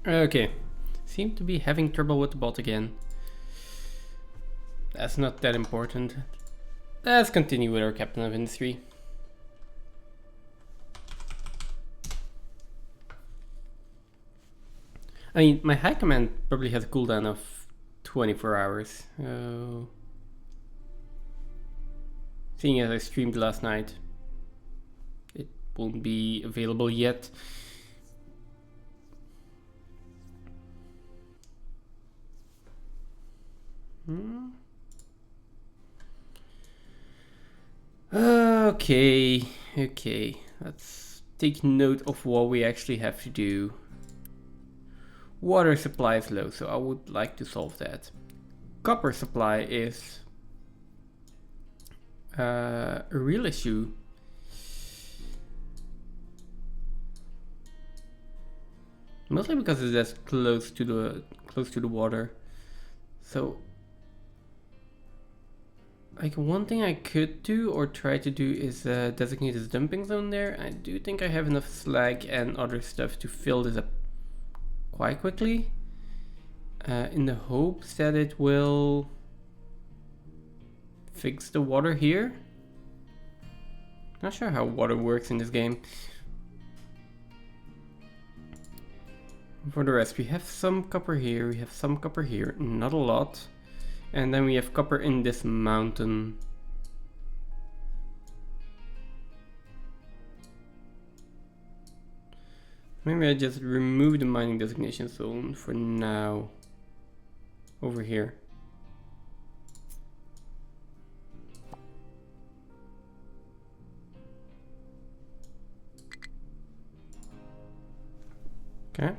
Okay, seem to be having trouble with the bot again. That's not that important. Let's continue with our captain of industry. I mean, my high command probably has a cooldown of 24 hours. Seeing as I streamed last night, it won't be available yet. Okay, let's take note of what we actually have to do. Water supply is low, so I would like to solve that. Copper supply is a real issue. Mostly because it's as close to the water. So like one thing I could do or try to do is designate this dumping zone there. I do think I have enough slag and other stuff to fill this up quite quickly, in the hopes that it will fix the water here. Not sure how water works in this game. For the rest, we have some copper here, we have some copper here, not a lot. And then we have copper in this mountain. Maybe I just remove the mining designation zone for now. Over here. Okay.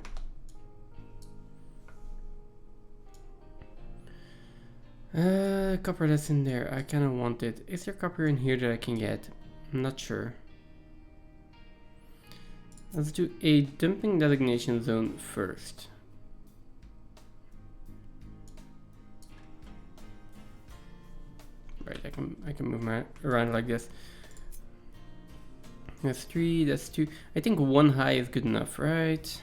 Copper that's in there, I kind of want it. Is there copper in here that I can get? I'm not sure. Let's do a dumping designation zone first. Right, I can move my around like this. That's 3, that's 2. I think 1 high is good enough, right?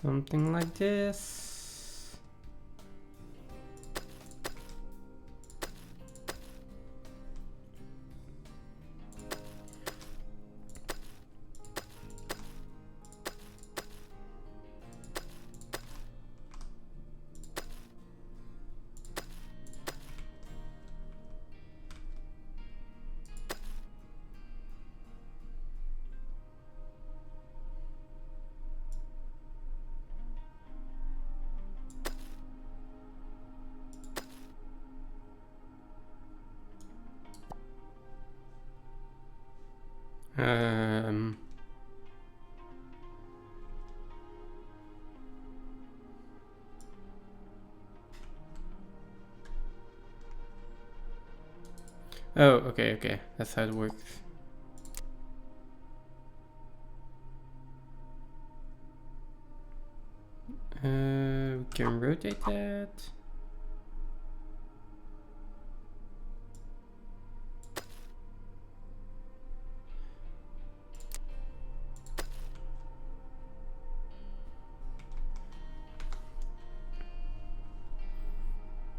Something like this. Oh, okay, that's how it works. We can rotate that.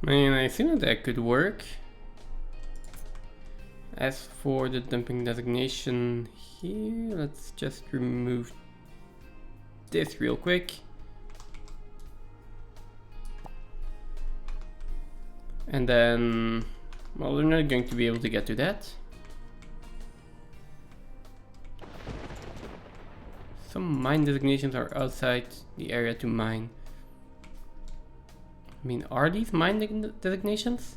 I mean, I think that could work. As for the dumping designation here, let's just remove this real quick. And then, well, we're not going to be able to get to that. Some mine designations are outside the area to mine. I mean, are these mine designations?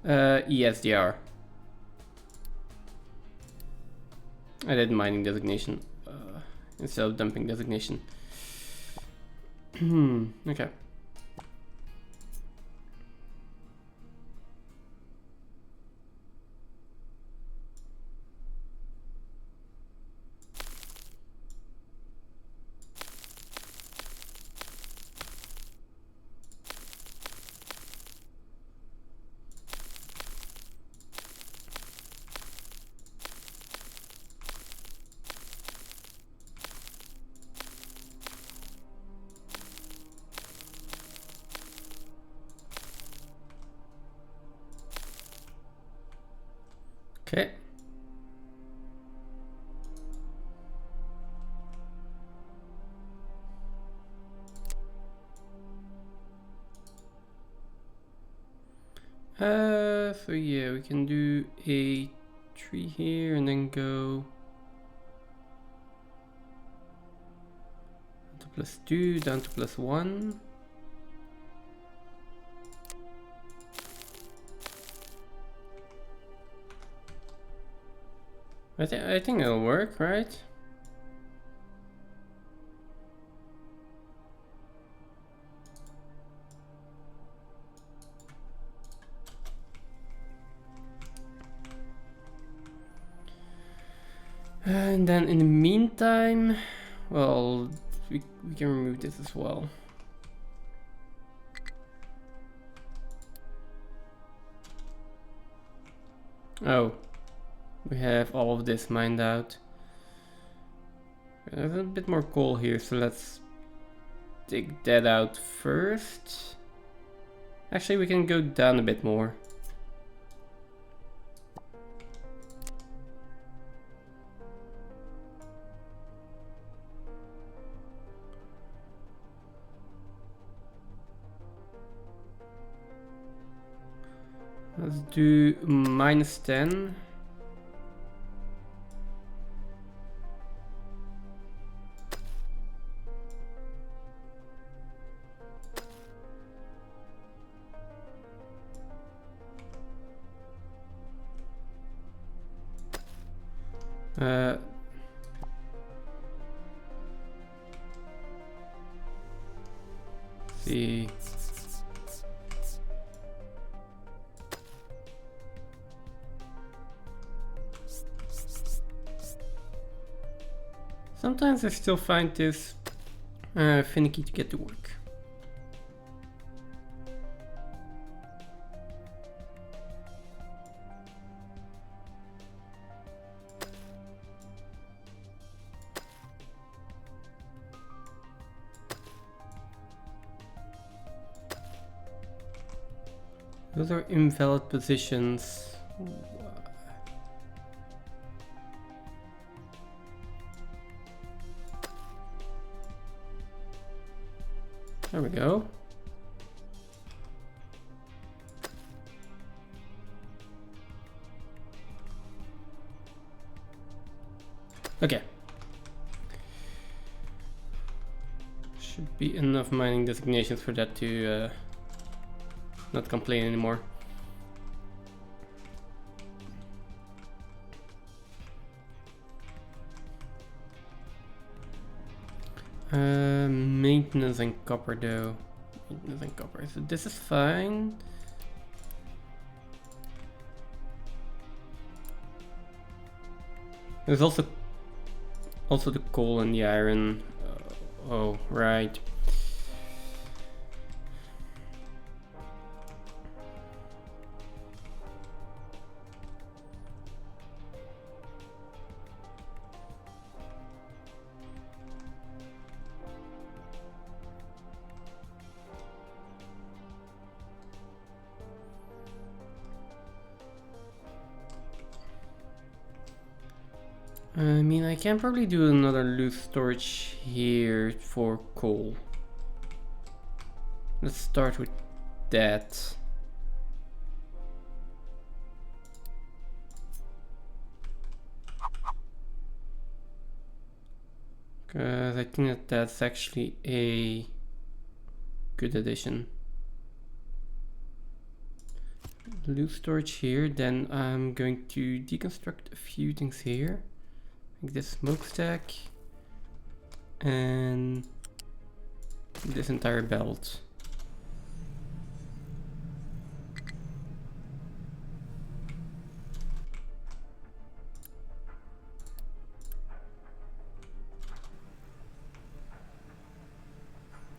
Yes, they are. I did mining designation instead of dumping designation. Okay. Okay. So yeah, we can do a tree here and then go to +2 down to +1. I think it'll work, right? And then in the meantime, well, we can remove this as well. Oh, we have all of this mined out. There's a bit more coal here, so let's dig that out first. Actually, we can go down a bit more. Let's do -10. See. Sometimes I still find this finicky to get to work. Those are invalid positions. There we go. Okay. Should be enough mining designations for that to not complain anymore. Maintenance and copper though. Maintenance and copper. So this is fine. There's also the coal and the iron. Oh, right. I mean, I can probably do another loose storage here for coal. Let's start with that. Because I think that that's actually a good addition. Loose storage here, then I'm going to deconstruct a few things here. Like this smokestack and this entire belt.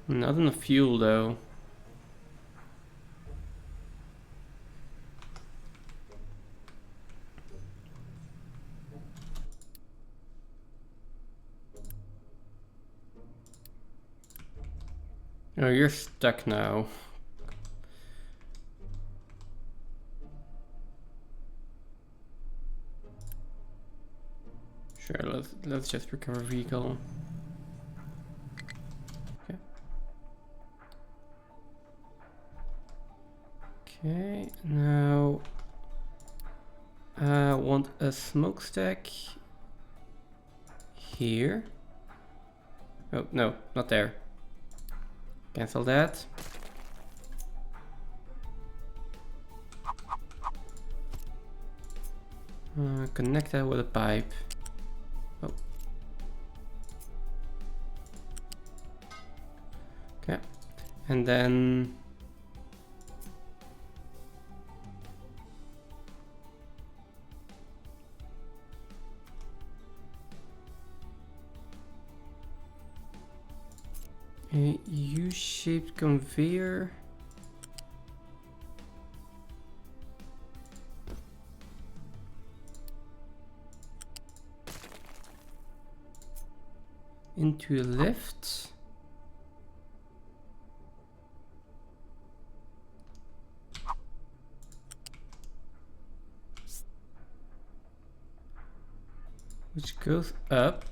Not enough fuel though. Oh, you're stuck now. Sure, let's just recover vehicle. Okay. Okay, now I want a smokestack here. Oh, no, not there. Cancel that. Connect that with a pipe. Oh. Okay, and then a U-shaped conveyor. Into a lift. Which goes up.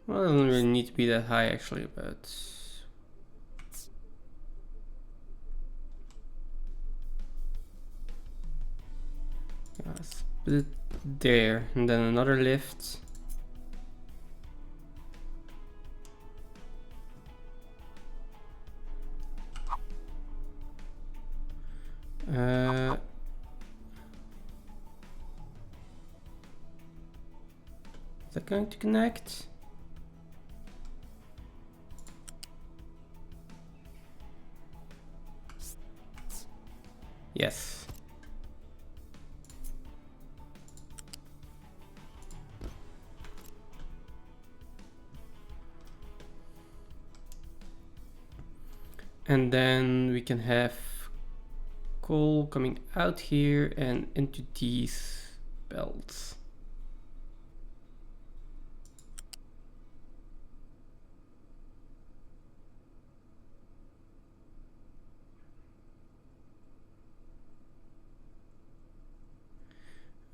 Well, it doesn't really need to be that high actually, but split it there, and then another lift. Is that going to connect? Yes. And then we can have coal coming out here and into these belts.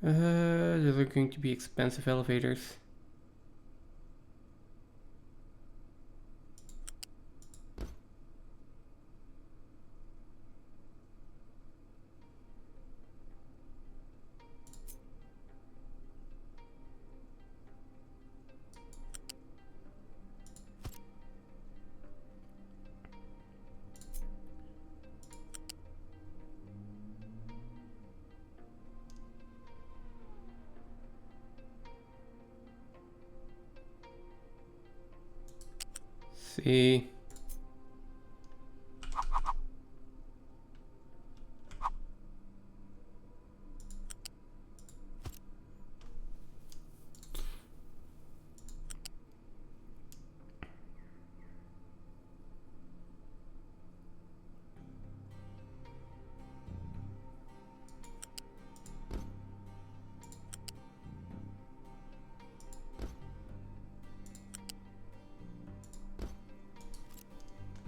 Those are going to be expensive elevators. See.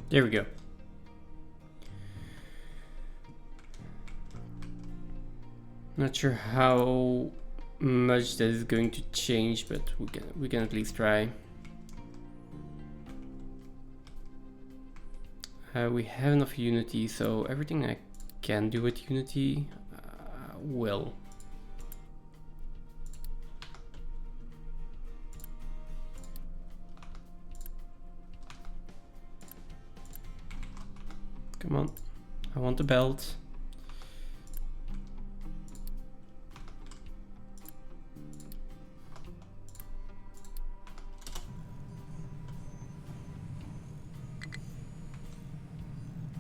There we go. Not sure how much that is going to change, but we can at least try. We have enough Unity, so everything I can do with Unity will. Come on, I want the belt.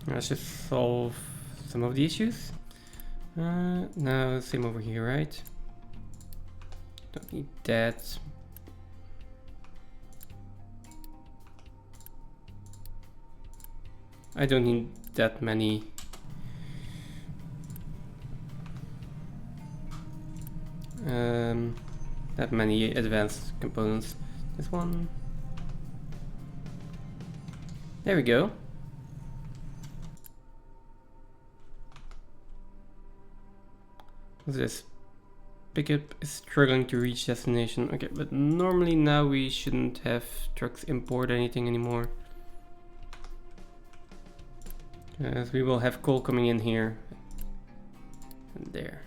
Let's just solve some of the issues. Now, same over here, right? Don't need that. I don't need that many that many advanced components. This one. There we go. What's this? Pickup is struggling to reach destination. Okay, but normally now we shouldn't have trucks import anything anymore. As we will have coal coming in here. And there.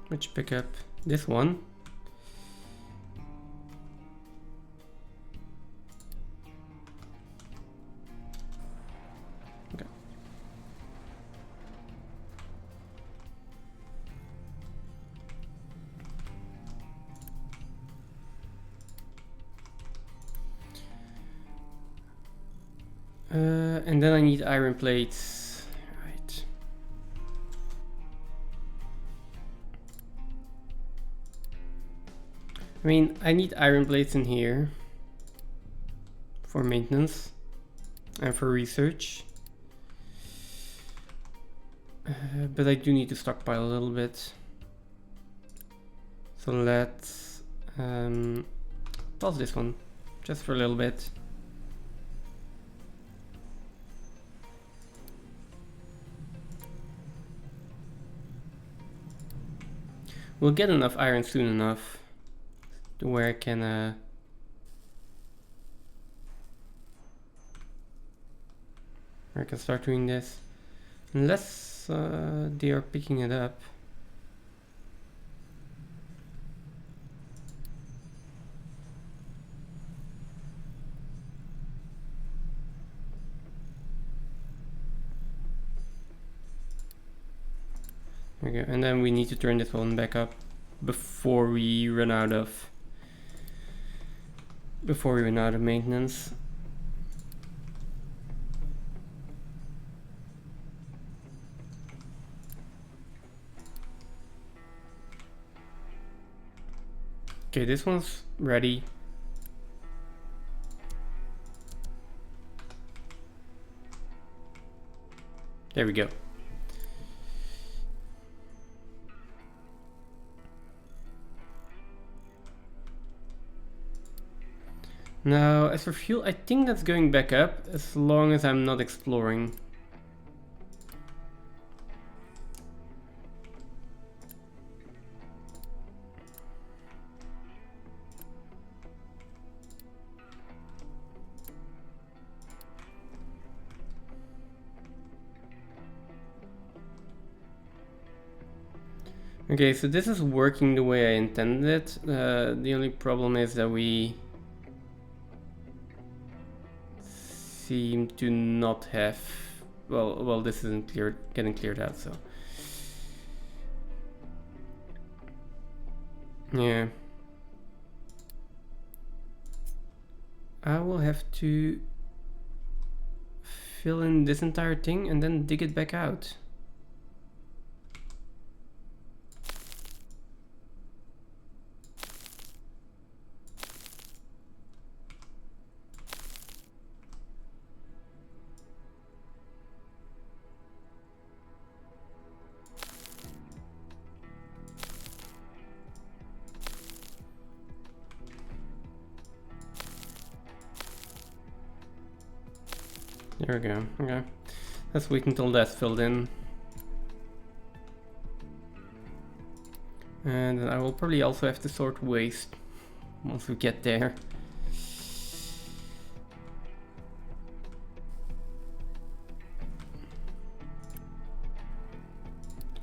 Which pickup? This one. Okay. And then I need iron plates. Right. I mean, I need iron plates in here for maintenance and for research. But I do need to stockpile a little bit. So let's pause this one just for a little bit. We'll get enough iron soon enough to where I can start doing this. Unless they are picking it up. There we go. And then we need to turn this one back up before we run out of maintenance. Okay, this one's ready. There we go. Now, as for fuel, I think that's going back up as long as I'm not exploring. Okay, so this is working the way I intended it. The only problem is that we seem to not have... Well, this isn't getting cleared out, so... Yeah. I will have to fill in this entire thing and then dig it back out. There we go. Okay. Let's wait until that's filled in. And then I will probably also have to sort waste once we get there.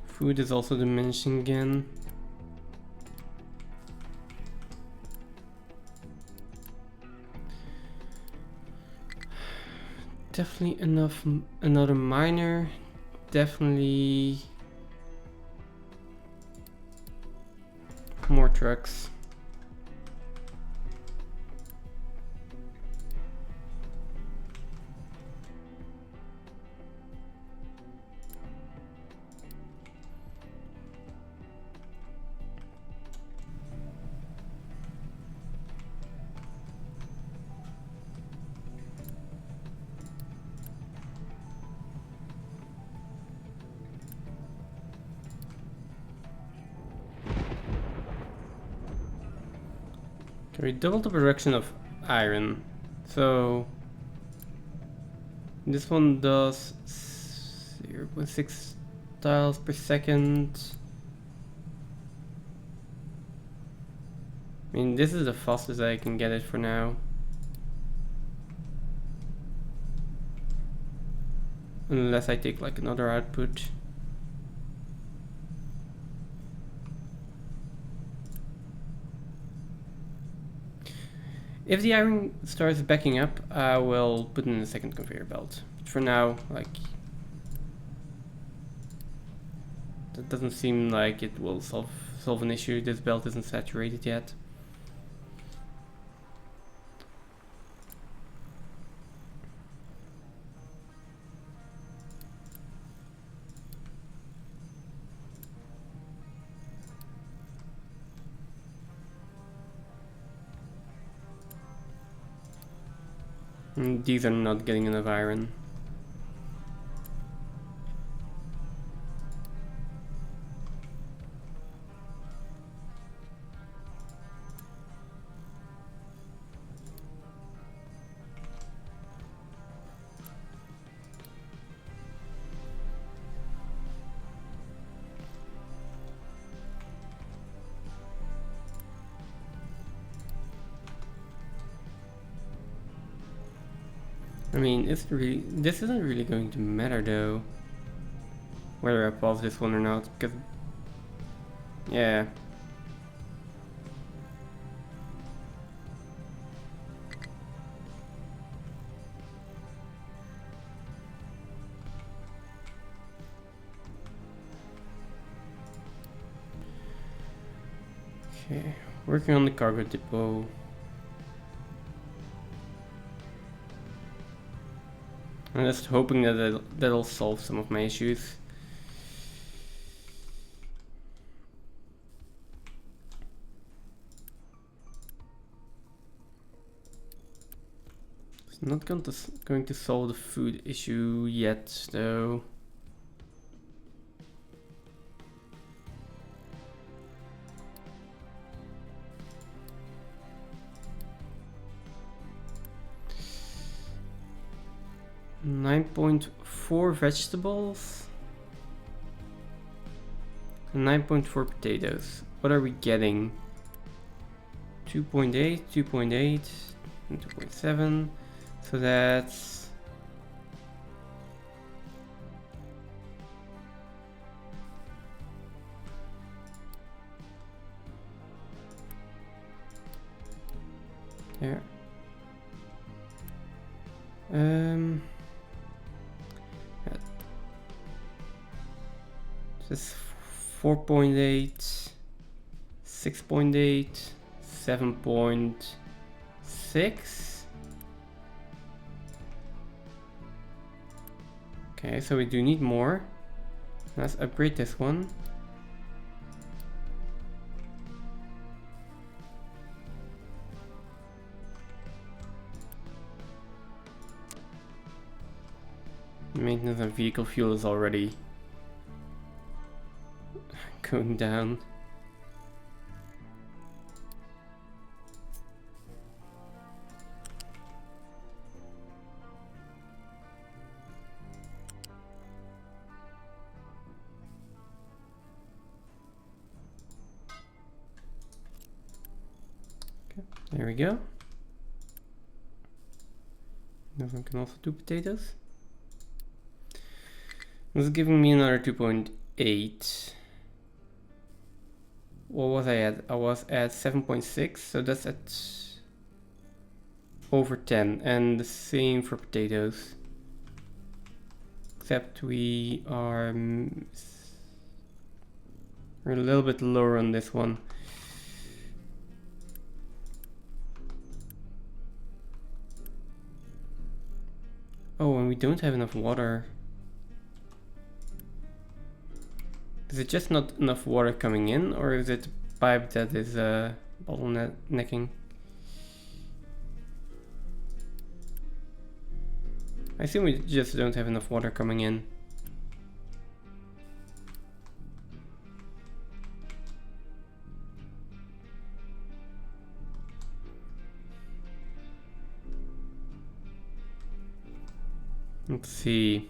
Food is also diminishing again. Definitely enough, another miner, definitely more trucks. So we doubled the production of iron. So this one does 0.6 tiles per second. I mean, this is the fastest I can get it for now. Unless I take like another output. If the iron starts backing up, I will put in a second conveyor belt. But for now, like, that doesn't seem like it will solve an issue. This belt isn't saturated yet. And these are not getting enough iron. I mean, this isn't really going to matter though, whether I pause this one or not, because, yeah. Okay, working on the cargo depot. I'm just hoping that that'll solve some of my issues. It's not going to solve the food issue yet, though. .4 vegetables and 9.4 potatoes. What are we getting? 2.8, 2.8, and 2.7. So that's there. Just 4.8, 6.8, 7.6. Okay, so we do need more. Let's upgrade this one. Maintenance and vehicle fuel is already going down. Okay, there we go. This one can also do potatoes. This is giving me another 2.8. What was I at? I was at 7.6, so that's at over 10, and the same for potatoes. Except we're a little bit lower on this one. Oh, and we don't have enough water. Is it just not enough water coming in, or is it the pipe that is bottlenecking? I assume we just don't have enough water coming in. Let's see.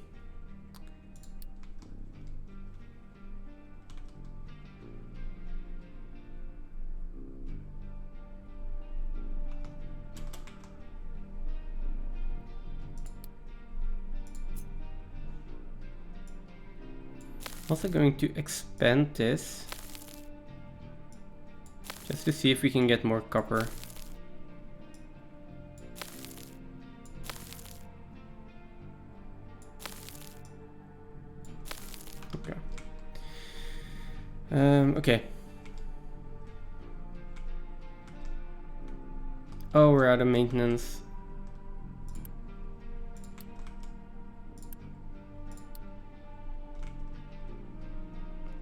Also going to expand this just to see if we can get more copper. Okay. Okay. Oh, we're out of maintenance.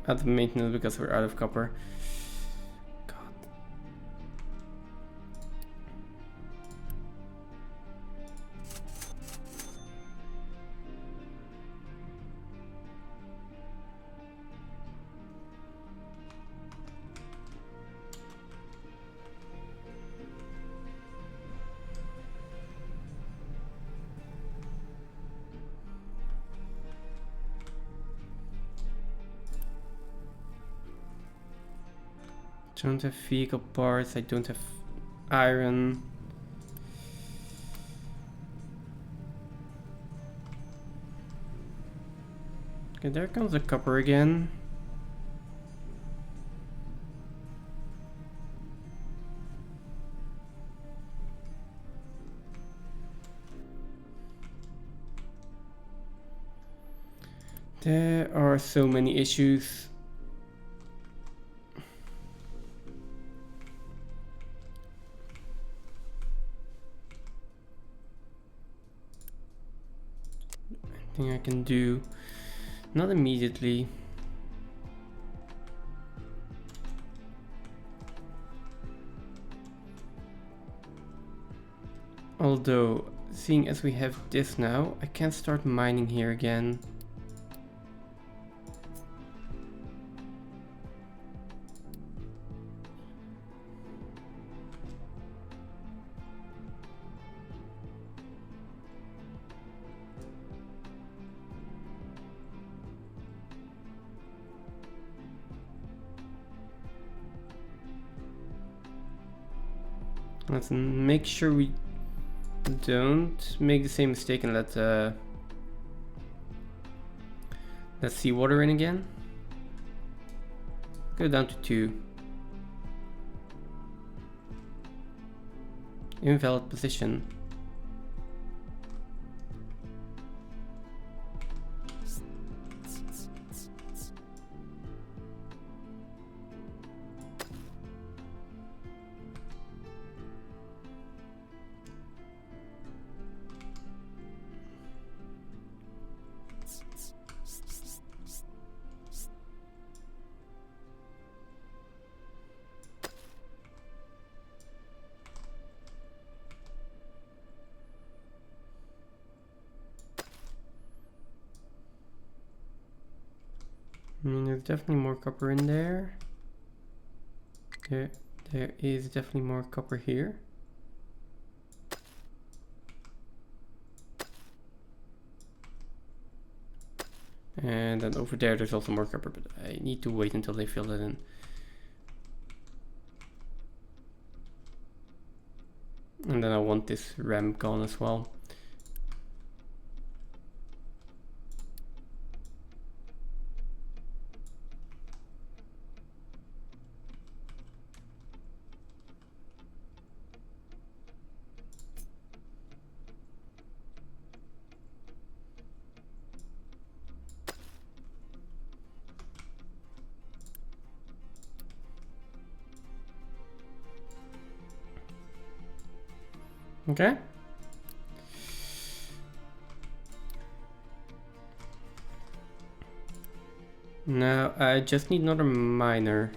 Out of maintenance because we're out of copper. God. Don't have vehicle parts, I don't have iron. Okay, there comes the copper again. There are so many issues. Anything I can do? Not immediately. Although, seeing as we have this now, I can start mining here again. Let's make sure we don't make the same mistake and let seawater in again. Go down to 2. Invalid position. I mean, there's definitely more copper in there. There is definitely more copper here. And then over there's also more copper, but I need to wait until they fill that in. And then I want this ramp gone as well. Okay. Now I just need another miner.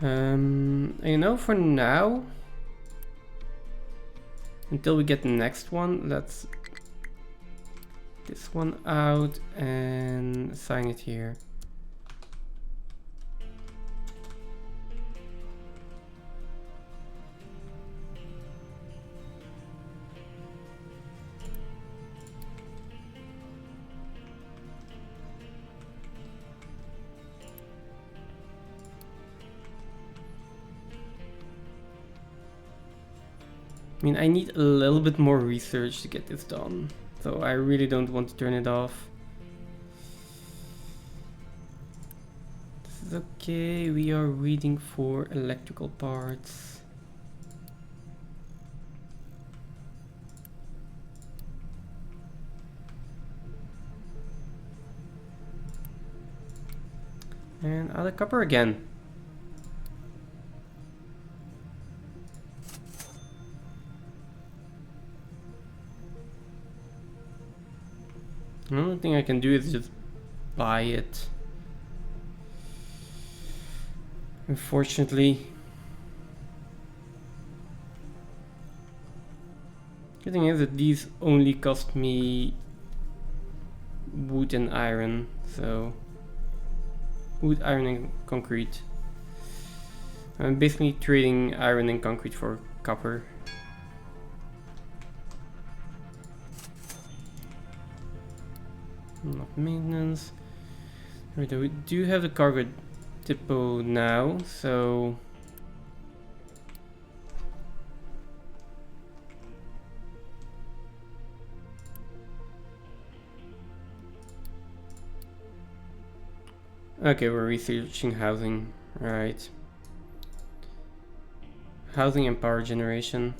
You know, for now, until we get the next one, let's this one out and assign it here. I mean, I need a little bit more research to get this done, so I really don't want to turn it off. This is okay, we are reading for electrical parts. And other copper again. The only thing I can do is just buy it. Unfortunately. The thing is that these only cost me wood and iron, so wood, iron and concrete. I'm basically trading iron and concrete for copper. Not maintenance. We do have the cargo depot now, so okay, we're researching housing, right? Housing and power generation.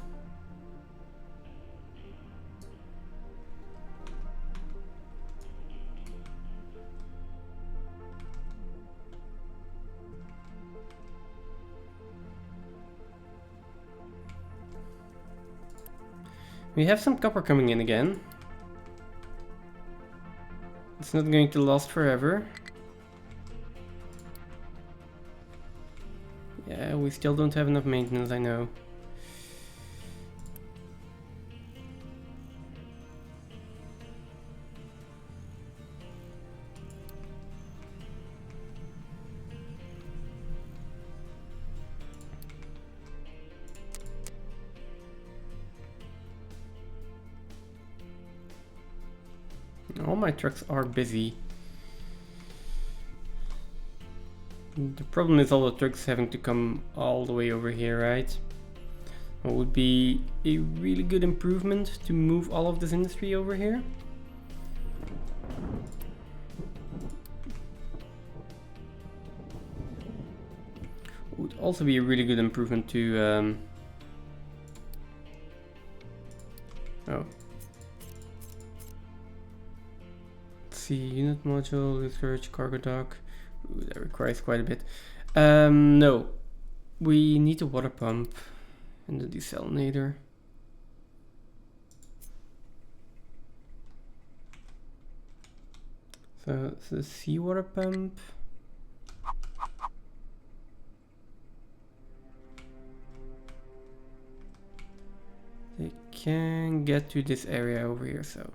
We have some copper coming in again. It's not going to last forever. Yeah, we still don't have enough maintenance, I know. All my trucks are busy. The problem is all the trucks having to come all the way over here, right? It would be a really good improvement to move all of this industry over here. It would also be a really good improvement to let's see, unit module, research, cargo dock. Ooh, that requires quite a bit. No, we need a water pump and the desalinator. So it's the seawater pump. They can get to this area over here, so.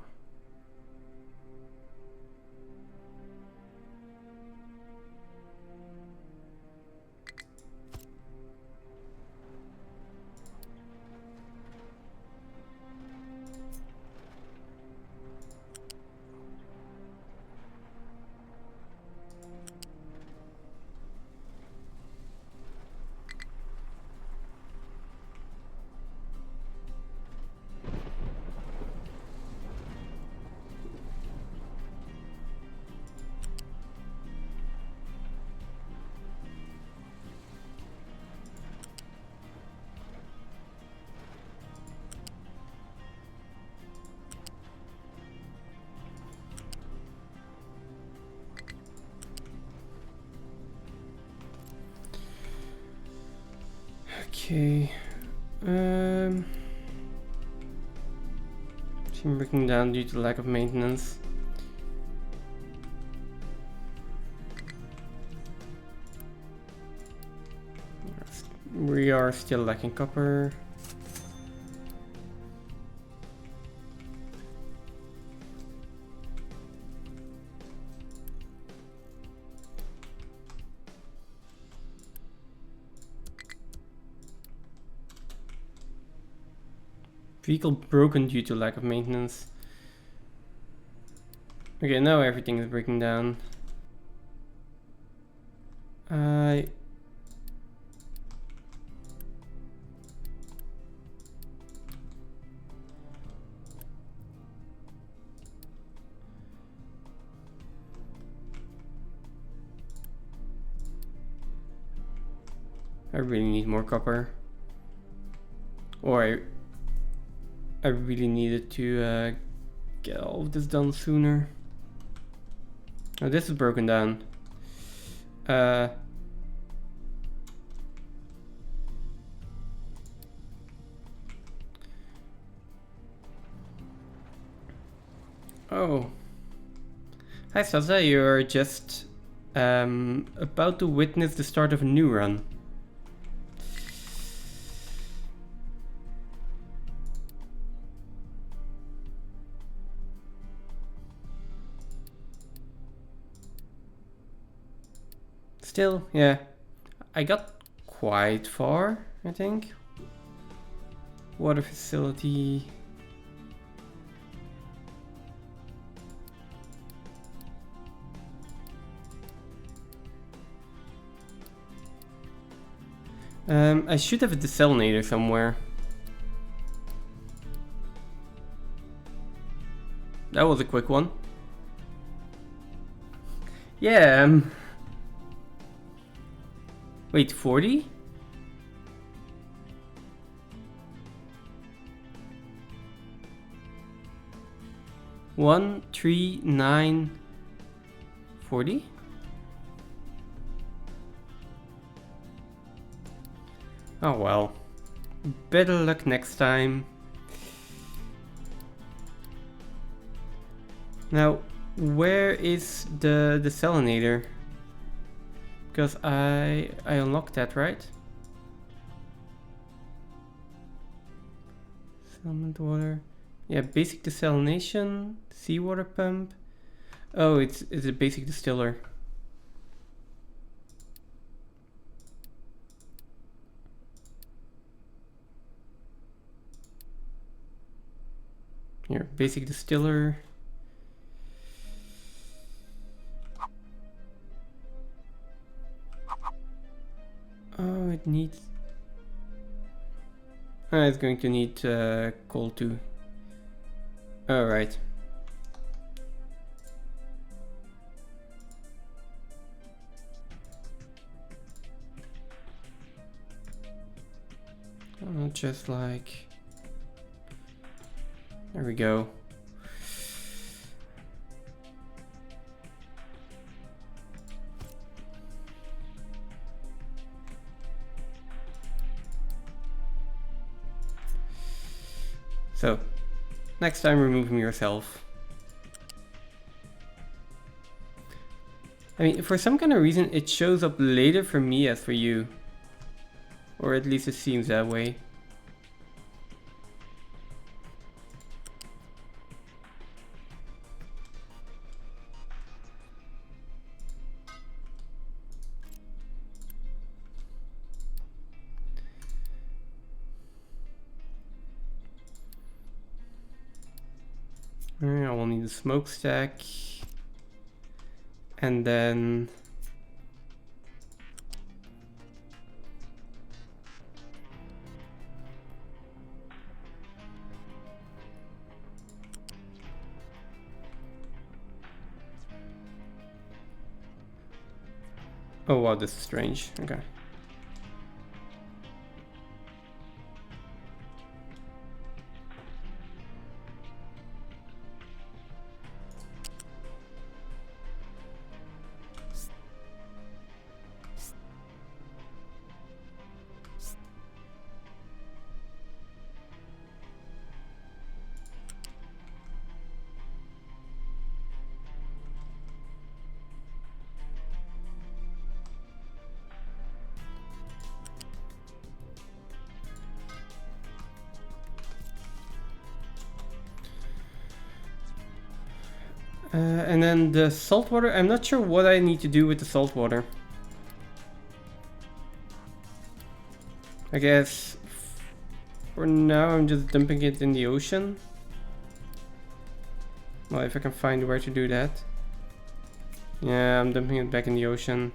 Okay, I'm breaking down due to lack of maintenance. We are still lacking copper. Vehicle broken due to lack of maintenance. Okay, now everything is breaking down. I really need more copper. Or I really needed to get all of this done sooner. Oh, this is broken down. Oh. Hi Sasa, you're just about to witness the start of a new run. Still, yeah, I got quite far, I think. Water facility. I should have a desalinator somewhere. That was a quick one. Yeah, wait, 40? One, 3, 9, 40? Oh well. Better luck next time. Now, where is the desalinator? Because I unlocked that, right? Settlement water. Yeah, basic desalination, seawater pump. Oh, it's a basic distiller. Here, basic distiller. Oh, it needs... it's going to need coal too. Alright. Just like... There we go. So, next time remove him yourself. I mean, for some kind of reason it shows up later for me as for you. Or at least it seems that way. I will need a smokestack. And then... Oh wow, this is strange. Okay. And then the salt water, I'm not sure what I need to do with the salt water. I guess for now I'm just dumping it in the ocean. Well, if I can find where to do that. Yeah, I'm dumping it back in the ocean.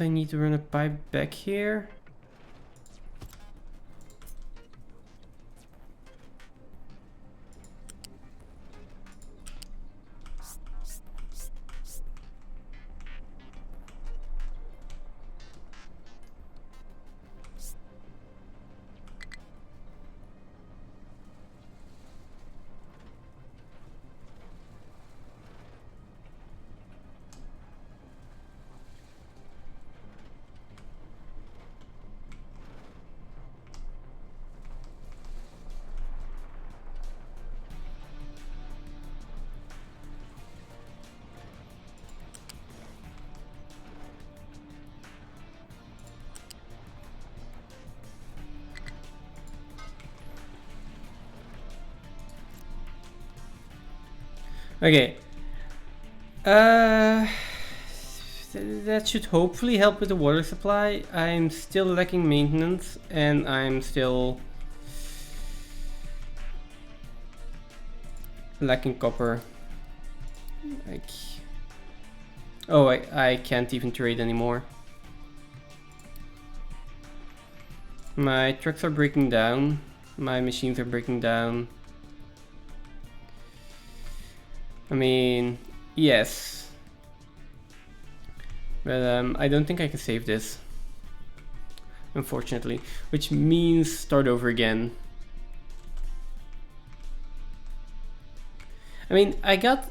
means I need to run a pipe back here. Okay. That should hopefully help with the water supply. I'm still lacking maintenance and I'm still lacking copper. Like, oh, I can't even trade anymore. My trucks are breaking down. My machines are breaking down. I mean, yes. But I don't think I can save this, unfortunately. Which means start over again. I mean, I got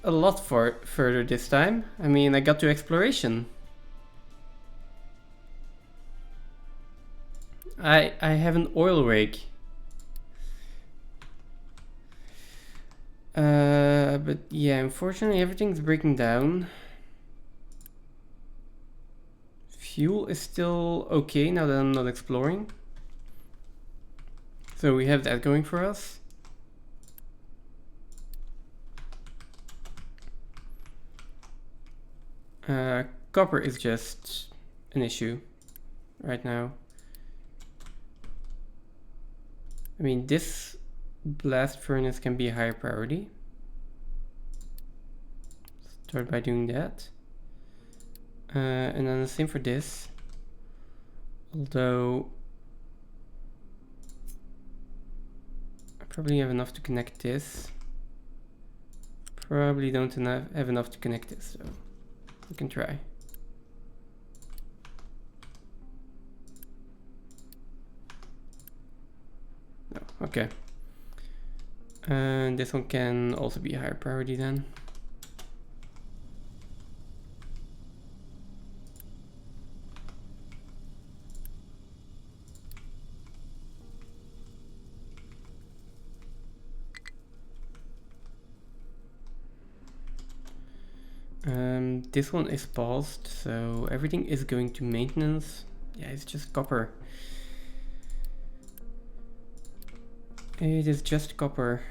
a lot further this time. I mean, I got to exploration. I have an oil rig. But yeah, unfortunately everything's breaking down. Fuel is still okay now that I'm not exploring. So we have that going for us. Copper is just an issue right now. I mean, this blast furnace can be a higher priority. Start by doing that. And then the same for this. Although I probably have enough to connect this. Probably don't have enough to connect this, so we can try. No, okay. And this one can also be a higher priority then. This one is paused, so everything is going to maintenance. Yeah, it's just copper. It is just copper.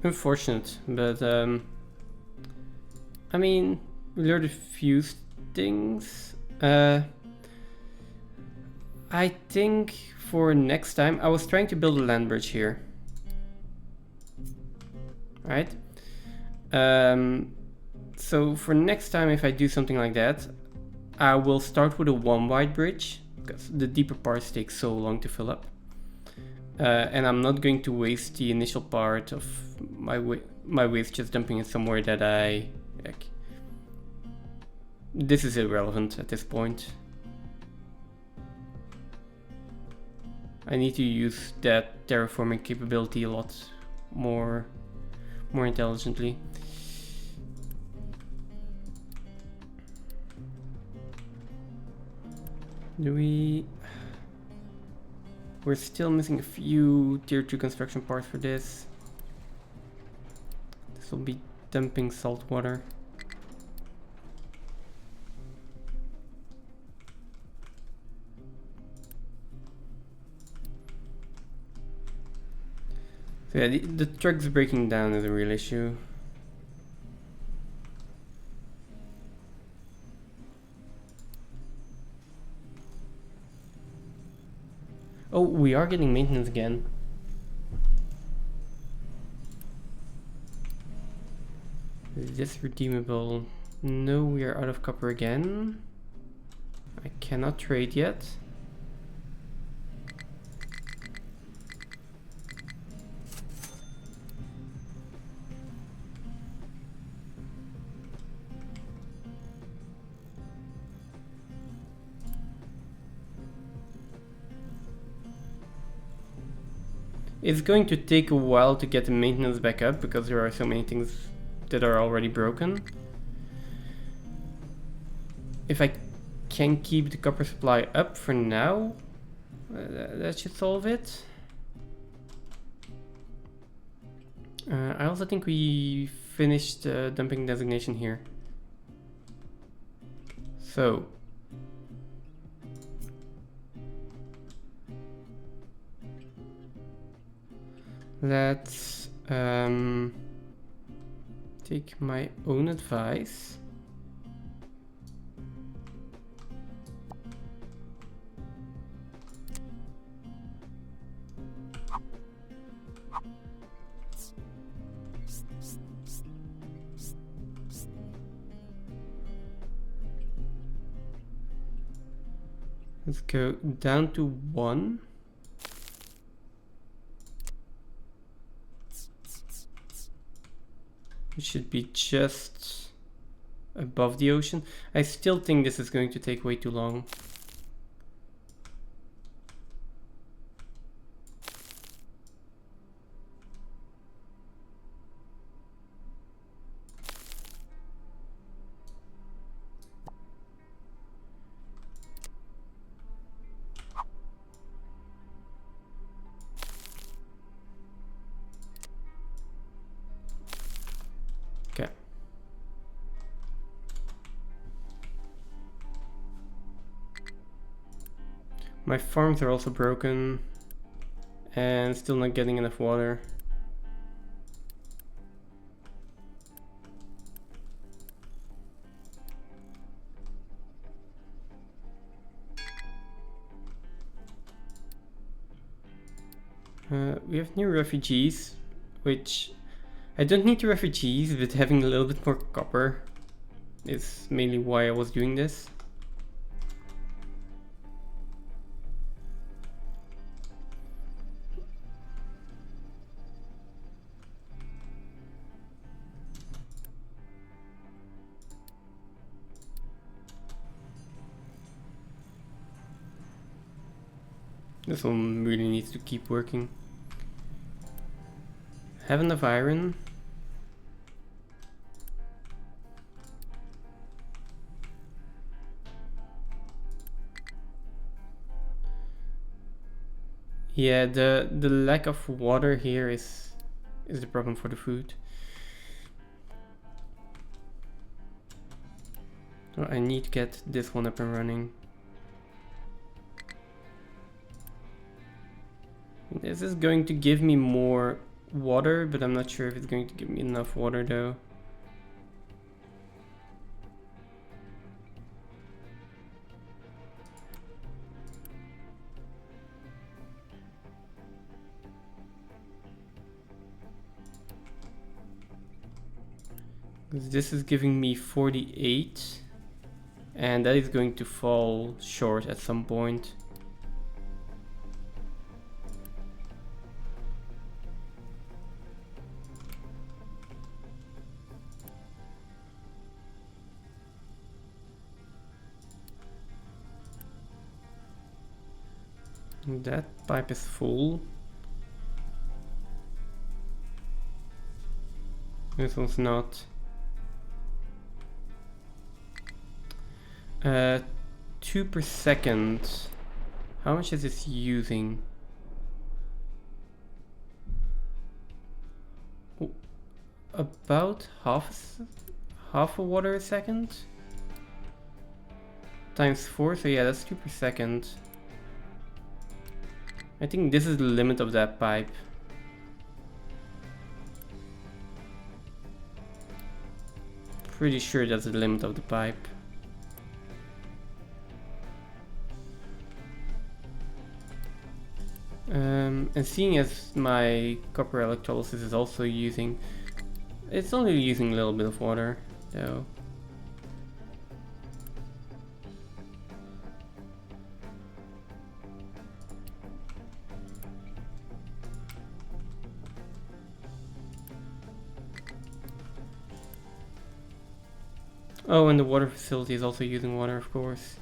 Unfortunate, but I mean, we learned a few things. I think for next time, I was trying to build a land bridge here. Right? So for next time, if I do something like that, I will start with a one wide bridge, because the deeper parts take so long to fill up. And I'm not going to waste the initial part of my waste just dumping it somewhere that I like. This is irrelevant at this point. I need to use that terraforming capability a lot more intelligently. We're still missing a few tier 2 construction parts for this. This will be dumping salt water. So yeah, the truck's breaking down is a real issue. Oh, we are getting maintenance again. Is this redeemable? No, we are out of copper again. I cannot trade yet. It's going to take a while to get the maintenance back up because there are so many things that are already broken. If I can keep the copper supply up for now, that should solve it. I also think we finished dumping designation here. So let's take my own advice. Let's go down to 1. It should be just above the ocean. I still think this is going to take way too long. Okay. My farms are also broken and still not getting enough water. We have new refugees, which I don't need the refugees, but having a little bit more copper is mainly why I was doing this. This one really needs to keep working. Have enough iron. Yeah, the lack of water here is the problem for the food. So I need to get this one up and running. This is going to give me more water, but I'm not sure if it's going to give me enough water though. This is giving me 48, and that is going to fall short at some point. That pipe is full. This one's not. 2 per second. How much is this using? Oh, about half a water a second? Times 4, so yeah, that's 2 per second. I think this is the limit of that pipe. Pretty sure that's the limit of the pipe. And seeing as my copper electrolysis is also using, it's only using a little bit of water, though. Oh, and the water facility is also using water, of course.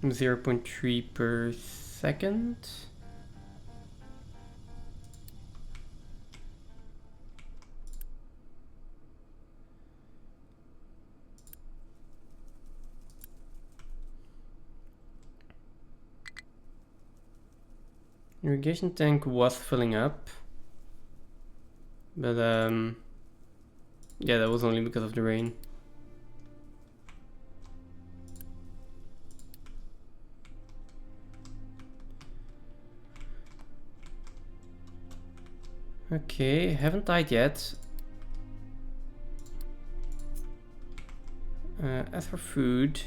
I'm 0.3 per second. Irrigation tank was filling up, but yeah, that was only because of the rain. Okay, haven't died yet. As for food,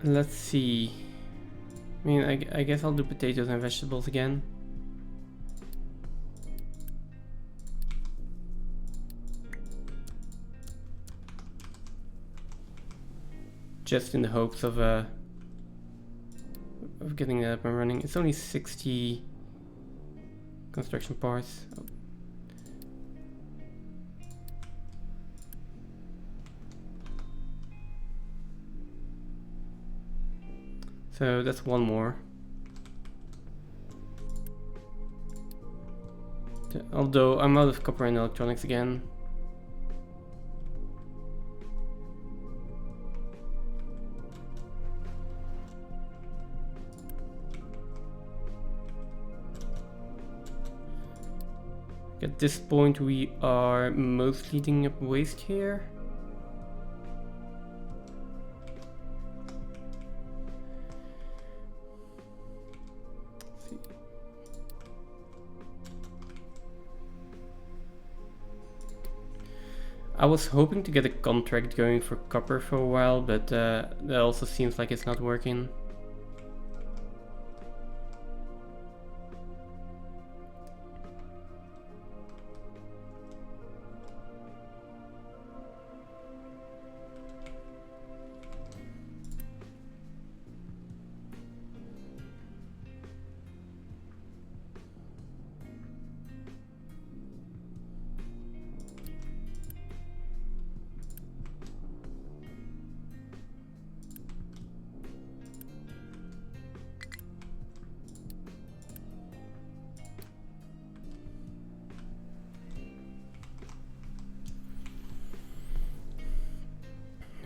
let's see. I mean, I guess I'll do potatoes and vegetables again. Just in the hopes of getting that up and running. It's only 60 construction parts. Oh. So that's one more. Although I'm out of copper and electronics again. At this point we are mostly digging up waste here. I was hoping to get a contract going for copper for a while, but that also seems like it's not working.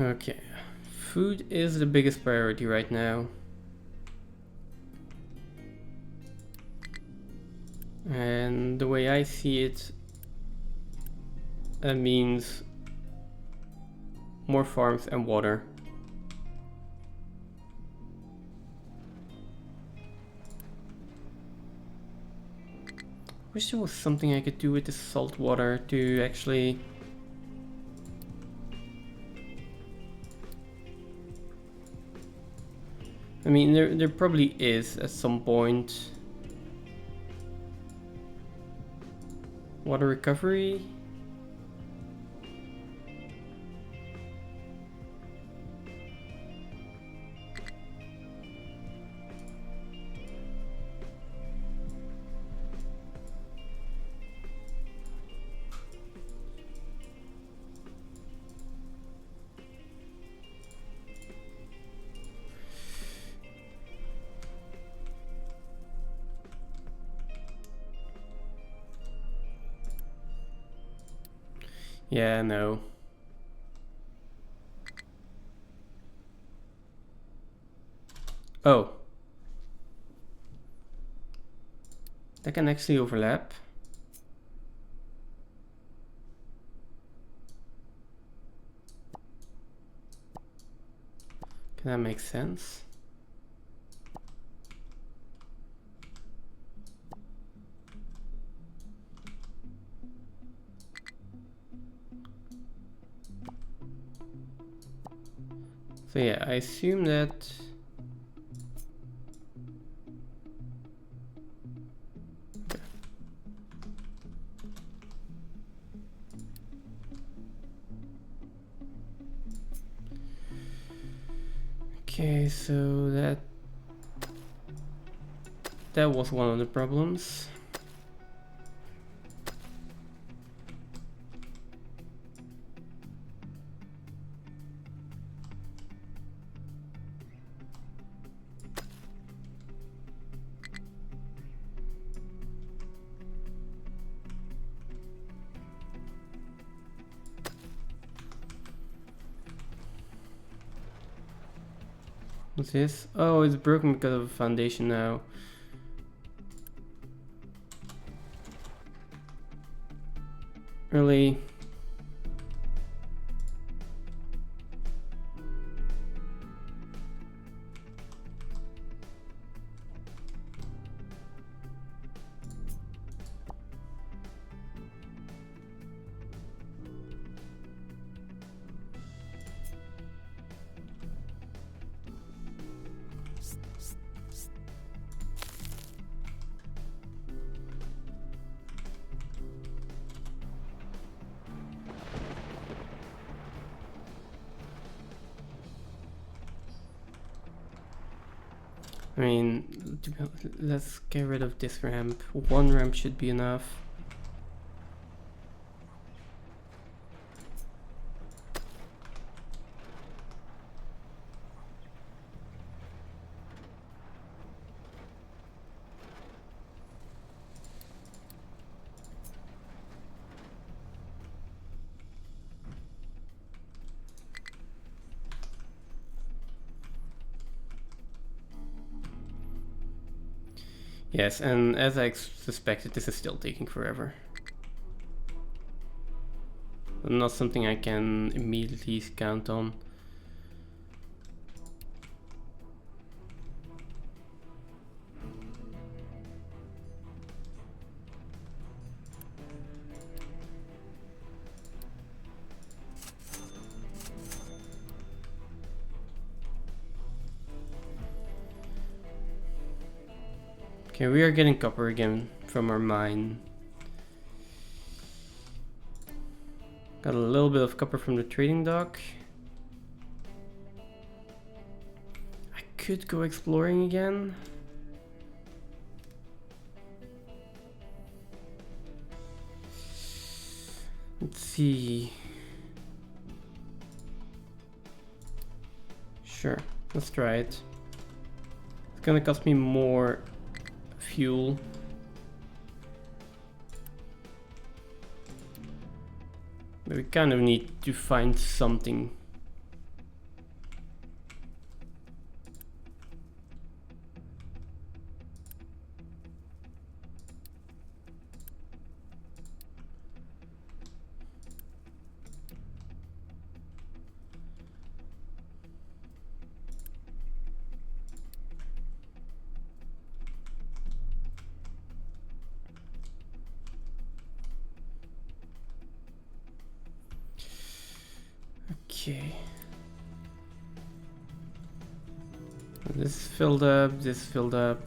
Okay, food is the biggest priority right now. And the way I see it, that means more farms and water. Wish there was something I could do with the salt water to actually... I mean, there probably is at some point. Water recovery? Yeah, no. Oh. That can actually overlap. Can that make sense? So yeah, I assume that okay, so that was one of the problems. What's this? Oh, it's broken because of a foundation now. Really? I mean, let's get rid of this ramp. One ramp should be enough. Yes, and as I suspected, this is still taking forever. Not something I can immediately count on. Okay, we are getting copper again from our mine. Got a little bit of copper from the trading dock. I could go exploring again. Let's see. Sure, let's try it. It's gonna cost me more fuel. But we kind of need to find something. Okay. This is filled up, this is filled up,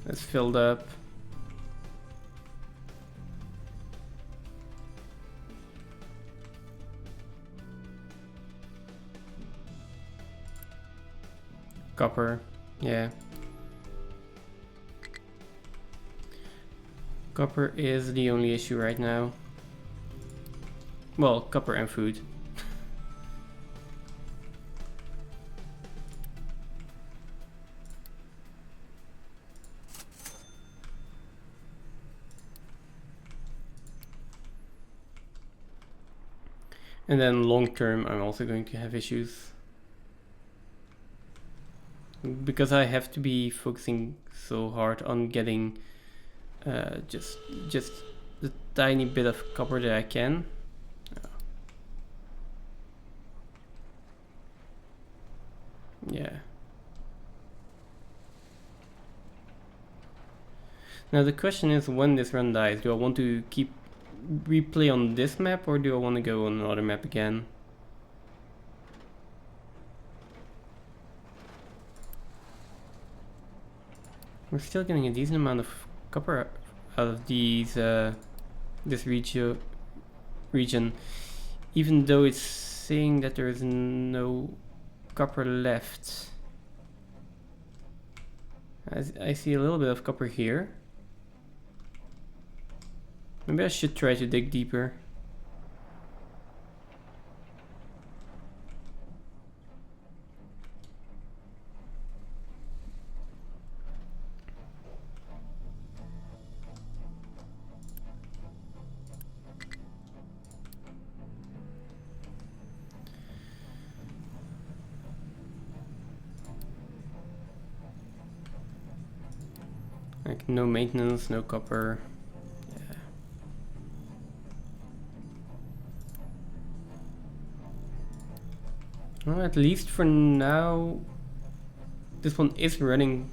that's filled up. Copper, yeah. Copper is the only issue right now. Well, copper and food. And then long term I'm also going to have issues. Because I have to be focusing so hard on getting just the tiny bit of copper that I can. Yeah. Now the question is, when this run dies, do I want to keep replay on this map or do I want to go on another map again? We're still getting a decent amount of copper out of these this region, even though it's saying that there is no copper left. I see a little bit of copper here. Maybe I should try to dig deeper. Like no maintenance, no copper. Yeah. Well, at least for now, this one is running.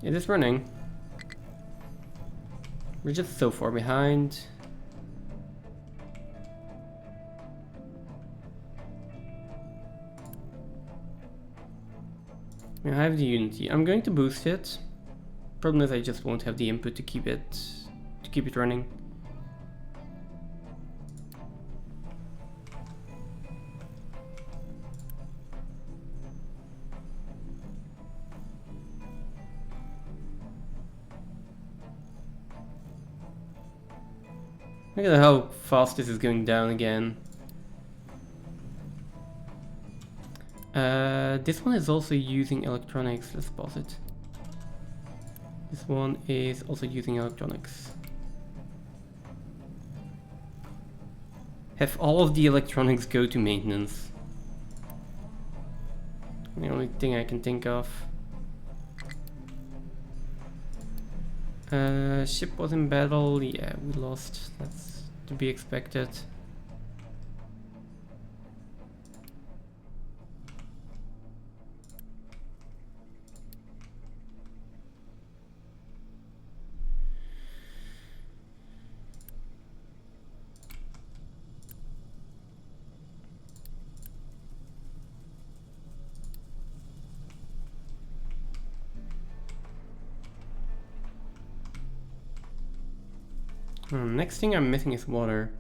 It is running. We're just so far behind. I have the Unity. I'm going to boost it. Problem is I just won't have the input to keep it running. Look at how fast this is going down again. This one is also using electronics. Let's pause it. This one is also using electronics. Have all of the electronics go to maintenance. The only thing I can think of. Ship was in battle. Yeah, we lost. That's to be expected. Next thing I'm missing is water.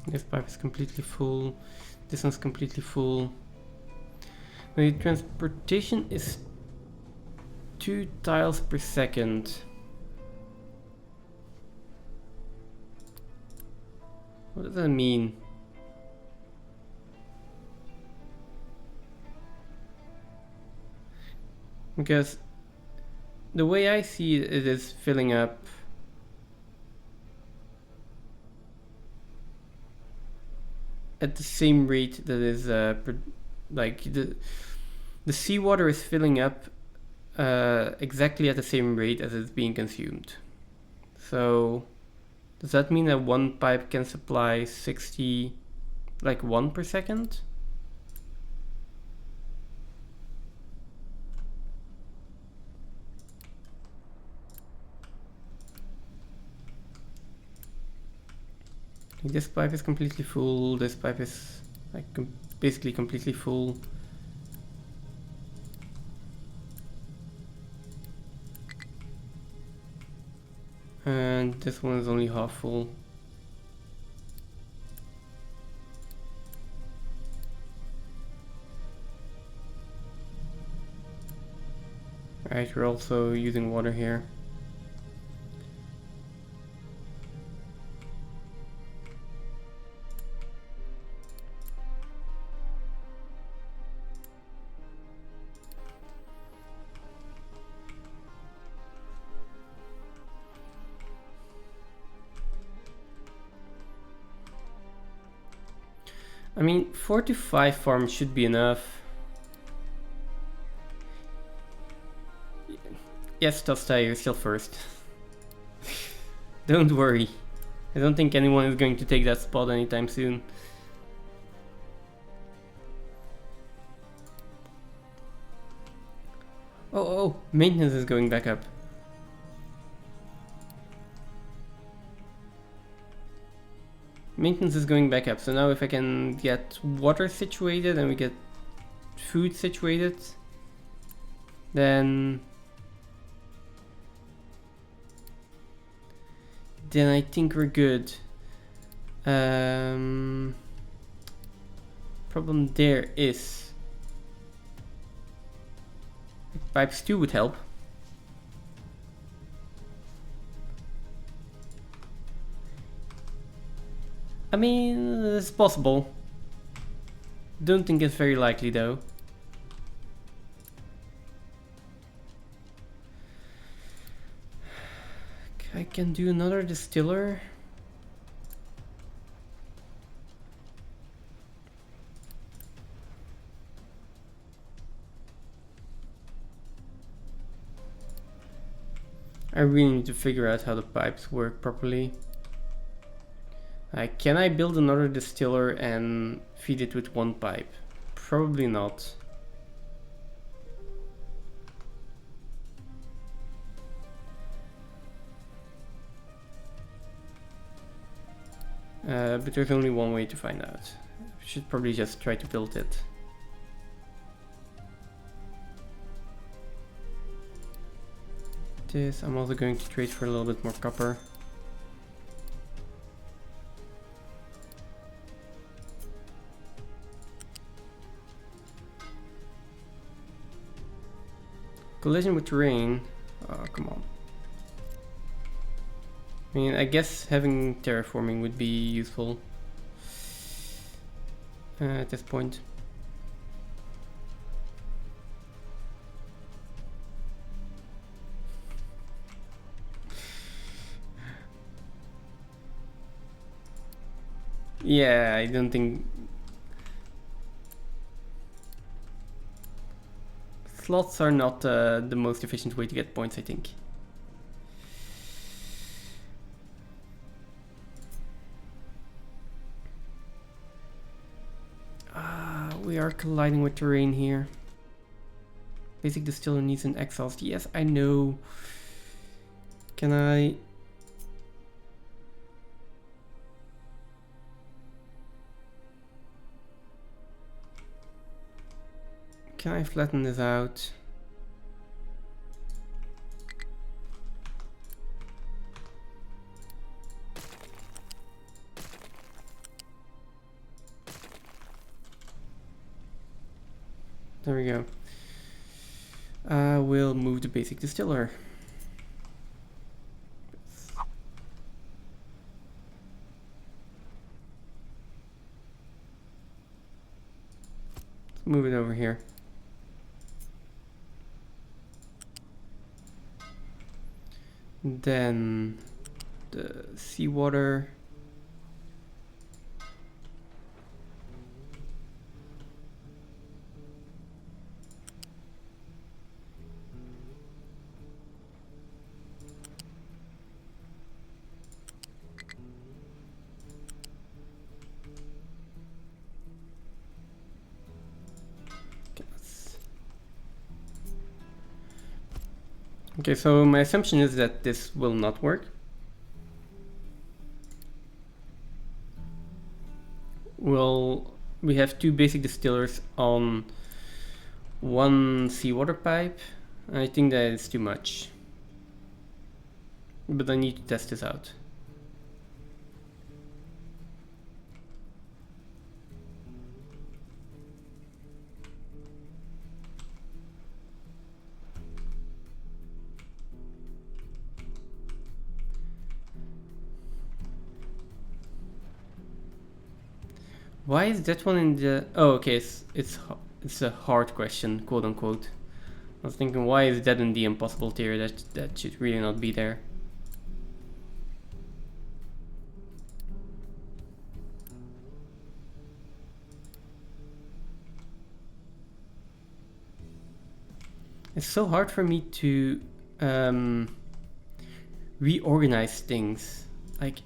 This pipe is completely full. This one's completely full. The transportation is 2 tiles per second. What does that mean? Because the way I see it, it is filling up at the same rate that is like the seawater is filling up exactly at the same rate as it's being consumed. So does that mean that one pipe can supply 60, like 1 per second? This pipe is completely full, this pipe is like basically completely full. And this one is only half full. Right, we're also using water here. I mean, 4 to 5 farms should be enough. Yes, Tosta, you're still first. Don't worry. I don't think anyone is going to take that spot anytime soon. Oh, maintenance is going back up. Maintenance is going back up, so now if I can get water situated and we get food situated, then I think we're good. Problem there is pipes 2 would help. I mean, it's possible. Don't think it's very likely though. I can do another distiller. I really need to figure out how the pipes work properly. Can I build another distiller and feed it with one pipe? Probably not. But there's only one way to find out. I should probably just try to build it. This, I'm also going to trade for a little bit more copper. Collision with terrain. Oh, come on. I mean, I guess having terraforming would be useful at this point. Yeah, I don't think slots are not the most efficient way to get points, I think. We are colliding with terrain here. Basic distiller needs an exhaust. Yes, I know. Can I... Can I flatten this out? There we go. We'll move the basic distiller. Let's move it over here. Then the seawater. Okay, so my assumption is that this will not work. Well, we have two basic distillers on one seawater pipe. I think that is too much. but I need to test this out. Why is that one in the... Oh, okay, it's a hard question, quote unquote. I was thinking, why is that in the impossible tier? That should really not be there. It's so hard for me to reorganize things. Like,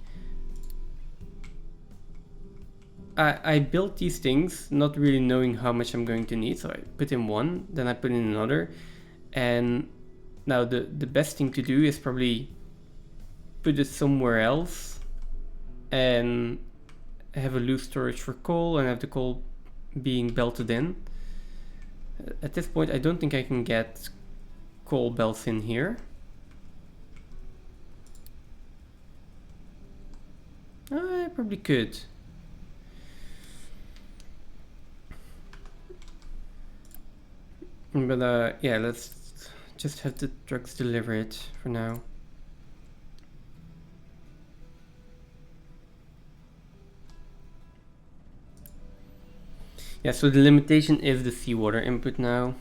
I built these things not really knowing how much I'm going to need, so I put in one, then I put in another, and now the best thing to do is probably put it somewhere else and have a loose storage for coal and have the coal being belted in. At this point I don't think I can get coal belts in here. I probably could. But yeah, let's just have the trucks deliver it for now. Yeah, so the limitation is the seawater input now.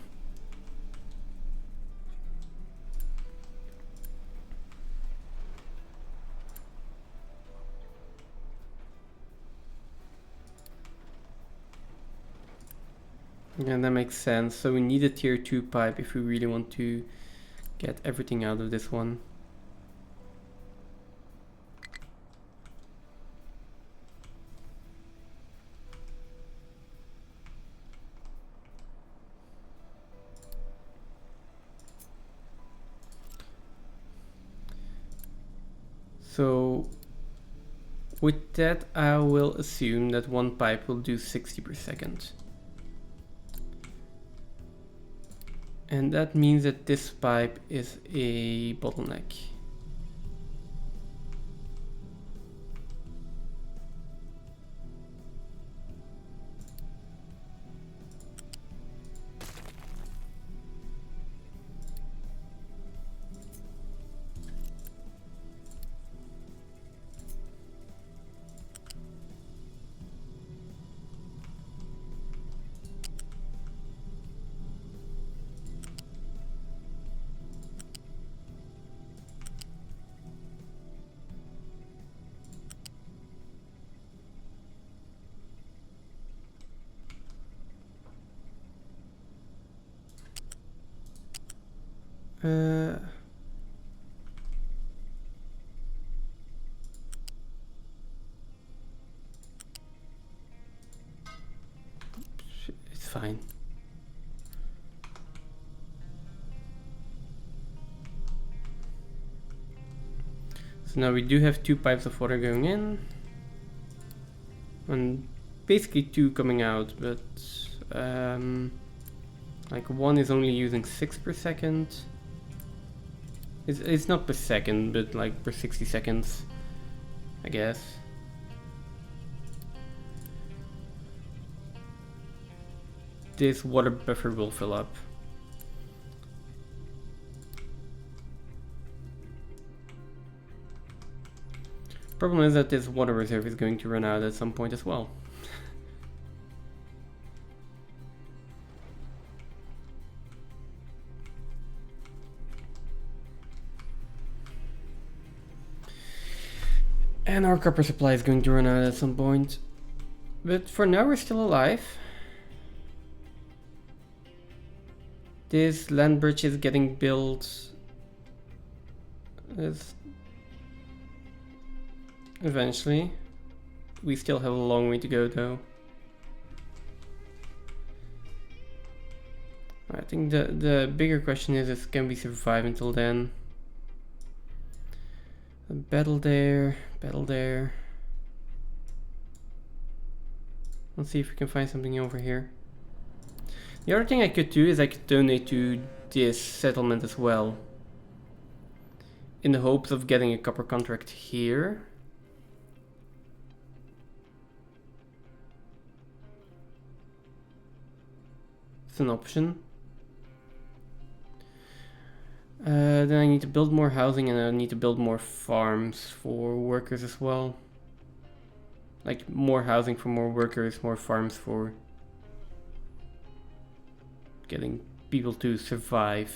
Yeah, that makes sense. So we need a tier 2 pipe if we really want to get everything out of this one. So with that, I will assume that one pipe will do 60 per second. And that means that this pipe is a bottleneck. It's fine. So now we do have 2 pipes of water going in and basically 2 coming out, but like one is only using 6 per second. It's not per second, but like per 60 seconds, I guess. This water buffer will fill up. Problem is that this water reserve is going to run out at some point as well. And our copper supply is going to run out at some point. But for now we're still alive. This land bridge is getting built. Eventually. We still have a long way to go though. I think the bigger question is can we survive until then? A battle there, battle there. Let's see if we can find something over here. The other thing I could do is I could donate to this settlement as well. in the hopes of getting a copper contract here. It's an option. Then I need to build more housing and I need to build more farms for workers as well. Like more housing for more workers, more farms for getting people to survive.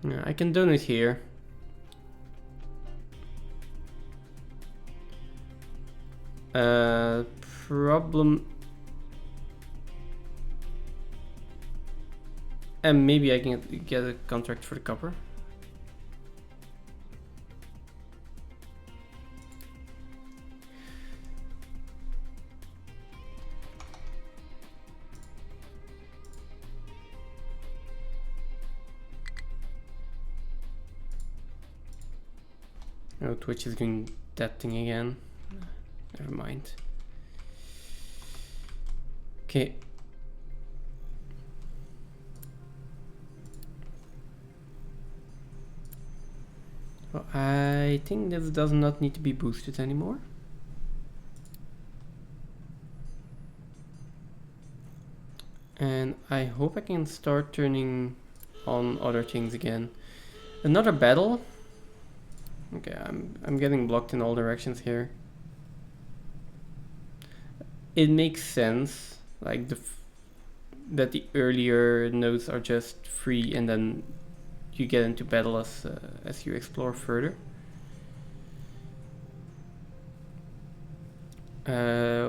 Yeah, I can donate here. Problem. And maybe I can get a contract for the copper. Oh, Twitch is doing that thing again. Never mind. Okay. Well, I think this does not need to be boosted anymore. And I hope I can start turning on other things again. Another battle. Okay, I'm getting blocked in all directions here. It makes sense, like that the earlier nodes are just free, and then you get into battle as you explore further.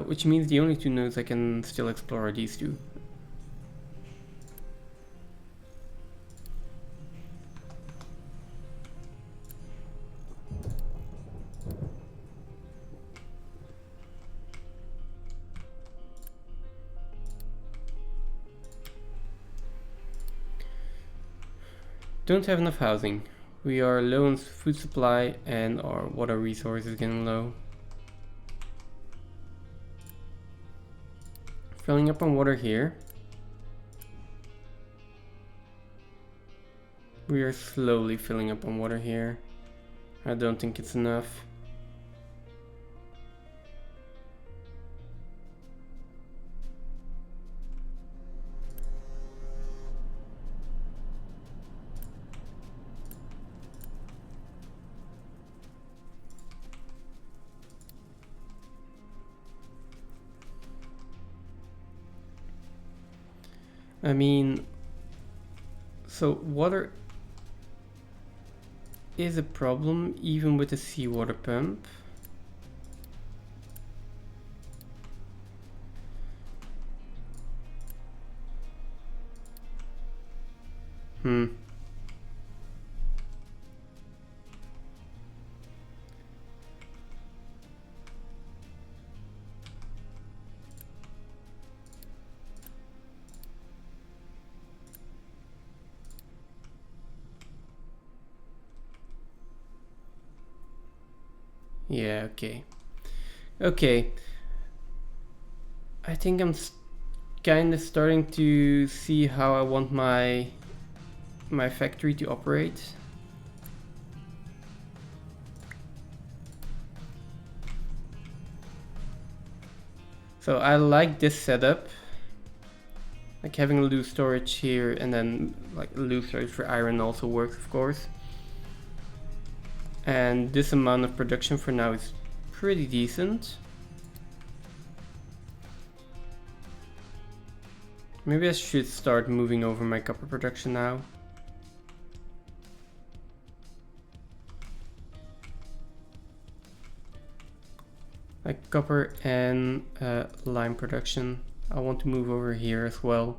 Which means the only two nodes I can still explore are these two. Don't have enough housing. We are low on food supply and our water resource is getting low. Filling up on water here. We are slowly filling up on water here. I don't think it's enough. I mean, so water is a problem even with the seawater pump. Yeah, okay. Okay. I think I'm kind of starting to see how I want my factory to operate. So I like this setup. Like having a loose storage here and then like loose storage for iron also works, of course. And this amount of production for now is pretty decent. Maybe I should start moving over my copper production now. Like copper and lime production. I want to move over here as well.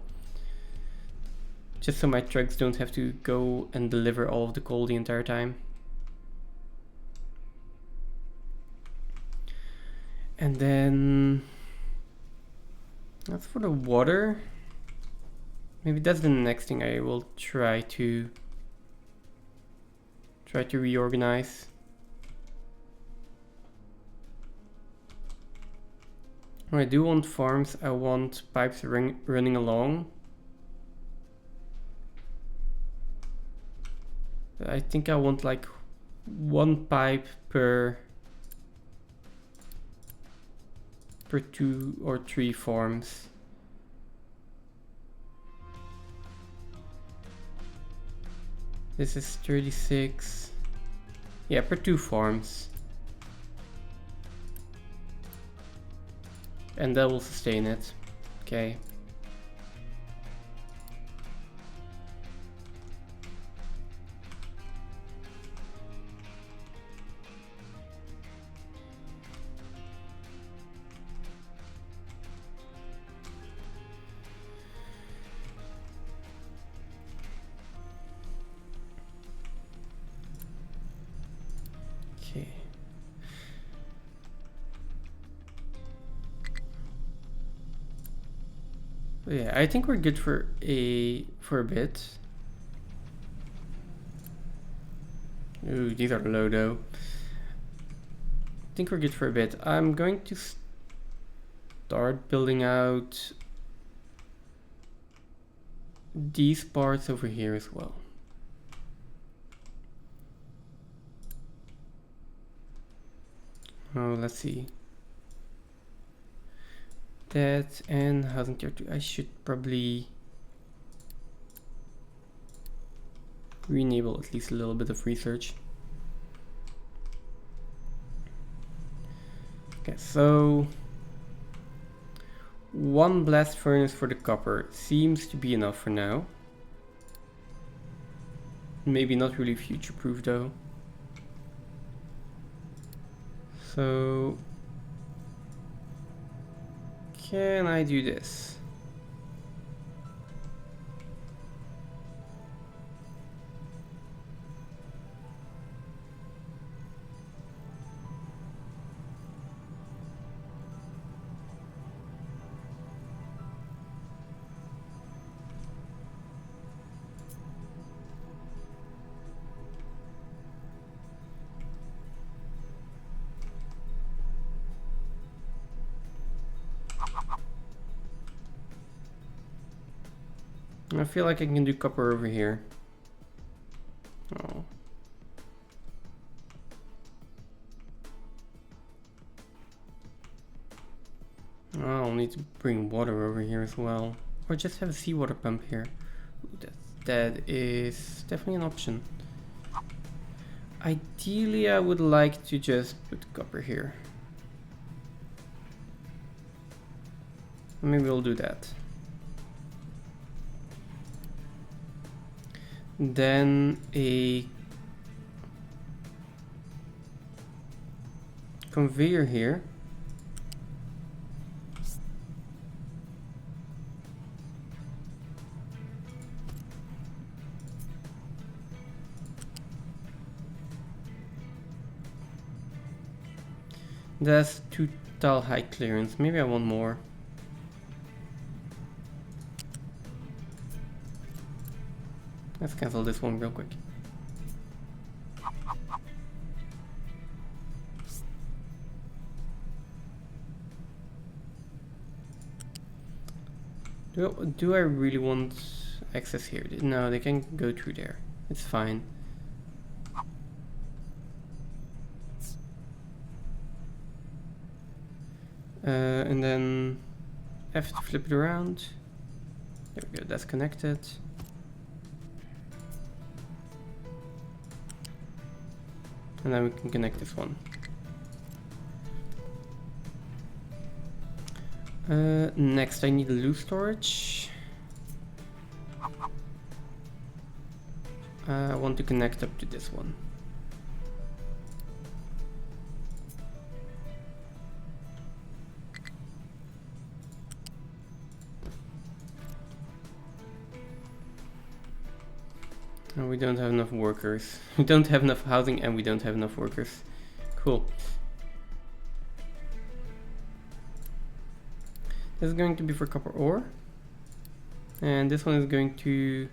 Just so my trucks don't have to go and deliver all of the coal the entire time. And then that's for the water. Maybe that's the next thing I will try to reorganize. I do want farms. I want pipes running along. I think I want like one pipe per 2 or 3 forms. This is 36. Yeah, per 2 forms. And that will sustain it. Okay. Okay. Yeah, I think we're good for a bit. Ooh, these are low though. I think we're good for a bit. I'm going to start building out these parts over here as well. Oh, let's see. That and housing tier 2. I should probably re-enable at least a little bit of research. Okay, so 1 blast furnace for the copper seems to be enough for now. Maybe not really future-proof though. So can I do this? I feel like I can do copper over here. Oh. I'll need to bring water over here as well. Or just have a seawater pump here. Ooh, that is definitely an option. Ideally, I would like to just put copper here. Maybe we'll do that. Then a conveyor here. That's 2 tile height clearance. Maybe I want more. Let's cancel this one real quick. Do I really want access here? No, they can go through there. It's fine. And then F to flip it around. There we go, that's connected. And then we can connect this one. Next, I need a loose storage. I want to connect up to this one. Oh, we don't have enough workers. We don't have enough housing and we don't have enough workers. Cool. This is going to be for copper ore. And this one is going to...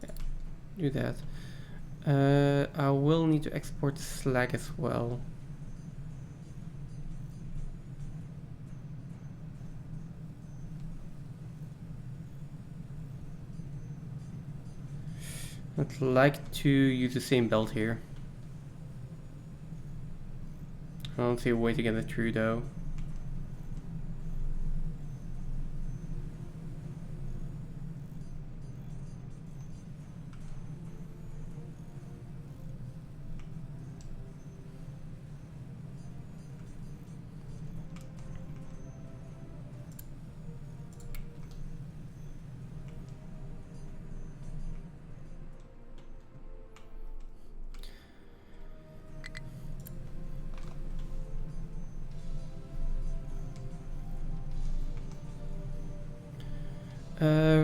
yeah, do that. I will need to export slag as well. I'd like to use the same belt here. I don't see a way to get it through though.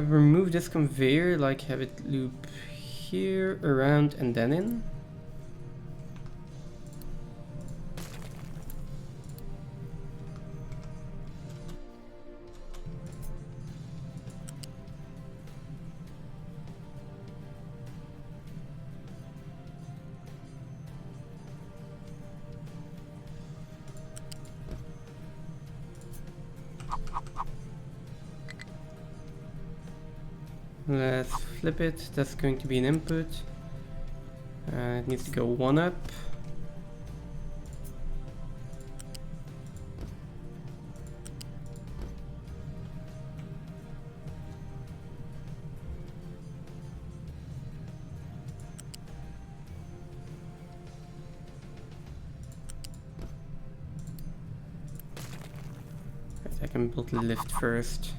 Remove this conveyor, like have it loop here, around, and then in. Let's flip it. That's going to be an input. It needs to go one up. I can build the lift first.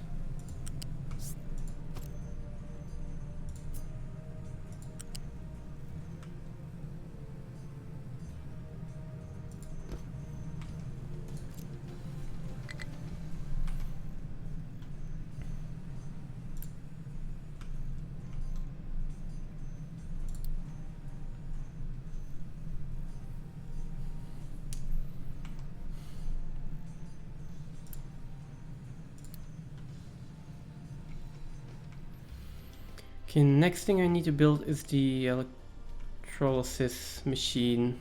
Okay, next thing I need to build is the electrolysis machine.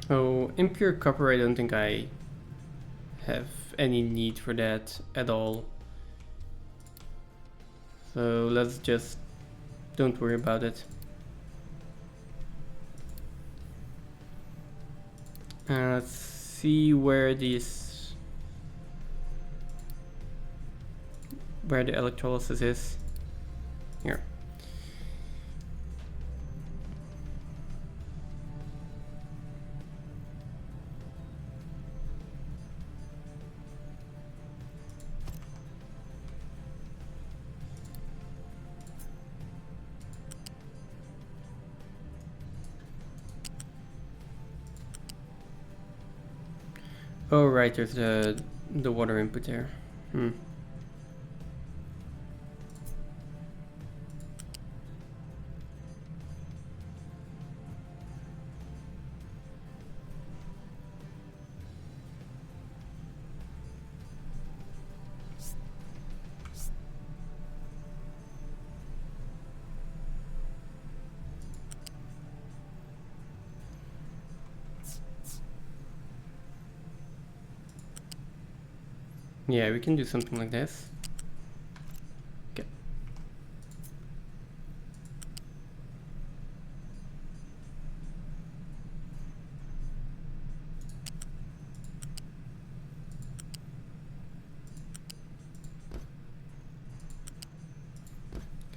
Oh, impure copper, I don't think I have any need for that at all. So let's just don't worry about it. Let's see where the electrolysis is. Here. Oh right, there's the water input there. Yeah, we can do something like this. Okay.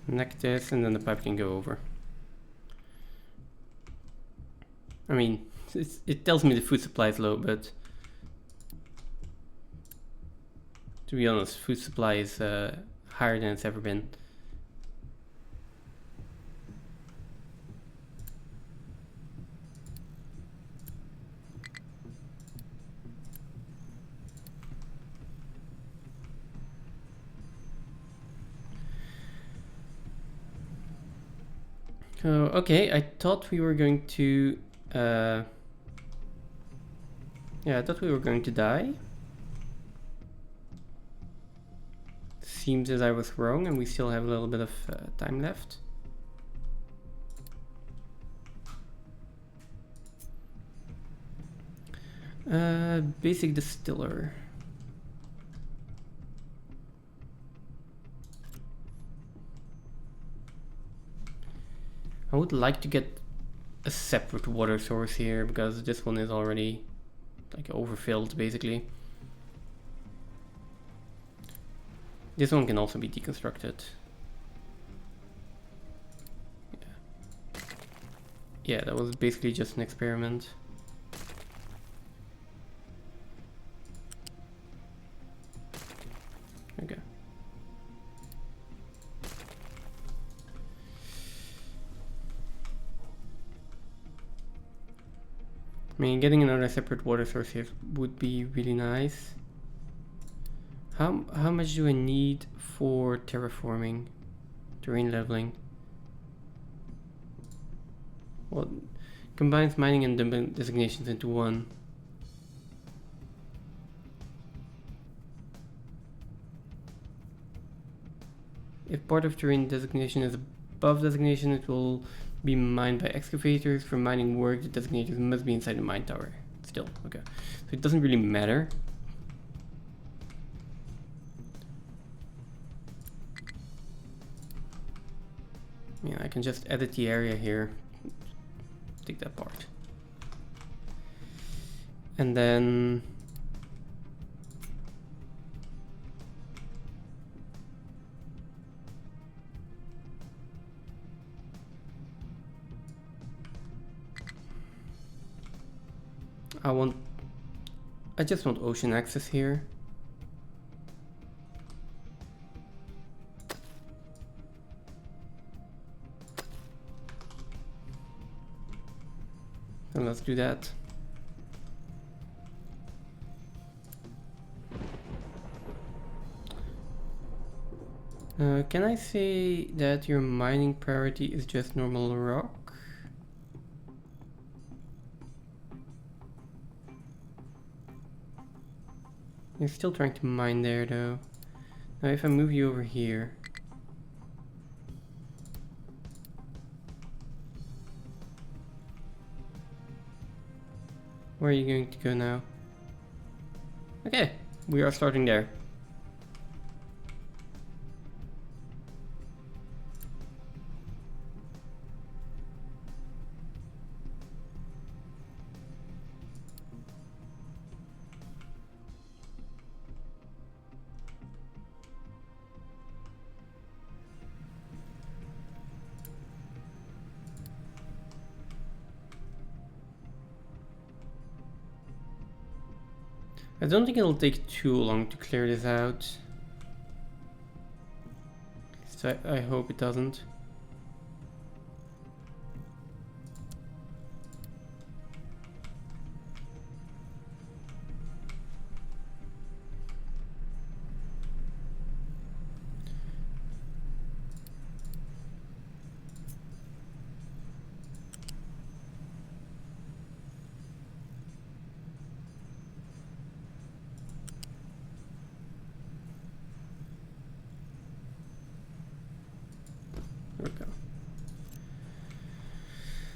Connect this and then the pipe can go over. I mean, it tells me the food supply is low, but to be honest, food supply is higher than it's ever been. Oh, okay, I thought we were going to yeah, I thought we were going to die. Seems as I was wrong, and we still have a little bit of time left. Basic distiller. I would like to get a separate water source here because this one is already like overfilled basically. This one can also be deconstructed. Yeah, that was basically just an experiment. Okay. I mean, getting another separate water source here would be really nice. How much do I need for terraforming, terrain leveling? Well, combines mining and dumping designations into one. If part of terrain designation is above designation, it will be mined by excavators. For mining work, the designators must be inside the mine tower. Still, okay. So it doesn't really matter. Yeah, I can just edit the area here. Take that part. And then I just want ocean access here. And let's do that. Can I say that your mining priority is just normal rock? You're still trying to mine there though. Now if I move you over here. Where are you going to go now? Okay, we are starting there. I don't think it'll take too long to clear this out. So I hope it doesn't. There we go.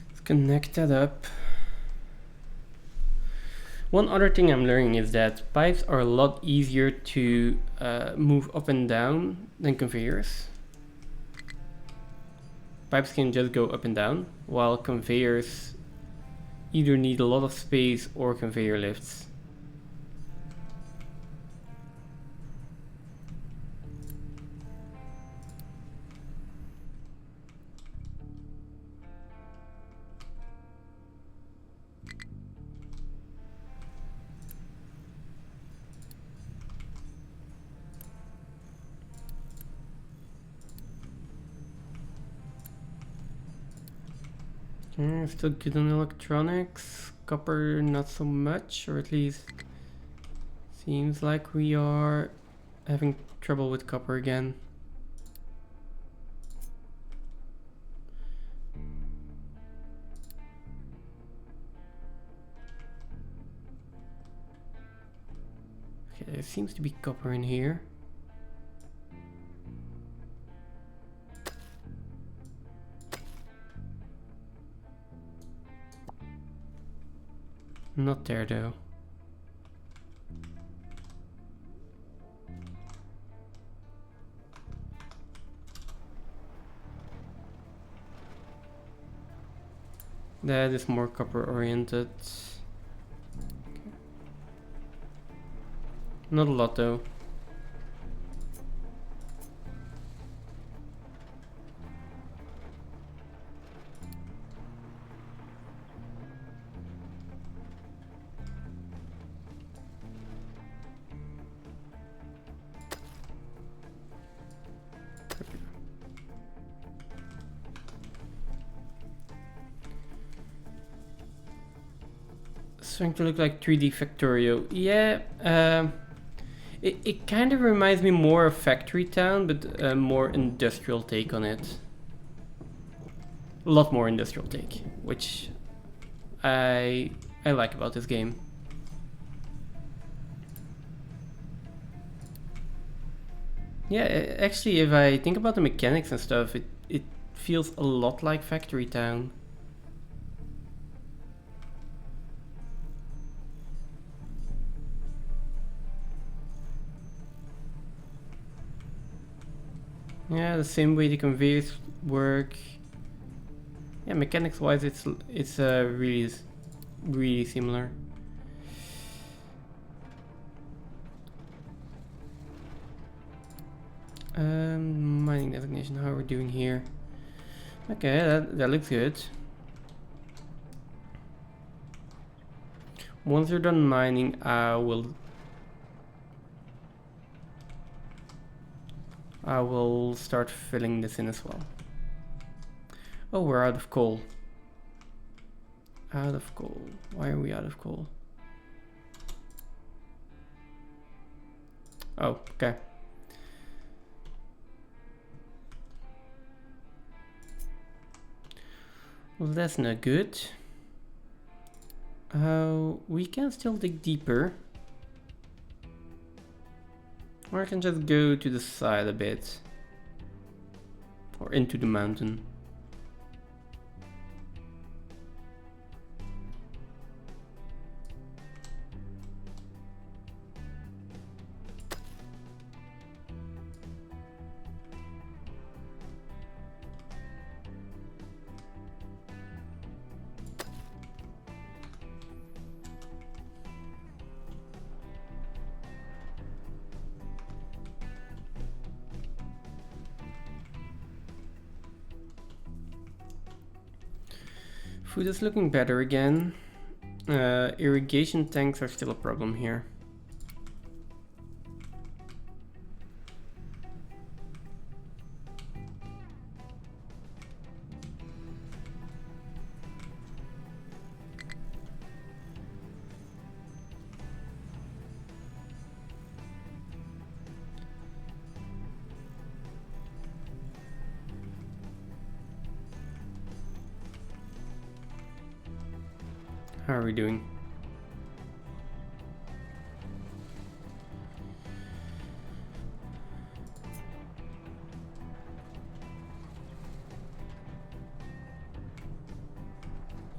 Let's connect that up. One other thing I'm learning is that pipes are a lot easier to move up and down than conveyors. Pipes can just go up and down, while conveyors either need a lot of space or conveyor lifts. Still good on electronics. Copper not so much, or at least seems like we are having trouble with copper again. Okay, there seems to be copper in here. Not there though. That is more copper oriented. Not a lot though. Starting to look like 3D Factorio. Yeah, it kind of reminds me more of Factory Town, but a more industrial take on it. A lot more industrial take, which I like about this game. Yeah, actually, if I think about the mechanics and stuff, it feels a lot like Factory Town. Yeah, the same way the conveyors work. Yeah, mechanics wise, it's really similar. Mining designation. How are we doing here? Okay, that looks good. Once you're done mining, I will start filling this in as well. Oh, we're out of coal. Out of coal. Why are we out of coal? Oh, okay. Well, that's not good. We can still dig deeper. Or I can just go to the side a bit. Or into the mountain. Food is looking better again. Irrigation tanks are still a problem here. How are we doing?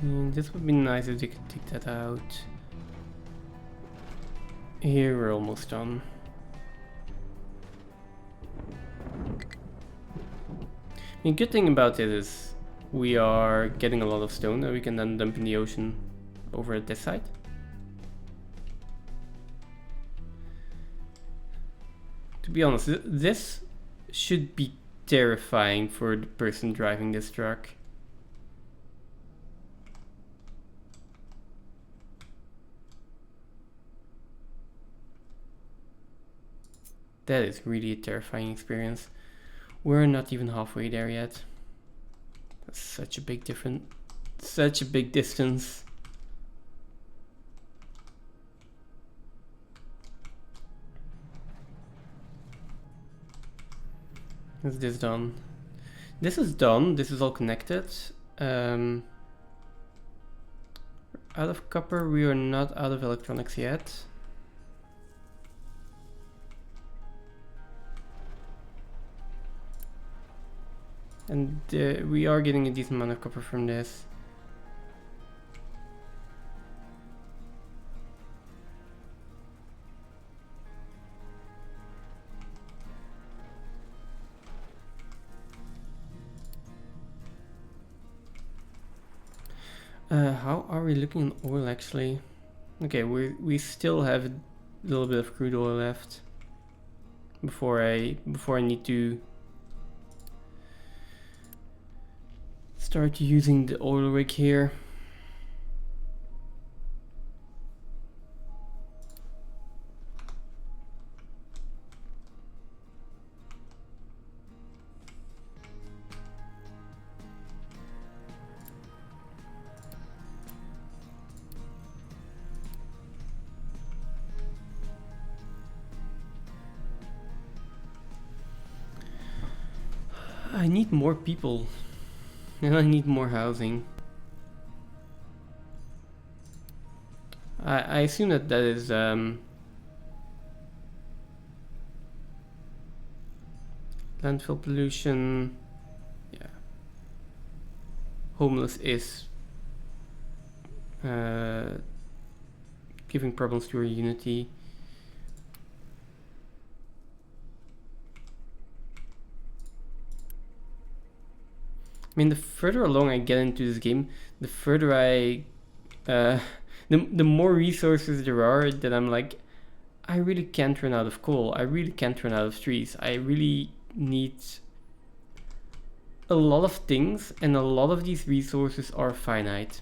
This would be nice if they could take that out. Here we're almost done. The good thing about it is we are getting a lot of stone that we can then dump in the ocean over at this side. To be honest, this should be terrifying for the person driving this truck. That is really a terrifying experience. We're not even halfway there yet. That's such a big difference. Such a big distance. Is this done? This is done. This is all connected. Out of copper. We are not out of electronics yet. And we are getting a decent amount of copper from this. How are we looking on oil actually? Okay, we still have a little bit of crude oil left before I need to start using the oil rig here. I need more people and I need more housing. I assume that is landfill pollution. Yeah. Homeless is giving problems to our Unity. I mean, the further along I get into this game, the further the more resources there are that I'm like, I really can't run out of coal. I really can't run out of trees. I really need a lot of things, and a lot of these resources are finite.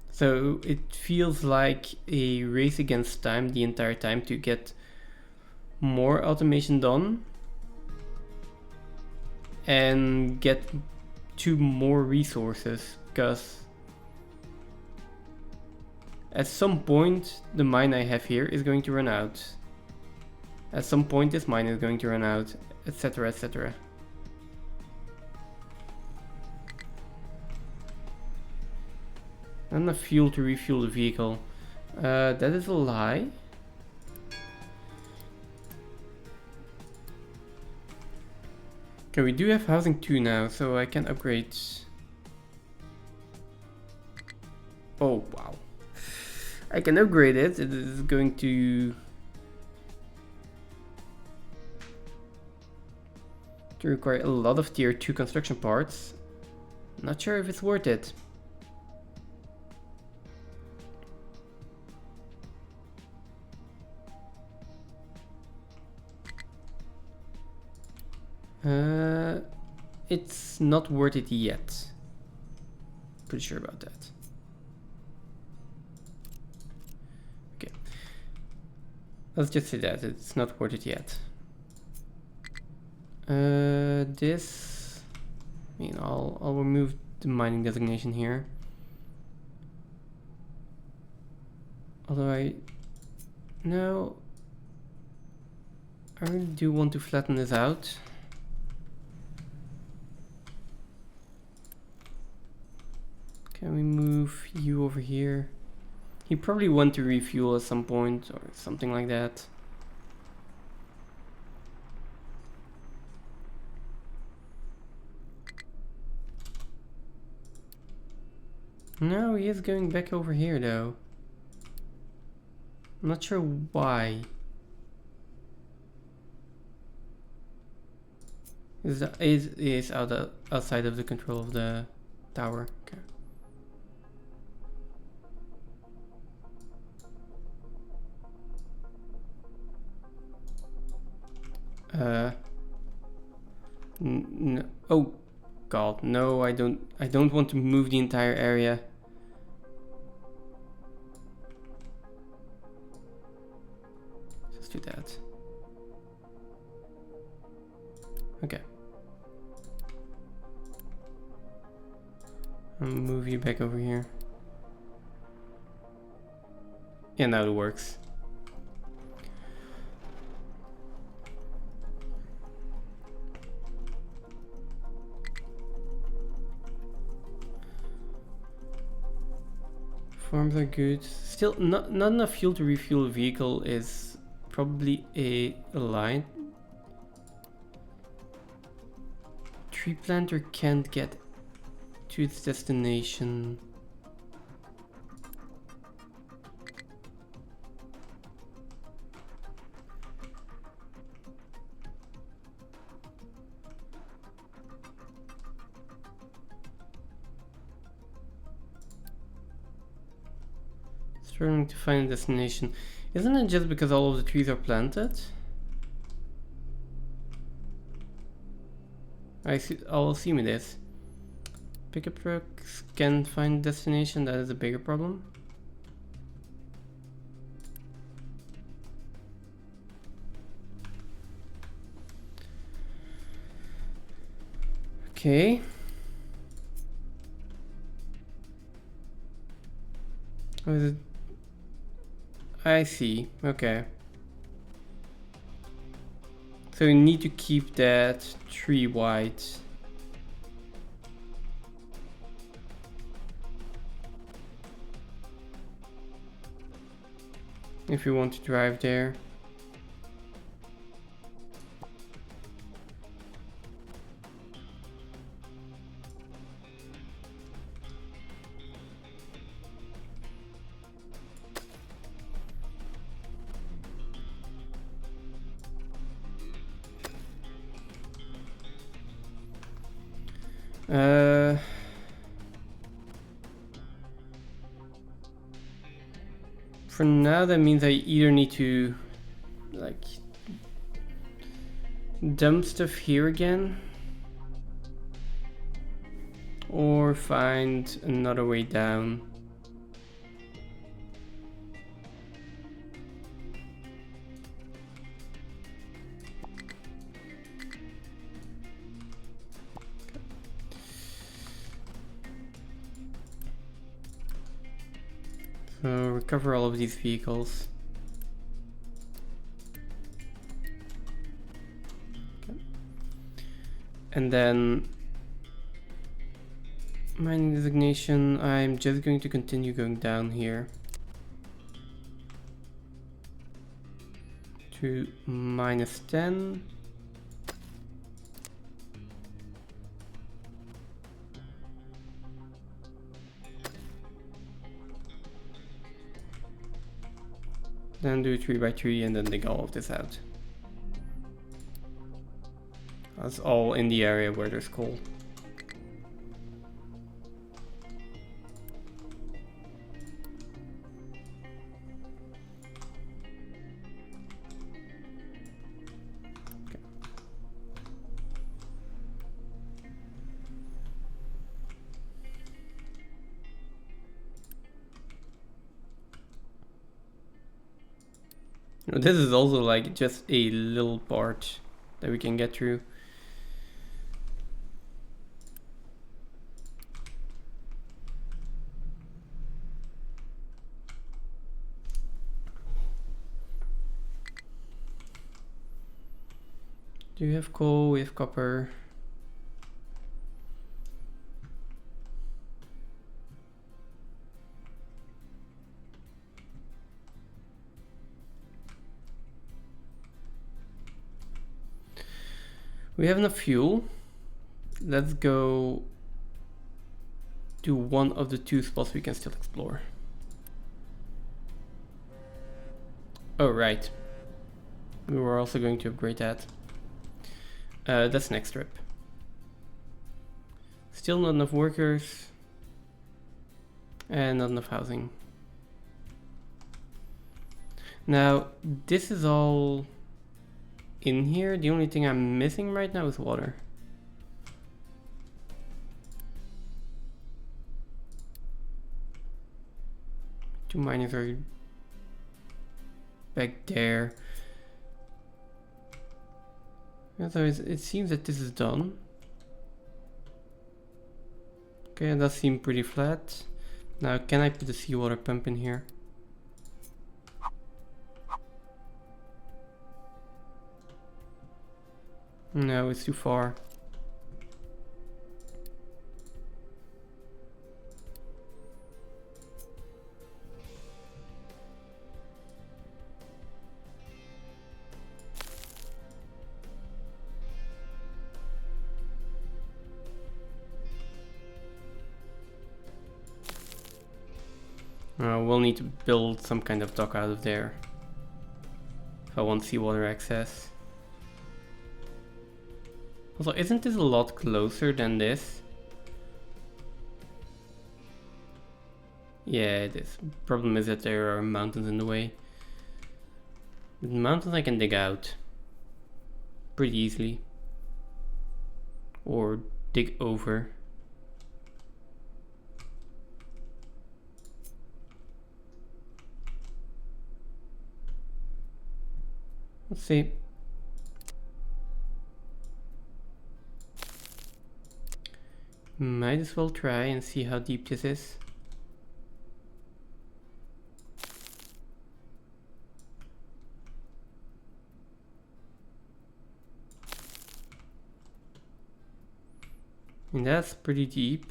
So it feels like a race against time the entire time to get more automation done and get to more resources, because at some point the mine I have here is going to run out. At some point this mine is going to run out, etc, etc. Not enough fuel to refuel the vehicle. That is a lie. Okay, we do have housing 2 now, so I can upgrade. Oh, wow. I can upgrade it. It is going to require a lot of tier 2 construction parts. Not sure if it's worth it. It's not worth it yet. Pretty sure about that. Okay. Let's just say that it's not worth it yet. This, I mean, I'll remove the mining designation here. Although I really do want to flatten this out. Can we move you over here? He probably want to refuel at some point or something like that. No, he is going back over here though. I'm not sure why. Is outside of the control of the tower. Okay. No, oh god, no, I don't want to move the entire area. Let's do that. Okay. I'll move you back over here. Yeah, now it works. Farms are good. Still, not enough fuel to refuel a vehicle is probably a lie. Tree planter can't get to its destination. Struggling to find a destination. Isn't it just because all of the trees are planted? I'll assume it is. Pickup trucks can't find a destination, that is a bigger problem. Okay. What is it? I see, okay. So we need to keep that tree wide. If you want to drive there. For now, that means I either need to like dump stuff here again or find another way down. So recover all of these vehicles. Okay. And then mining designation, I'm just going to continue going down here to -10. Then do 3 by 3 and then dig all of this out. That's all in the area where there's coal. Okay. This is also like just a little part that we can get through. Do you have coal? We have copper. We have enough fuel. Let's go to one of the 2 spots we can still explore. Oh, right. We were also going to upgrade that. That's next trip. Still not enough workers. And not enough housing. Now, this is all in here. The only thing I'm missing right now is water. Two miners are back there. So it seems that this is done. Okay, that does seem pretty flat. Now, can I put the seawater pump in here? No, it's too far. We'll need to build some kind of dock out of there if I want seawater access. Also, isn't this a lot closer than this? Yeah, it is. Problem is that there are mountains in the way. But mountains I can dig out pretty easily. Or dig over. Let's see. Might as well try and see how deep this is. And that's pretty deep.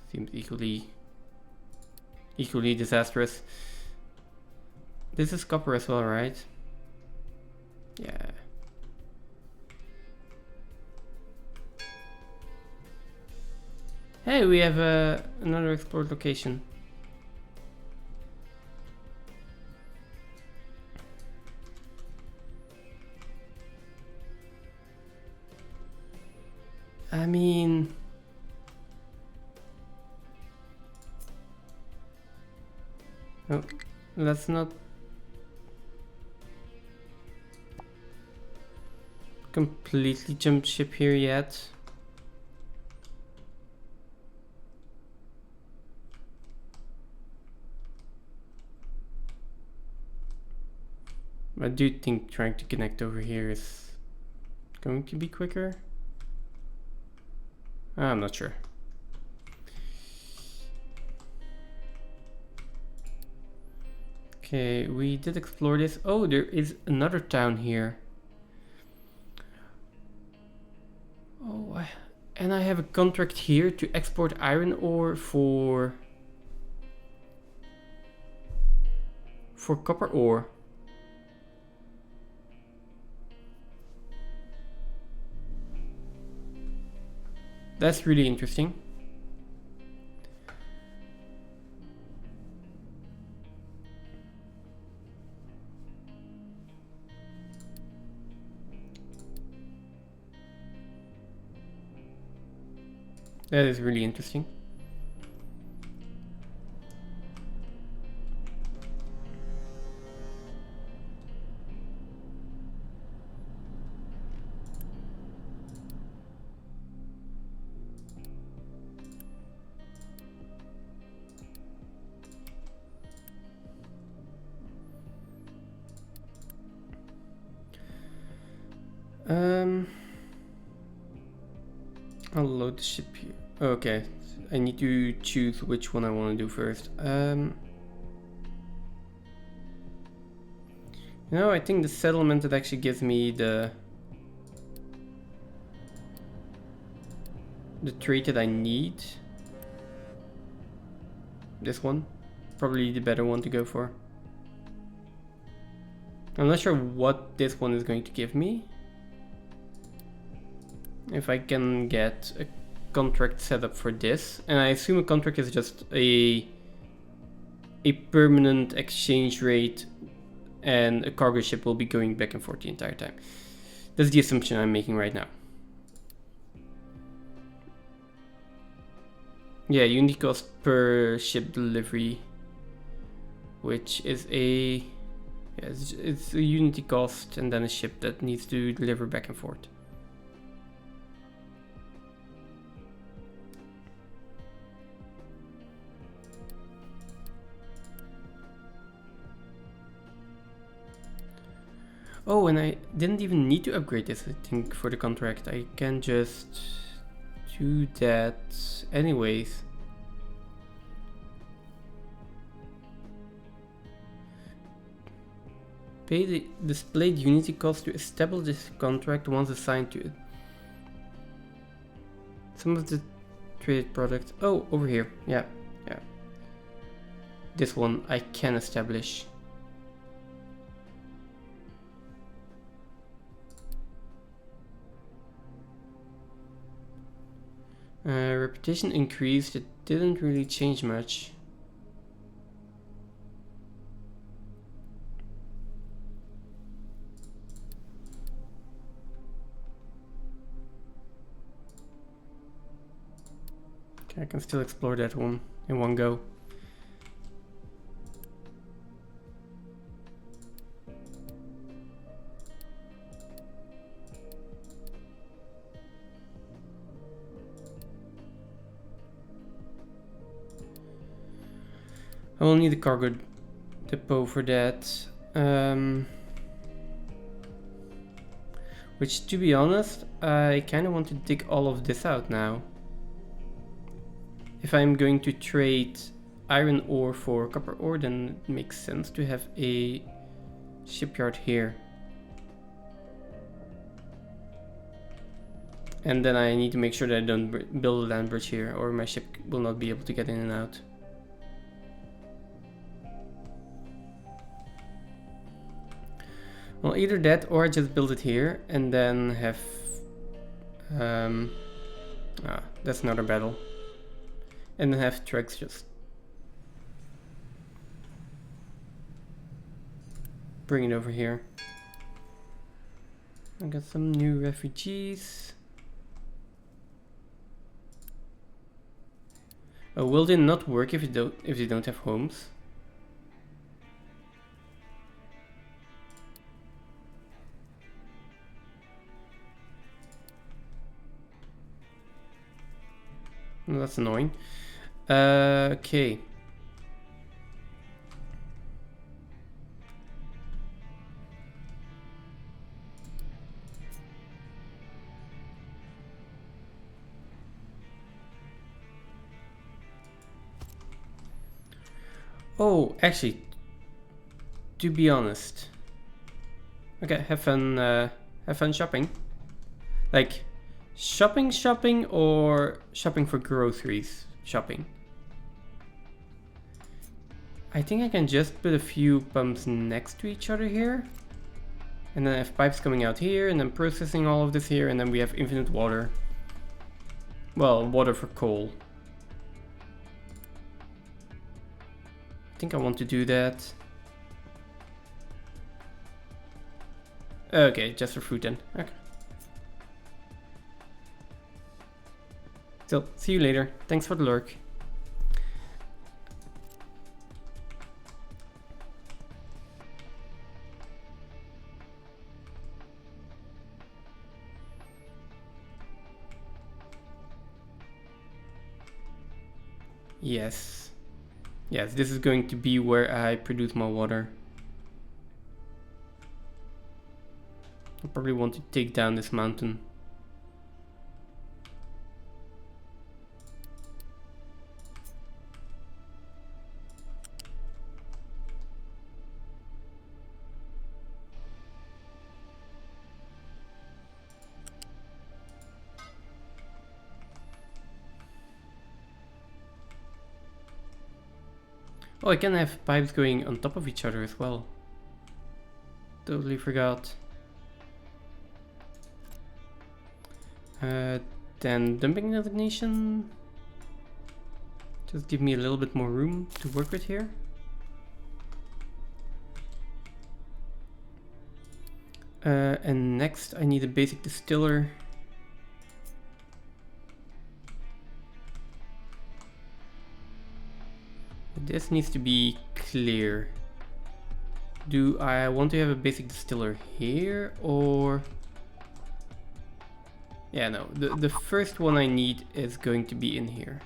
Seems equally disastrous. This is copper as well, right? Yeah. Hey, we have another explored location. I mean, oh, let's not completely jump ship here yet. I do think trying to connect over here is going to be quicker. I'm not sure. Okay, we did explore this. Oh, there is another town here. Oh, and I have a contract here to export iron ore for copper ore. That's really interesting. That is really interesting. I'll load the ship here. Okay, I need to choose which one I want to do first. No, I think the settlement that actually gives me the trade that I need. This one, probably the better one to go for. I'm not sure what this one is going to give me. If I can get a contract set up for this, and I assume a contract is just a permanent exchange rate, and a cargo ship will be going back and forth the entire time. That's the assumption I'm making right now. Yeah, unit cost per ship delivery, which is a it's a unity cost and then a ship that needs to deliver back and forth. Oh, and I didn't even need to upgrade this, I think, for the contract. I can just do that anyways. Pay the displayed unity cost to establish this contract once assigned to it. Some of the traded products. Oh, over here. Yeah. This one I can establish. Reputation increased. It didn't really change much. Okay, I can still explore that one in one go. I will need a cargo depot for that. Which, to be honest, I kind of want to dig all of this out now. If I'm going to trade iron ore for copper ore, then it makes sense to have a shipyard here. And then I need to make sure that I don't build a land bridge here, or my ship will not be able to get in and out. Well, either that or I just build it here and then have... that's another battle. And then have trucks just bring it over here. I got some new refugees. Oh, will they not work if they don't have homes? Well, that's annoying. Okay. Oh, actually, to be honest. Okay, have fun shopping. Like, shopping or shopping for groceries shopping. I think I can just put a few pumps next to each other here. And then I have pipes coming out here and then processing all of this here, and then we have infinite water. Well, water for coal. I think I want to do that. Okay, just for food then. Okay. So, see you later. Thanks for the lurk. Yes. Yes, this is going to be where I produce my water. I probably want to take down this mountain. Oh, I can have pipes going on top of each other as well. Totally forgot. Then dumping designation. Just give me a little bit more room to work with here. And next I need a basic distiller. This needs to be clear. Do I want to have a basic distiller here or... Yeah, no, the first one I need is going to be in here.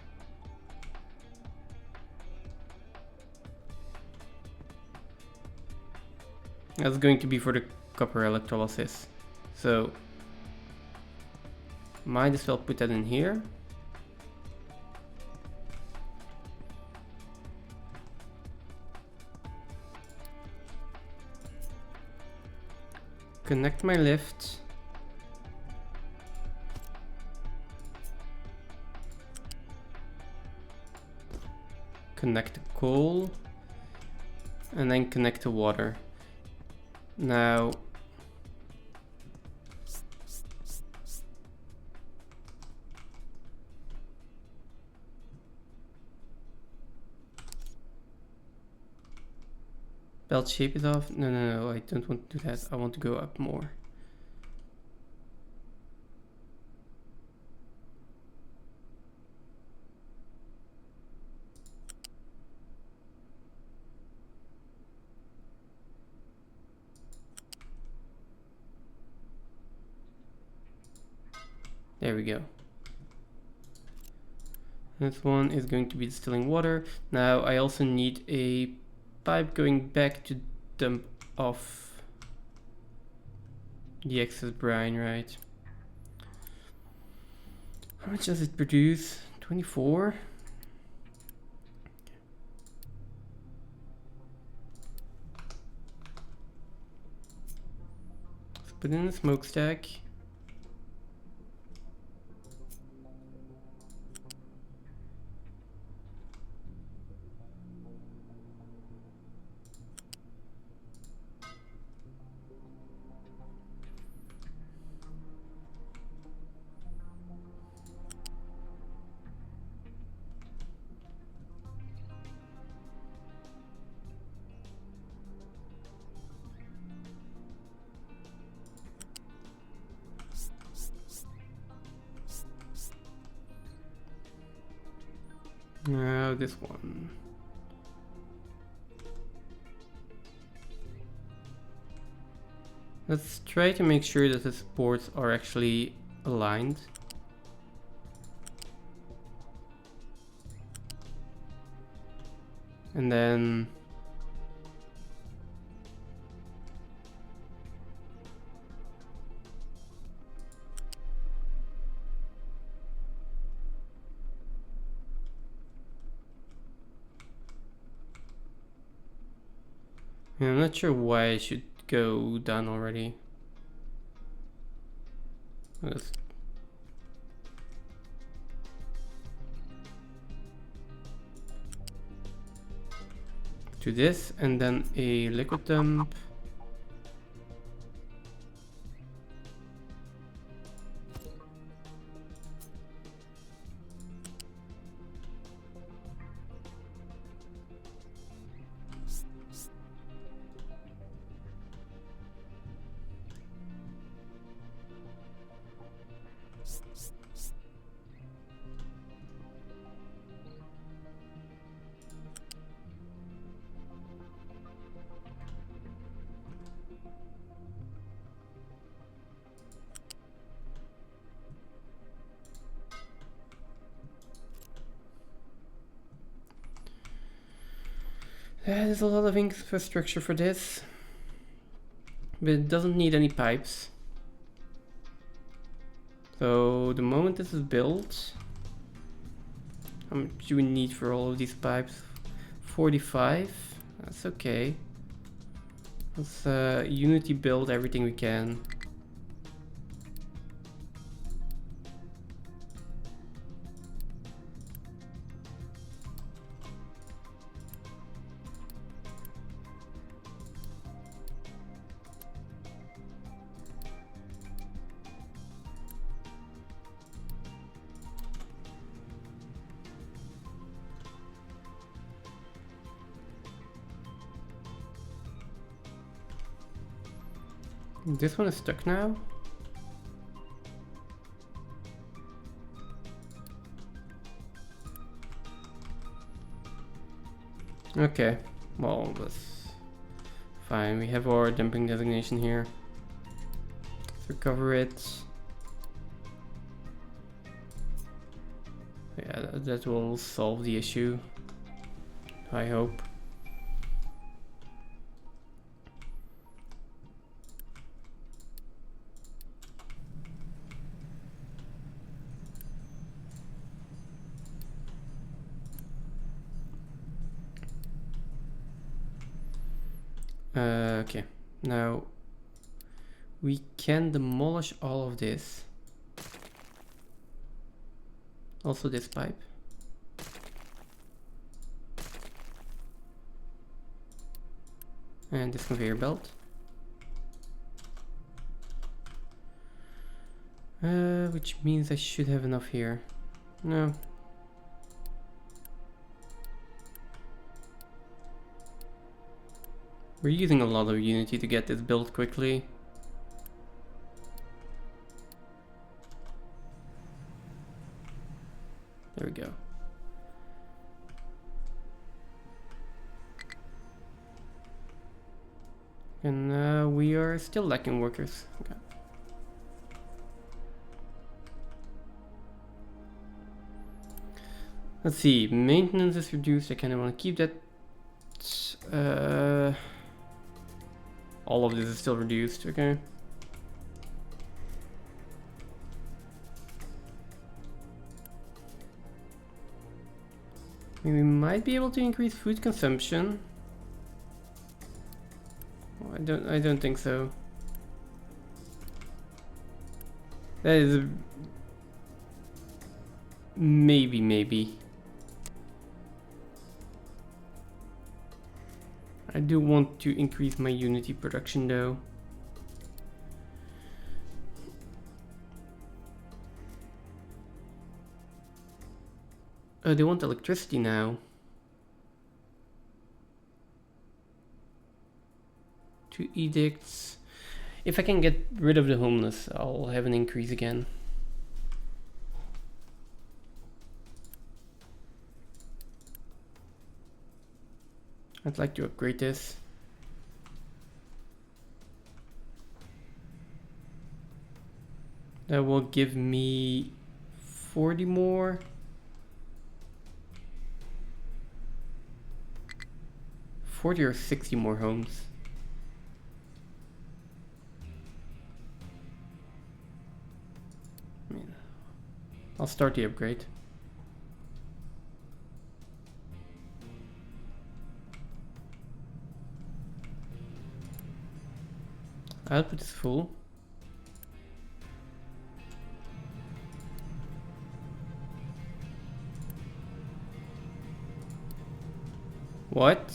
That's going to be for the copper electrolysis. So, might as well put that in here. Connect my lift. Connect the coal. And then connect the water. Now... Belt shape is off. No, I don't want to do that. I want to go up more. There we go. This one is going to be distilling water. Now I also need a pipe going back to dump off the excess brine, right? How much does it produce? 24? Let's put in a smokestack. Now this one. Let's try to make sure that the supports are actually aligned. And then I'm not sure why I should go down already. Let's do this and then a liquid dump. There's a lot of infrastructure for this, but it doesn't need any pipes. So the moment this is built, how much do we need for all of these pipes? 45? That's okay. Let's Unity build everything we can. This one is stuck now. Okay, well, that's fine. We have our dumping designation here. Let's recover it. Yeah, that will solve the issue, I hope. Okay, now we can demolish all of this. Also this pipe. And this conveyor belt. Which means I should have enough here. No. We're using a lot of Unity to get this built quickly. There we go. And we are still lacking workers. Okay. Let's see, maintenance is reduced. I kind of want to keep that. All of this is still reduced, okay. We might be able to increase food consumption. Oh, I don't think so. That is a maybe. I do want to increase my Unity production though. Oh, they want electricity now. 2 edicts. If I can get rid of the homeless, I'll have an increase again. I'd like to upgrade this. That will give me 40 more. 40 or 60 more homes. I mean, I'll start the upgrade. Output is full. What?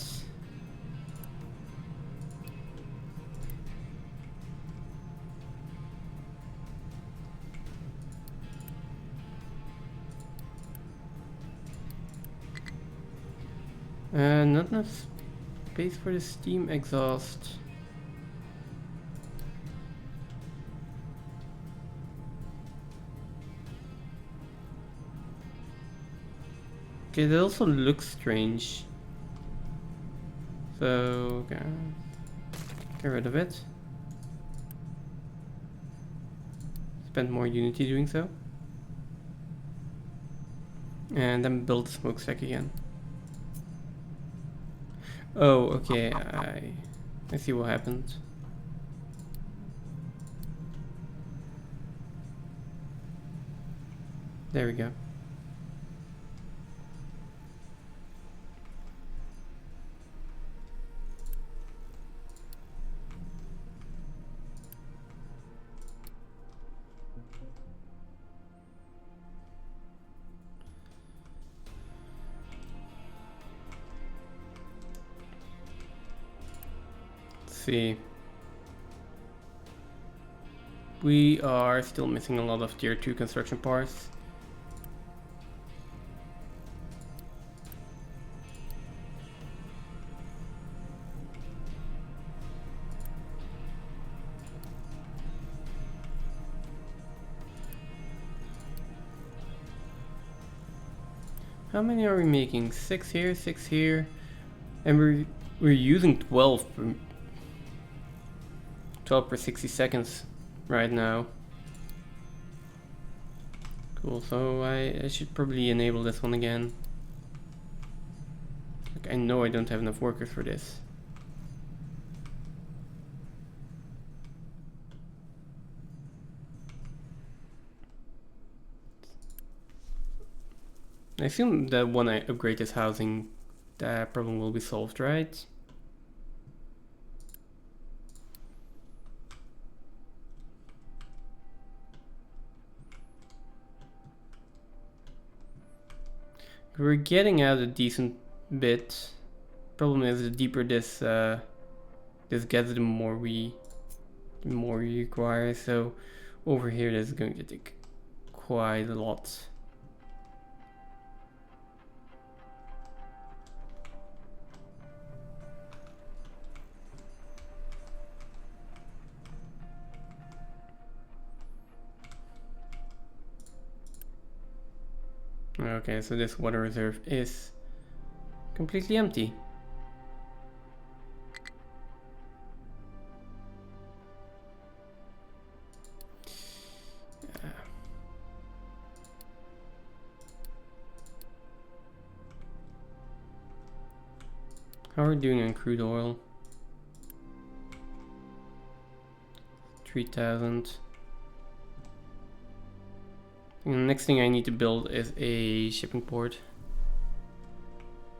Not enough space for the steam exhaust. Okay, that also looks strange. So, okay, get rid of it. Spend more Unity doing so. And then build the smokestack again. Oh, okay, I see what happened. There we go. See, we are still missing a lot of tier 2 construction parts. How many are we making? 6 here, 6 here, and we're using 12 per 60 seconds right now. Cool, so I should probably enable this one again. Like, I know I don't have enough workers for this. I assume that when I upgrade this housing, that problem will be solved, right? We're getting out a decent bit. Problem is, the deeper this this gets, the more we require. So over here, this is going to take quite a lot. Okay, so this water reserve is completely empty. How are we doing on crude oil? 3,000. The next thing I need to build is a shipping port.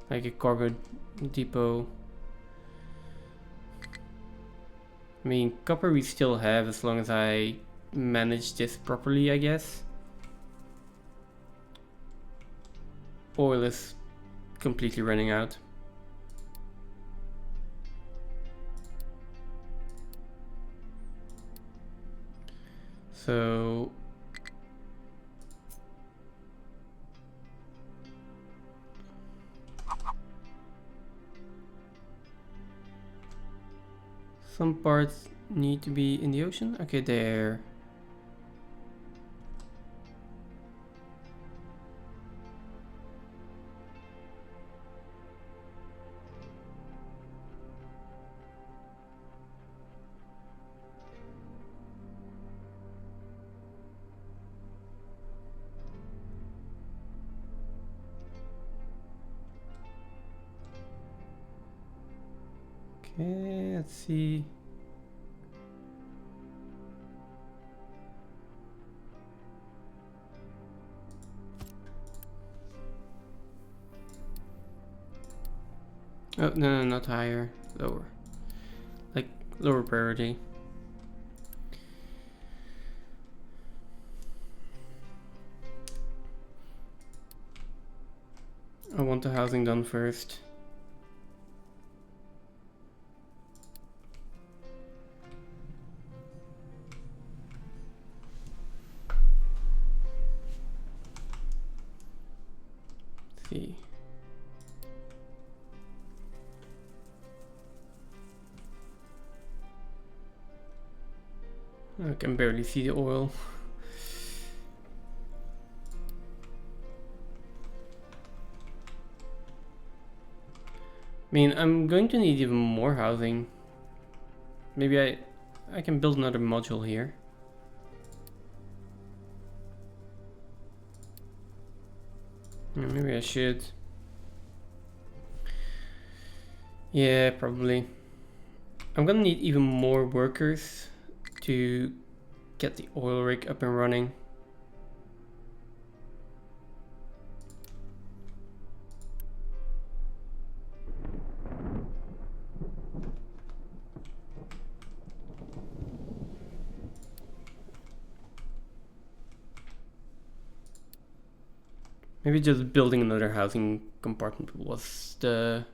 Like a cargo depot. I mean, copper we still have as long as I manage this properly, I guess. Oil is completely running out. So some parts need to be in the ocean. Okay, there. Okay, let's see. Oh, no, not higher, lower. Like, lower priority. I want the housing done first. Let's see. I can barely see the oil. I mean, I'm going to need even more housing. Maybe I can build another module here. Maybe I should. Yeah, probably. I'm gonna need even more workers to get the oil rig up and running. Maybe just building another housing compartment was the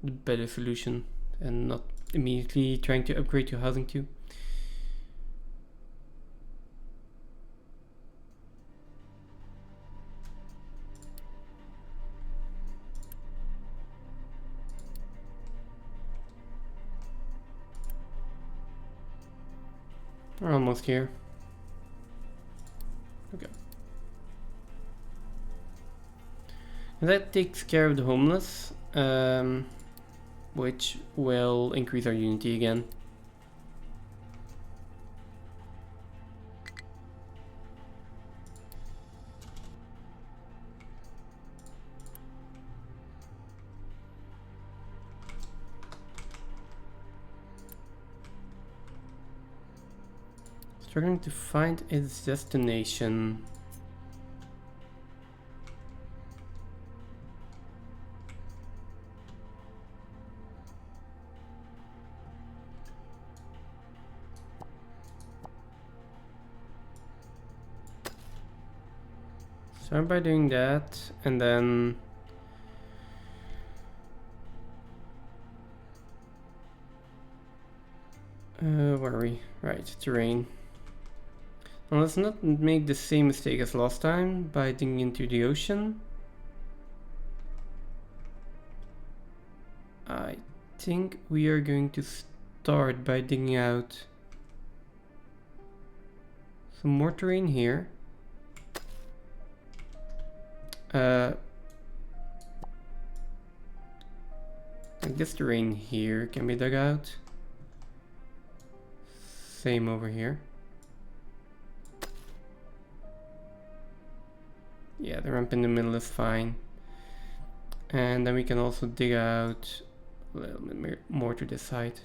better solution and not immediately trying to upgrade to housing 2. We're almost here. Okay. And that takes care of the homeless, which will increase our unity again. Struggling to find its destination. Start by doing that, and then where are we? Right, terrain. Now let's not make the same mistake as last time by digging into the ocean. I think we are going to start by digging out some more terrain here. Like this terrain here can be dug out. Same over here. Yeah, the ramp in the middle is fine. And then we can also dig out a little bit more to this side.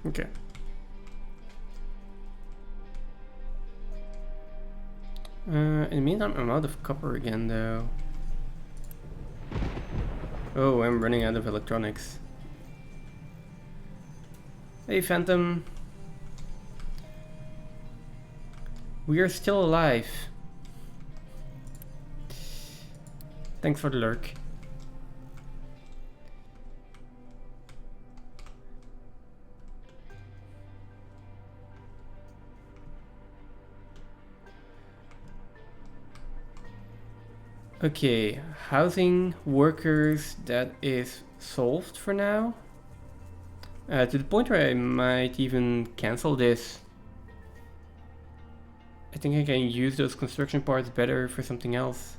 Okay. In the meantime, I'm out of copper again, though. Oh, I'm running out of electronics. Hey, Phantom. We are still alive. Thanks for the lurk. Okay, housing workers, that is solved for now. To the point where I might even cancel this. I think I can use those construction parts better for something else.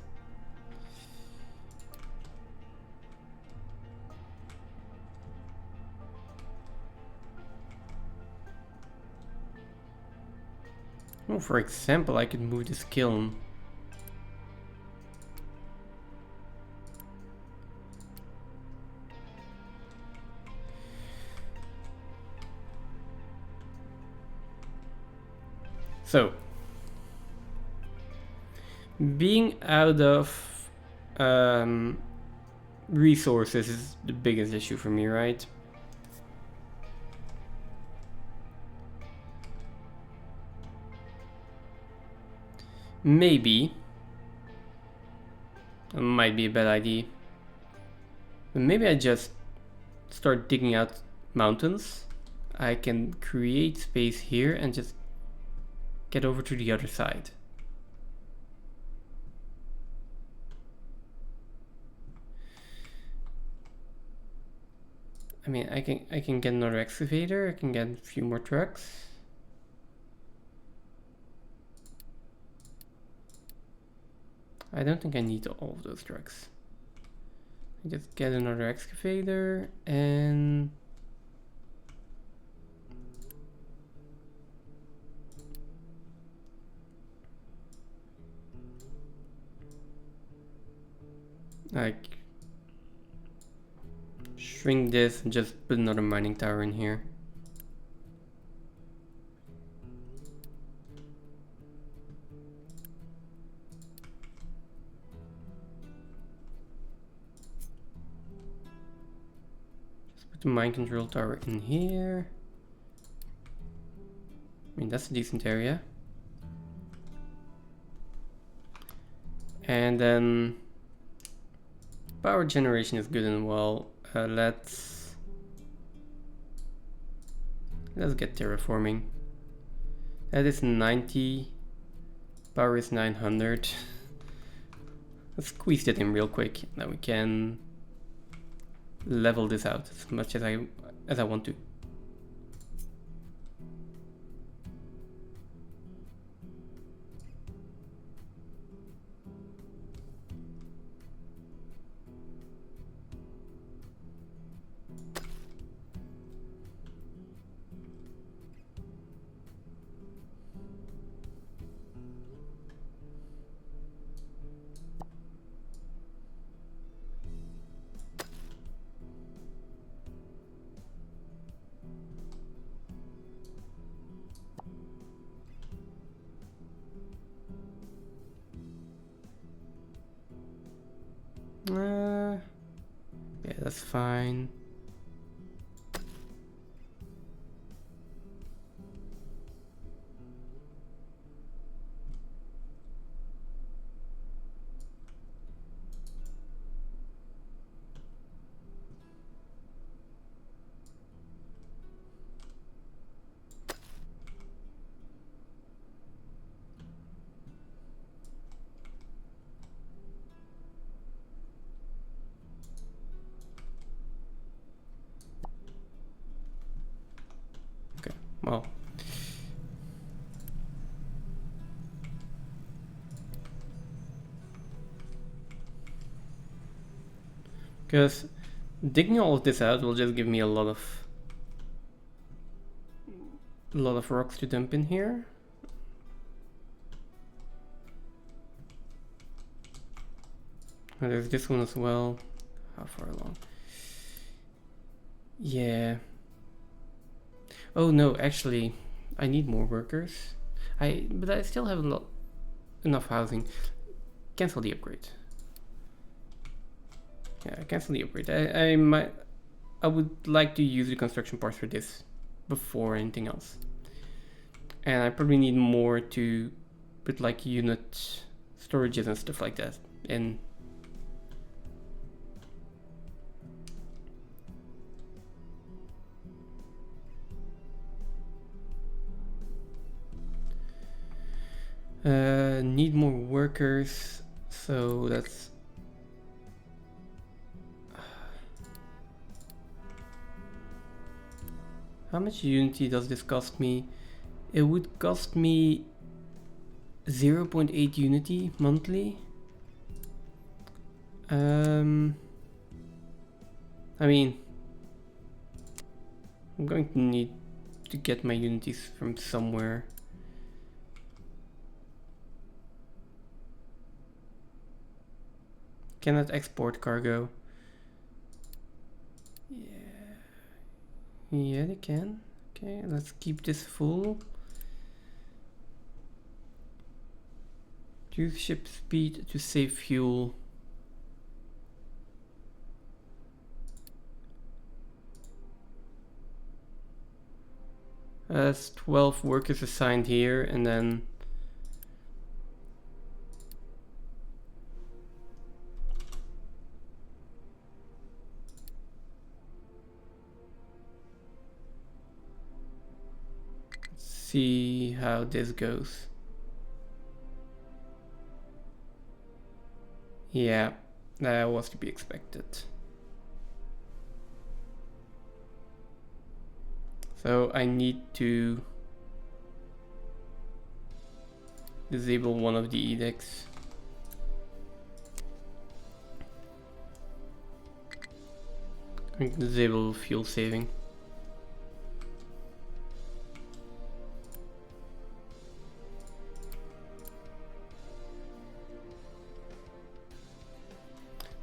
Well, for example, I could move this kiln. So, being out of resources is the biggest issue for me, right? Maybe. It might be a bad idea. But maybe I just start digging out mountains. I can create space here and just get over to the other side. I mean, I can get another excavator. I can get a few more trucks. I don't think I need all of those trucks. I just get another excavator and like shrink this and just put another mining tower in here. Just put the mine control tower in here. I mean, that's a decent area. And then power generation is good and well. Let's get terraforming. That is 90. Power is 900. Let's squeeze that in real quick. Now we can level this out as much as I want to. Yeah, that's fine. Well, because Digging all of this out will just give me a lot of rocks to dump in here. And there's this one as well. How far along? Yeah. Oh no, actually, I need more workers. But I still have enough housing. Cancel the upgrade. Yeah, cancel the upgrade. I would like to use the construction parts for this before anything else. And I probably need more to put like unit storages and stuff like that in. Need more workers, so that's how much unity does this cost me? It would cost me 0.8 unity monthly. I mean, I'm going to need to get my unities from somewhere. Cannot export cargo. Yeah, they can. Okay, let's keep this full. Use ship speed to save fuel. That's 12 workers assigned here, and then see how this goes. Yeah, that was to be expected. So I need to disable one of the edicts. I can disable fuel saving.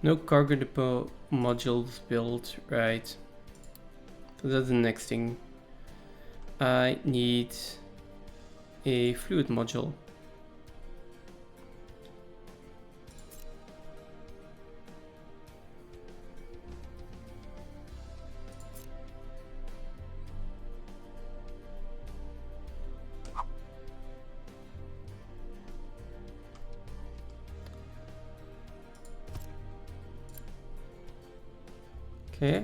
No cargo depot modules built, right? So that's the next thing. I need a fluid module. Okay.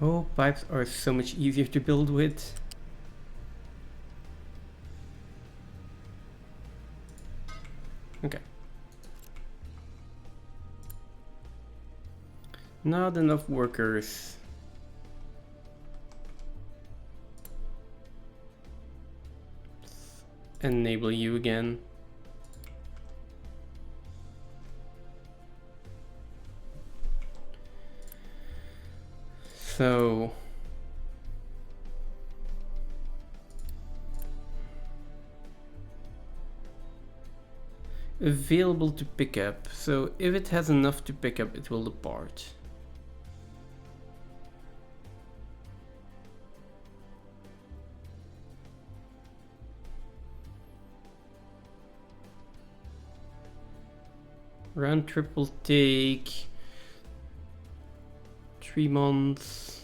Oh, pipes are so much easier to build with. Okay. Not enough workers. Enable you again. So available to pick up. So if it has enough to pick up, it will depart. Round trip will take 3 months.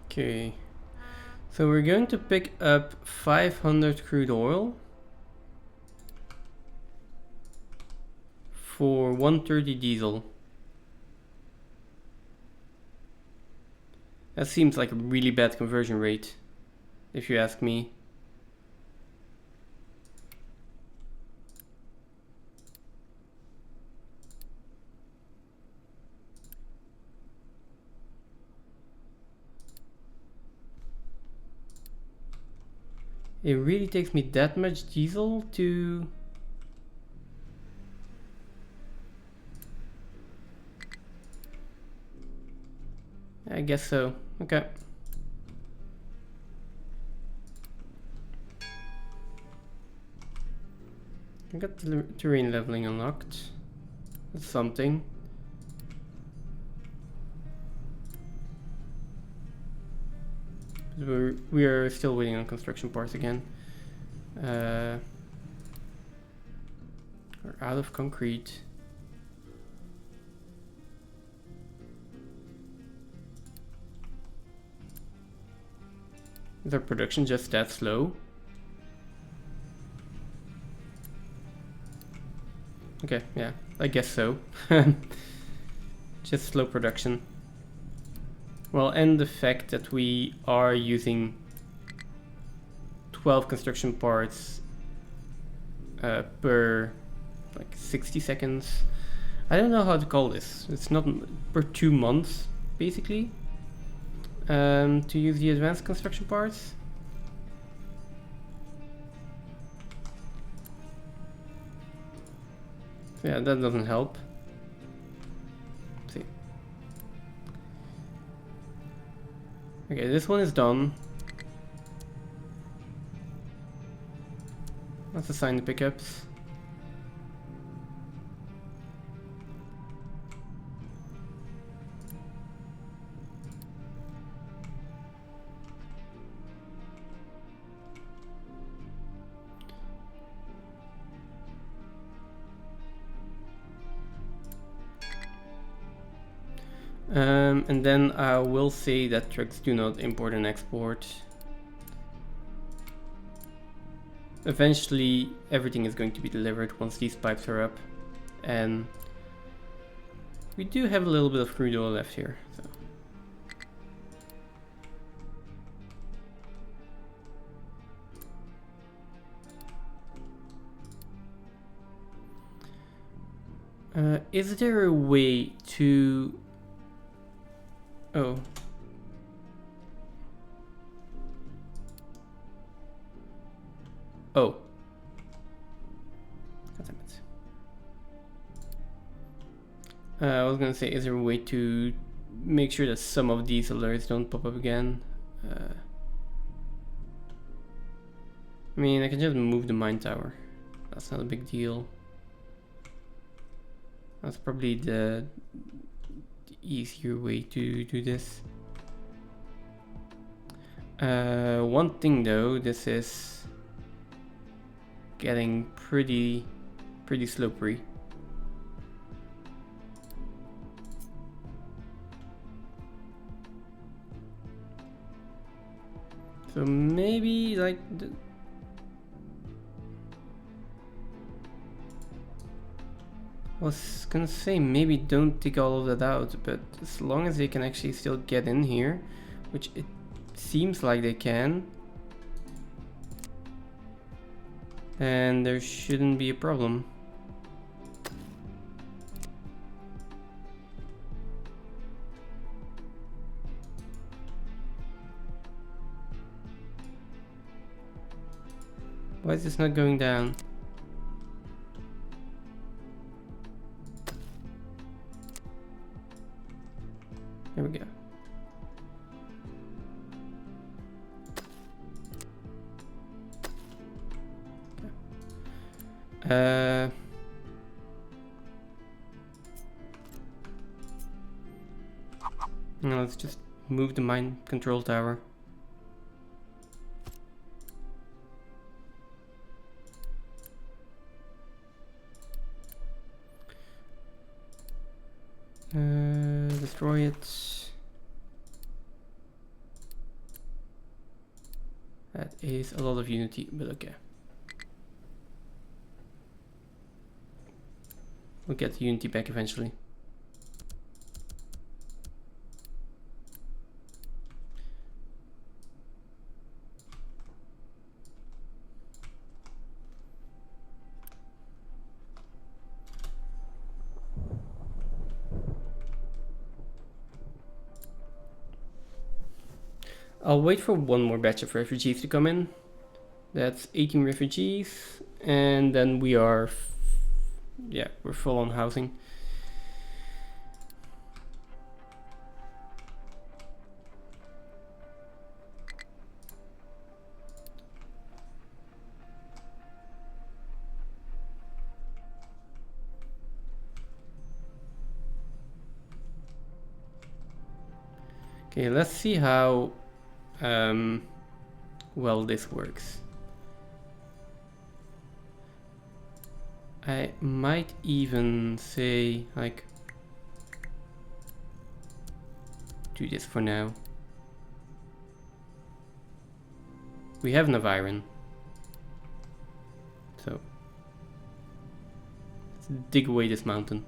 Okay, so we're going to pick up 500 crude oil for 130 diesel. That seems like a really bad conversion rate, if you ask me. It really takes me that much diesel to... I guess so. Okay. I got the terrain leveling unlocked. That's something. We are still waiting on construction parts again. We're out of concrete. Is our production just that slow? Okay, yeah, I guess so. Just slow production. Well, and the fact that we are using 12 construction parts per like 60 seconds. I don't know how to call this. It's not per 2 months, basically. To use the advanced construction parts. So yeah, that doesn't help. Let's see. Okay, this one is done. Let's assign the pickups. And then I will say that trucks do not import and export. Eventually everything is going to be delivered once these pipes are up, and we do have a little bit of crude oil left here, so. Is there a way to... Oh. Oh. God damn it. I was gonna say, is there a way to make sure that some of these alerts don't pop up again? I mean, I can just move the mine tower. That's not a big deal. That's probably the easier way to do this. One thing though, this is getting pretty slippery. So maybe like I was gonna say maybe don't take all of that out, but as long as they can actually still get in here, which it seems like they can, then there shouldn't be a problem. Why is this not going down? There we go. Okay. Now let's just move the mind control tower. Destroy it. That is a lot of unity, but okay. We'll get the unity back eventually. I'll wait for one more batch of refugees to come in. That's 18 refugees, and then we are, yeah, we're full on housing. Okay, let's see how well this works. I might even say, like, do this for now. We have enough iron, so let's dig away this mountain.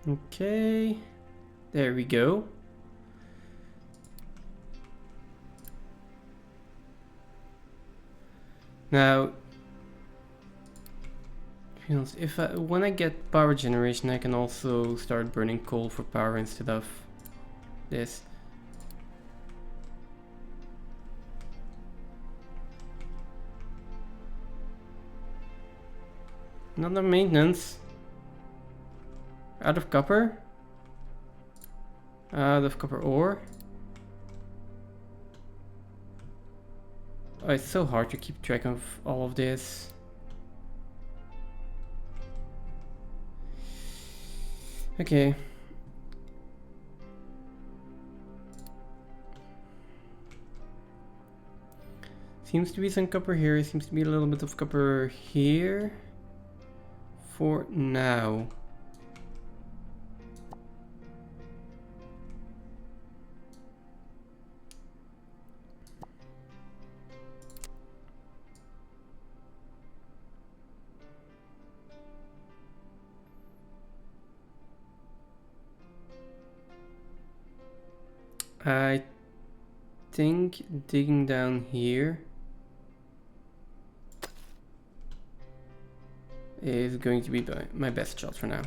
Okay, there we go. Now, if when I get power generation, I can also start burning coal for power instead of this. Another maintenance. Out of copper? Out of copper ore? Oh, it's so hard to keep track of all of this. Okay. Seems to be some copper here, seems to be a little bit of copper here. For now. I think digging down here is going to be my best shot for now.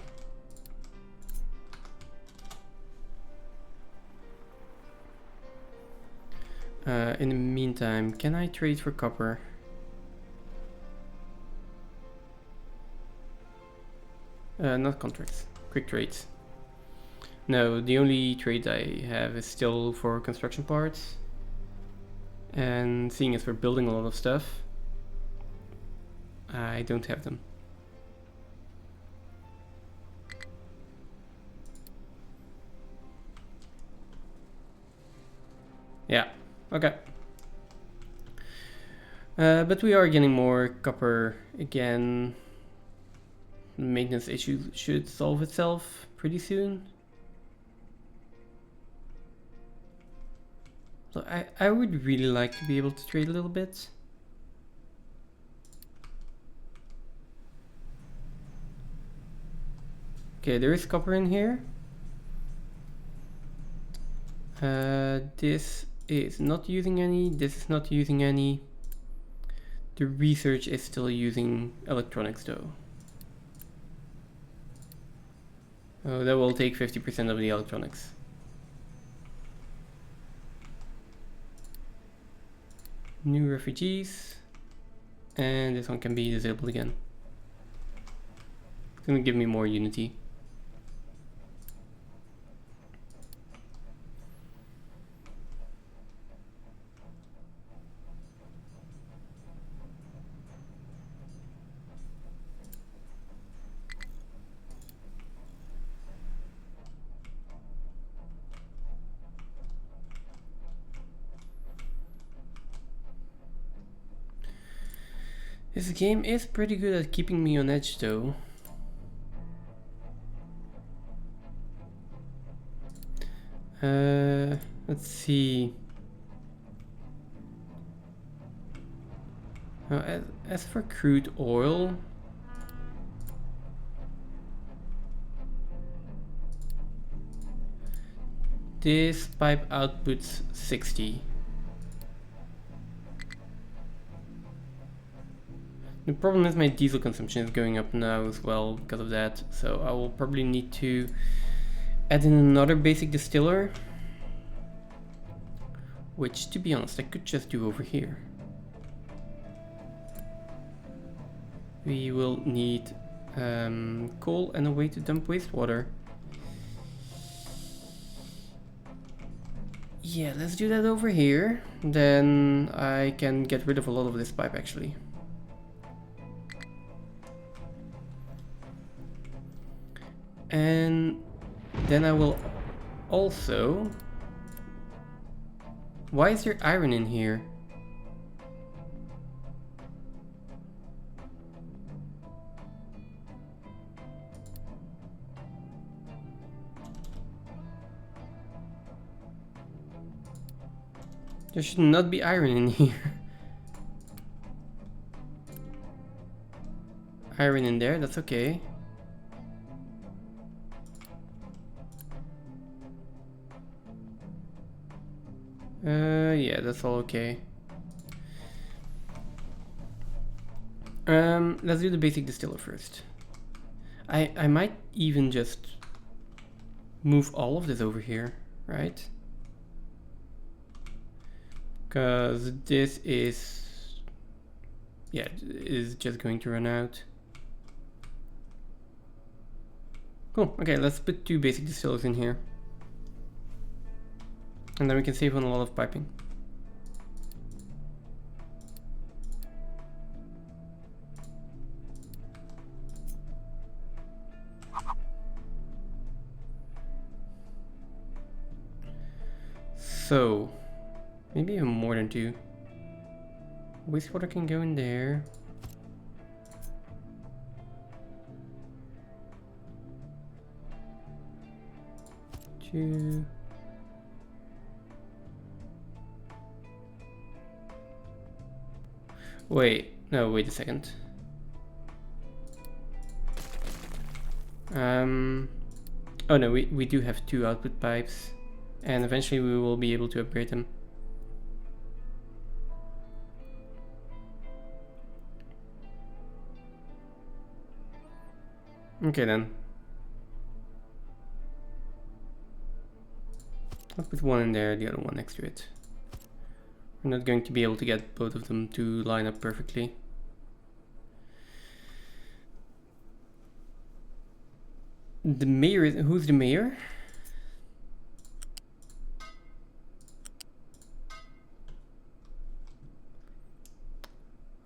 In the meantime, can I trade for copper? Not contracts, quick trades. No, the only trade I have is still for construction parts. And seeing as we're building a lot of stuff, I don't have them. Yeah, okay. But we are getting more copper again. The maintenance issue should solve itself pretty soon. So I would really like to be able to trade a little bit. Okay, there is copper in here. This is not using any, this is not using any. The research is still using electronics though. Oh, that will take 50% of the electronics. New refugees, and this one can be disabled again. It's gonna give me more unity. This game is pretty good at keeping me on edge though. Let's see. As for crude oil, this pipe outputs 60. The problem is my diesel consumption is going up now as well because of that, so I will probably need to add in another basic distiller, which, to be honest, I could just do over here. We will need coal and a way to dump wastewater. Yeah, let's do that over here. Then I can get rid of a lot of this pipe actually. And then I will also... Why is there iron in here? There should not be iron in here. Iron in there, that's okay. Yeah, that's all okay. Let's do the basic distiller first. I might even just move all of this over here, right? Because this is, yeah, is just going to run out. Cool, okay, let's put 2 basic distillers in here. And then we can save on a lot of piping. So, maybe even more than 2. Wastewater can go in there. Two. Wait, no, wait a second. Oh no, we do have 2 output pipes, and eventually we will be able to upgrade them. Okay then. I'll put 1 in there, the other one next to it. We're not going to be able to get both of them to line up perfectly. The mayor is... Who's the mayor?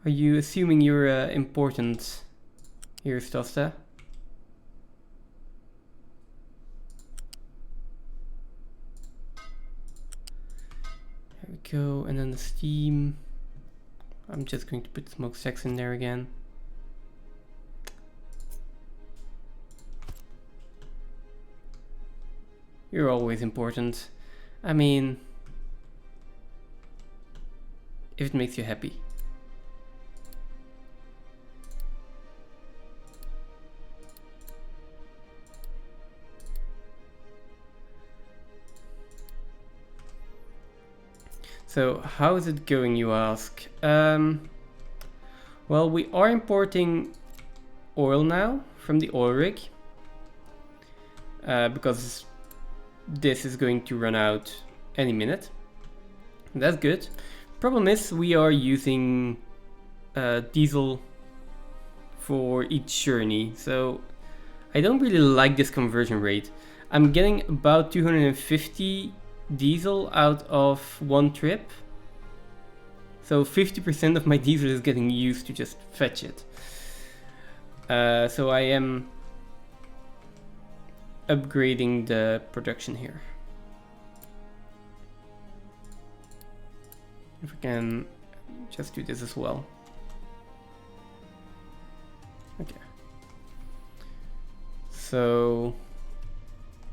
Are you assuming you're important here, Stosta? There we go, and then the steam. I'm just going to put smokestacks in there again. You're always important. I mean, if it makes you happy. So how is it going, you ask? Well, we are importing oil now from the oil rig because this is going to run out any minute. That's good. Problem is we are using diesel for each journey, so I don't really like this conversion rate. I'm getting about 250 diesel out of one trip. So 50% of my diesel is getting used to just fetch it. So I am upgrading the production here. If I can just do this as well. Okay. So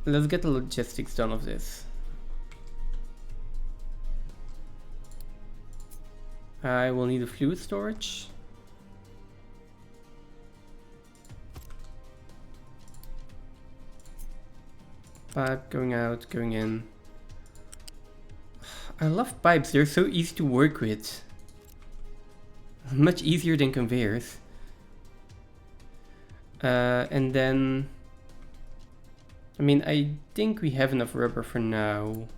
let's get the logistics done of this. I will need a fluid storage. Pipe going out, going in. I love pipes, they're so easy to work with. Much easier than conveyors. And then, I mean, I think we have enough rubber for now.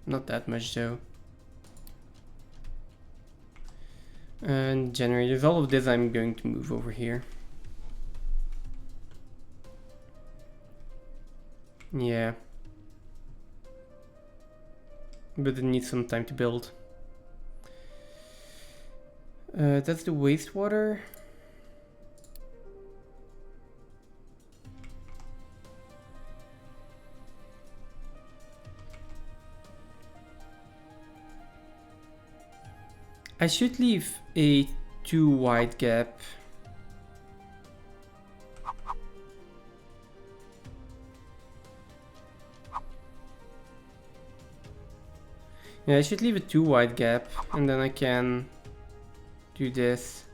Not that much though. And generators, all of this I'm going to move over here. Yeah. But it needs some time to build. That's the wastewater. I should leave a 2 wide gap. Yeah, I should leave a 2 wide gap, and then I can do this.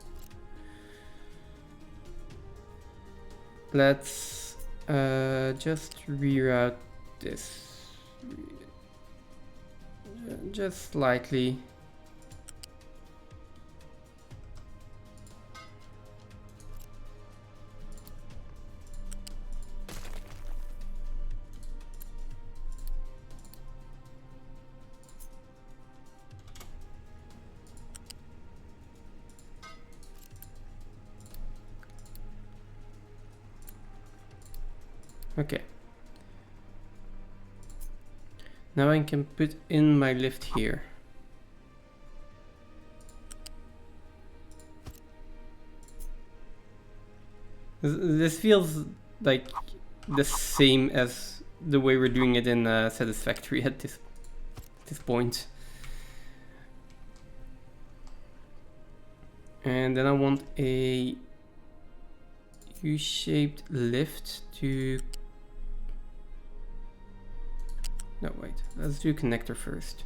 Let's just reroute this just slightly. Okay. Now I can put in my lift here. This feels like the same as the way we're doing it in Satisfactory at this point. And then I want a U-shaped lift to... No, wait, let's do connector first.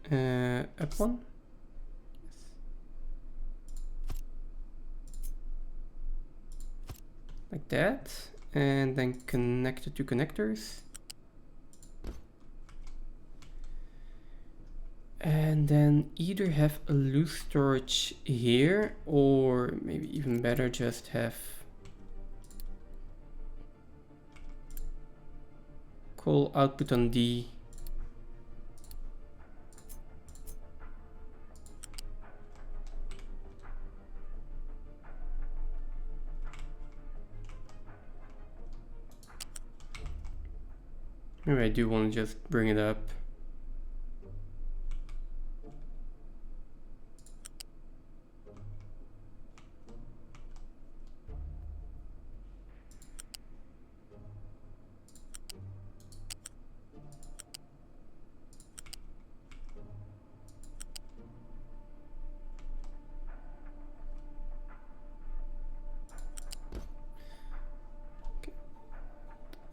Up one? Yes. Like that, and then connect the two connectors. And then either have a loose storage here, or maybe even better, just have coal output on D. Maybe I do want to just bring it up.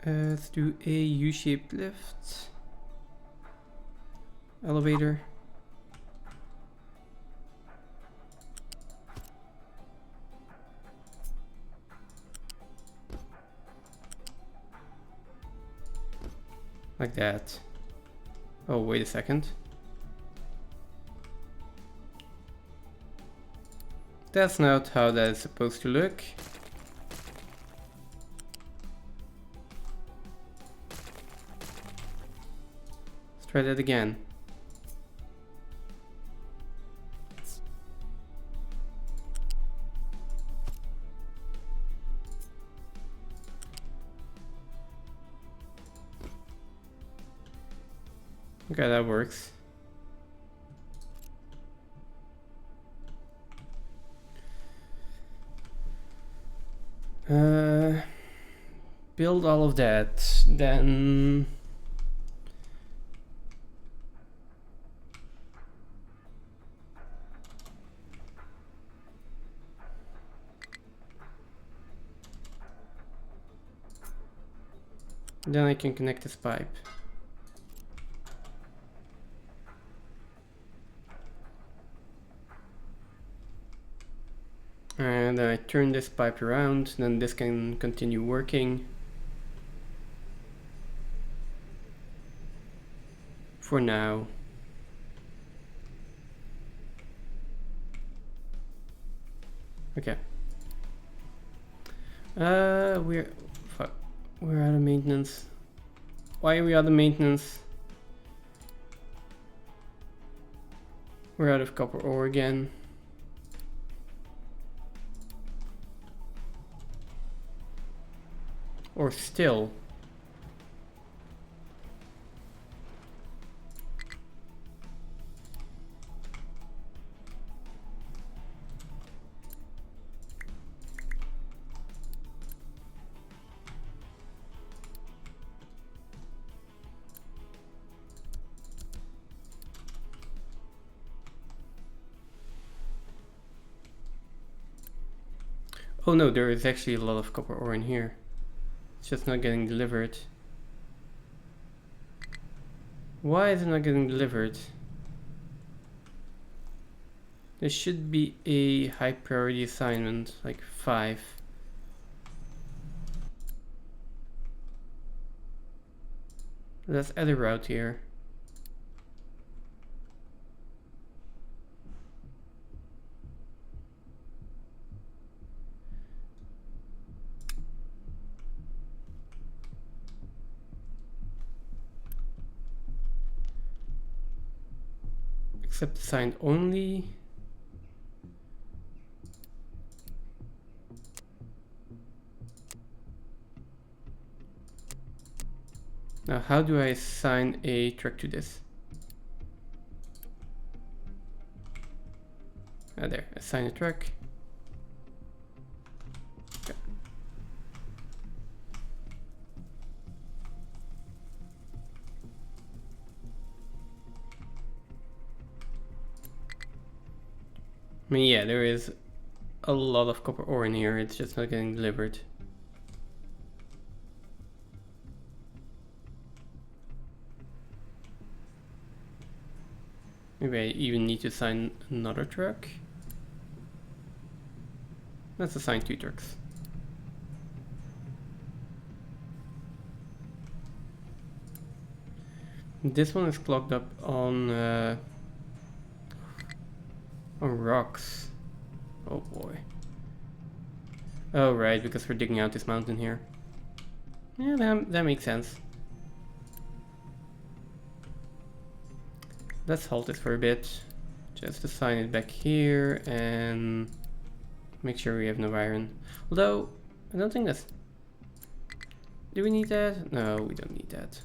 Let's do a U-shaped lift. Elevator. Like that. Oh, wait a second. That's not how that is supposed to look. Try that again. Okay, that works. Build all of that, then I can connect this pipe. And then I turn this pipe around, then this can continue working. For now. Okay. We're out of maintenance. Why are we out of maintenance? We're out of copper ore again. Or still. Oh no, there is actually a lot of copper ore in here. It's just not getting delivered. Why is it not getting delivered? There should be a high priority assignment, like 5. Let's add a route here. Accept assigned only. Now, how do I assign a truck to this? There, assign a truck. Okay. I mean, yeah, there is a lot of copper ore in here, it's just not getting delivered. Maybe I even need to assign another truck. Let's assign 2 trucks. This one is clogged up on rocks. Oh boy. Oh right, because we're digging out this mountain here. Yeah, that makes sense. Let's halt it for a bit. Just assign it back here and make sure we have no iron. Although, I don't think that's... Do we need that? No, we don't need that.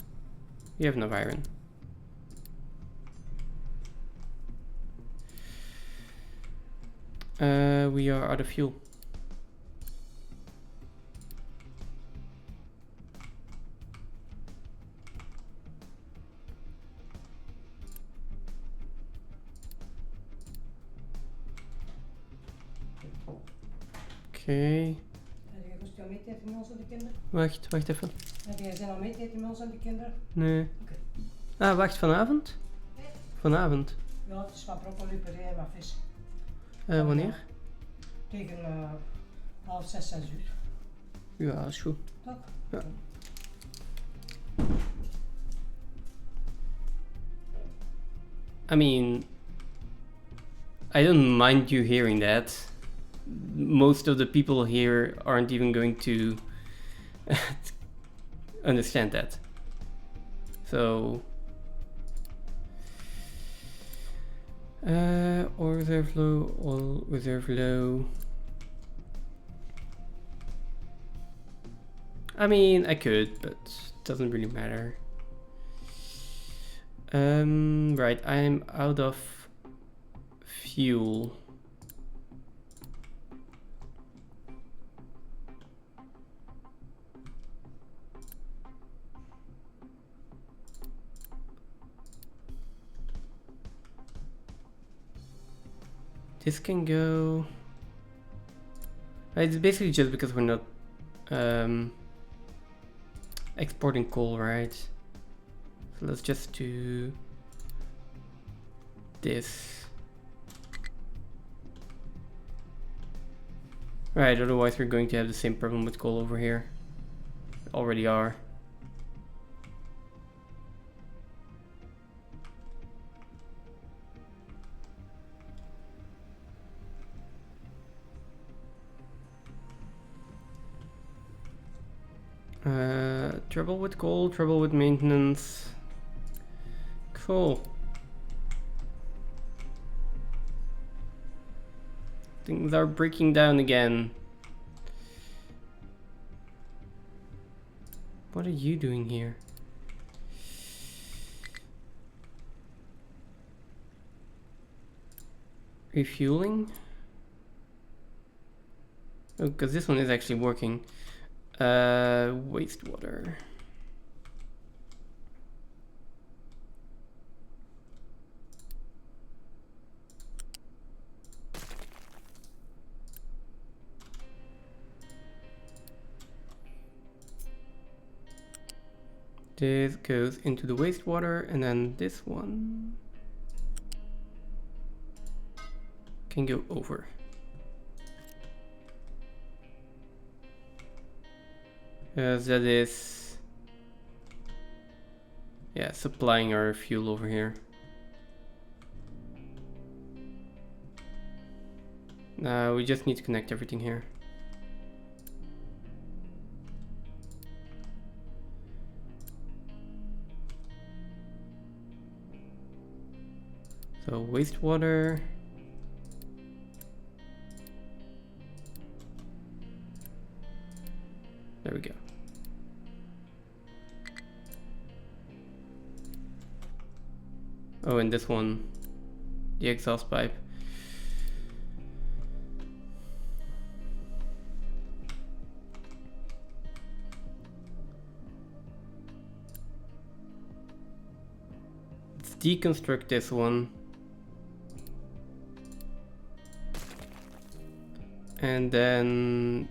We have no iron. We are out of fuel. Okay. Heb jij rust jouw meeteten met ons en de kinderen? Wacht even. Heb jij zin om meeteten met ons en de kinderen? Nee. Oké. Ah, wacht, vanavond? Nee. Vanavond. Ja, het is wat broccoli, puree en wat vis. Wanneer? Tegen 5, 6 uur. Ja, is goed. Toch? Ja. I mean, I don't mind you hearing that. Most of the people here aren't even going to understand that. So, all reserve low, all reserve low. I mean, I could, but it doesn't really matter. Right, I'm out of fuel. This can go. It's basically just because we're not exporting coal, right? So let's just do this. Right, otherwise we're going to have the same problem with coal over here. Already are. Trouble with coal, trouble with maintenance. Cool. Things are breaking down again. What are you doing here? Refueling? Oh, because this one is actually working. Wastewater. This goes into the wastewater, and then this one can go over. As that is, yeah, supplying our fuel over here. Now we just need to connect everything here. So wastewater. There we go. Oh, and this one, the exhaust pipe. Let's deconstruct this one. And then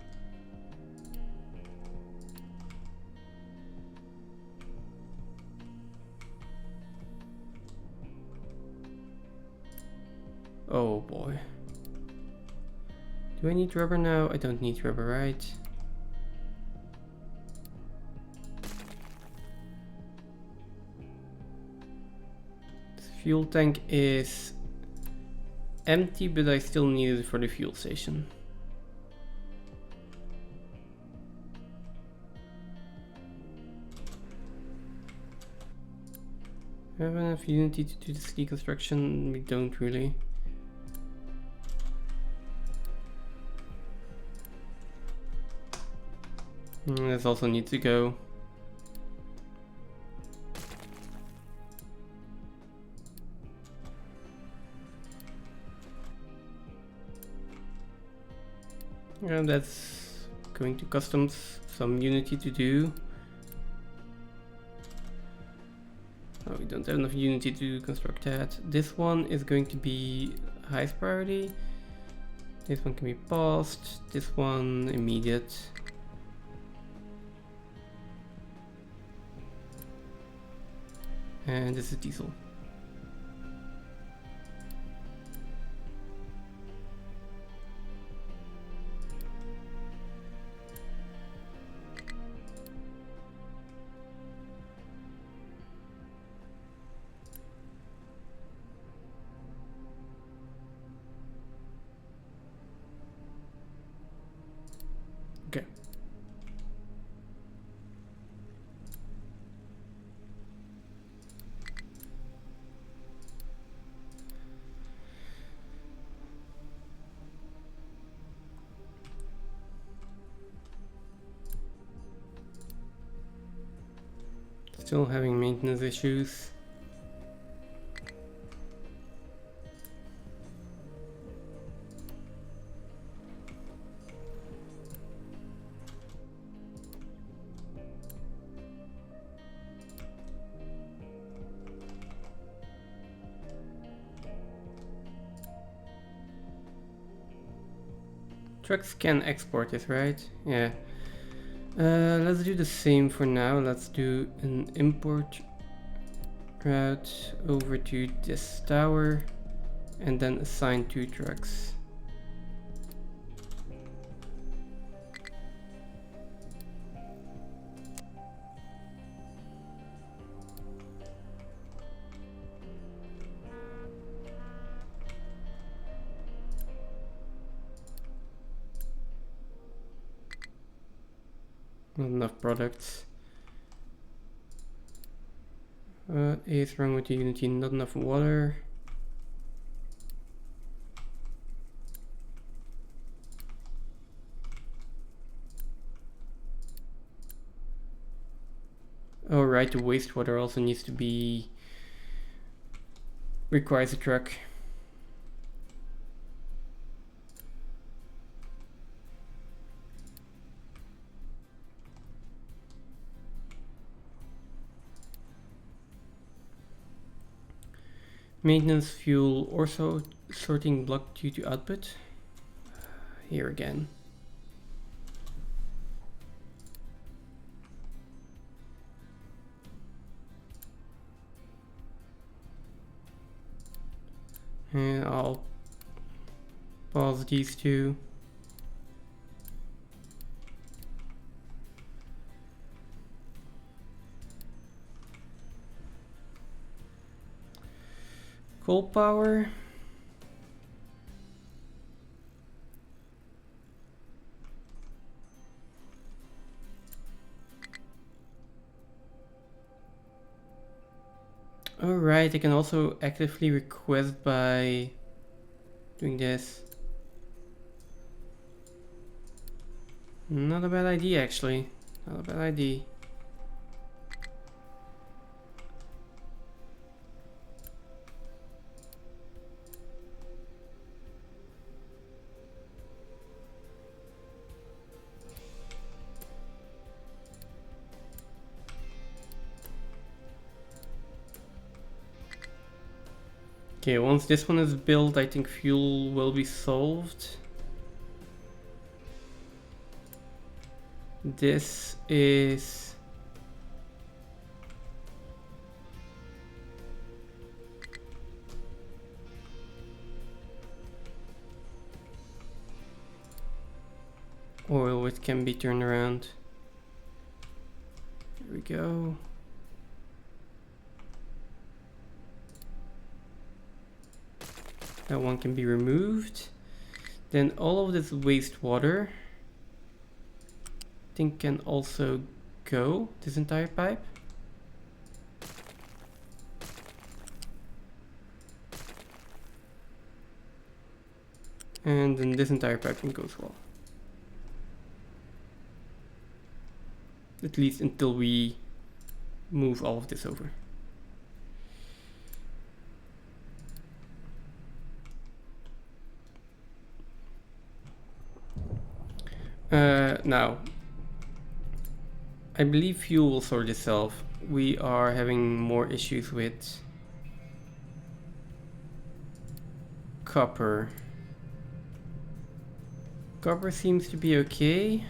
oh boy. Do I need rubber now? I don't need rubber, right? This fuel tank is empty, but I still need it for the fuel station. Do I have enough unity to do this deconstruction? We don't really. This also needs to go. And that's going to customs, some unity to do. Oh, we don't have enough unity to construct that. This one is going to be highest priority. This one can be paused. This one immediate. And this is diesel. Okay. Still having maintenance issues. Trucks can export this, right? Yeah. Let's do the same for now. Let's do an import route over to this tower and then assign 2 trucks. Not enough products. What is wrong with the Unity? Not enough water. Oh right, the wastewater also needs to be... requires a truck. Maintenance fuel also sorting block due to output. Here again. And I'll pause these two. Coal power. Alright, I can also actively request by doing this. Not a bad idea actually. Not a bad idea. Okay, once this one is built, I think fuel will be solved. This is... oil which can be turned around. Here we go. That one can be removed. Then all of this wastewater, I think, can also go, this entire pipe. And then this entire pipe can go as well. At least until we move all of this over. Now, I believe fuel will sort itself. We are having more issues with copper. Copper seems to be okay.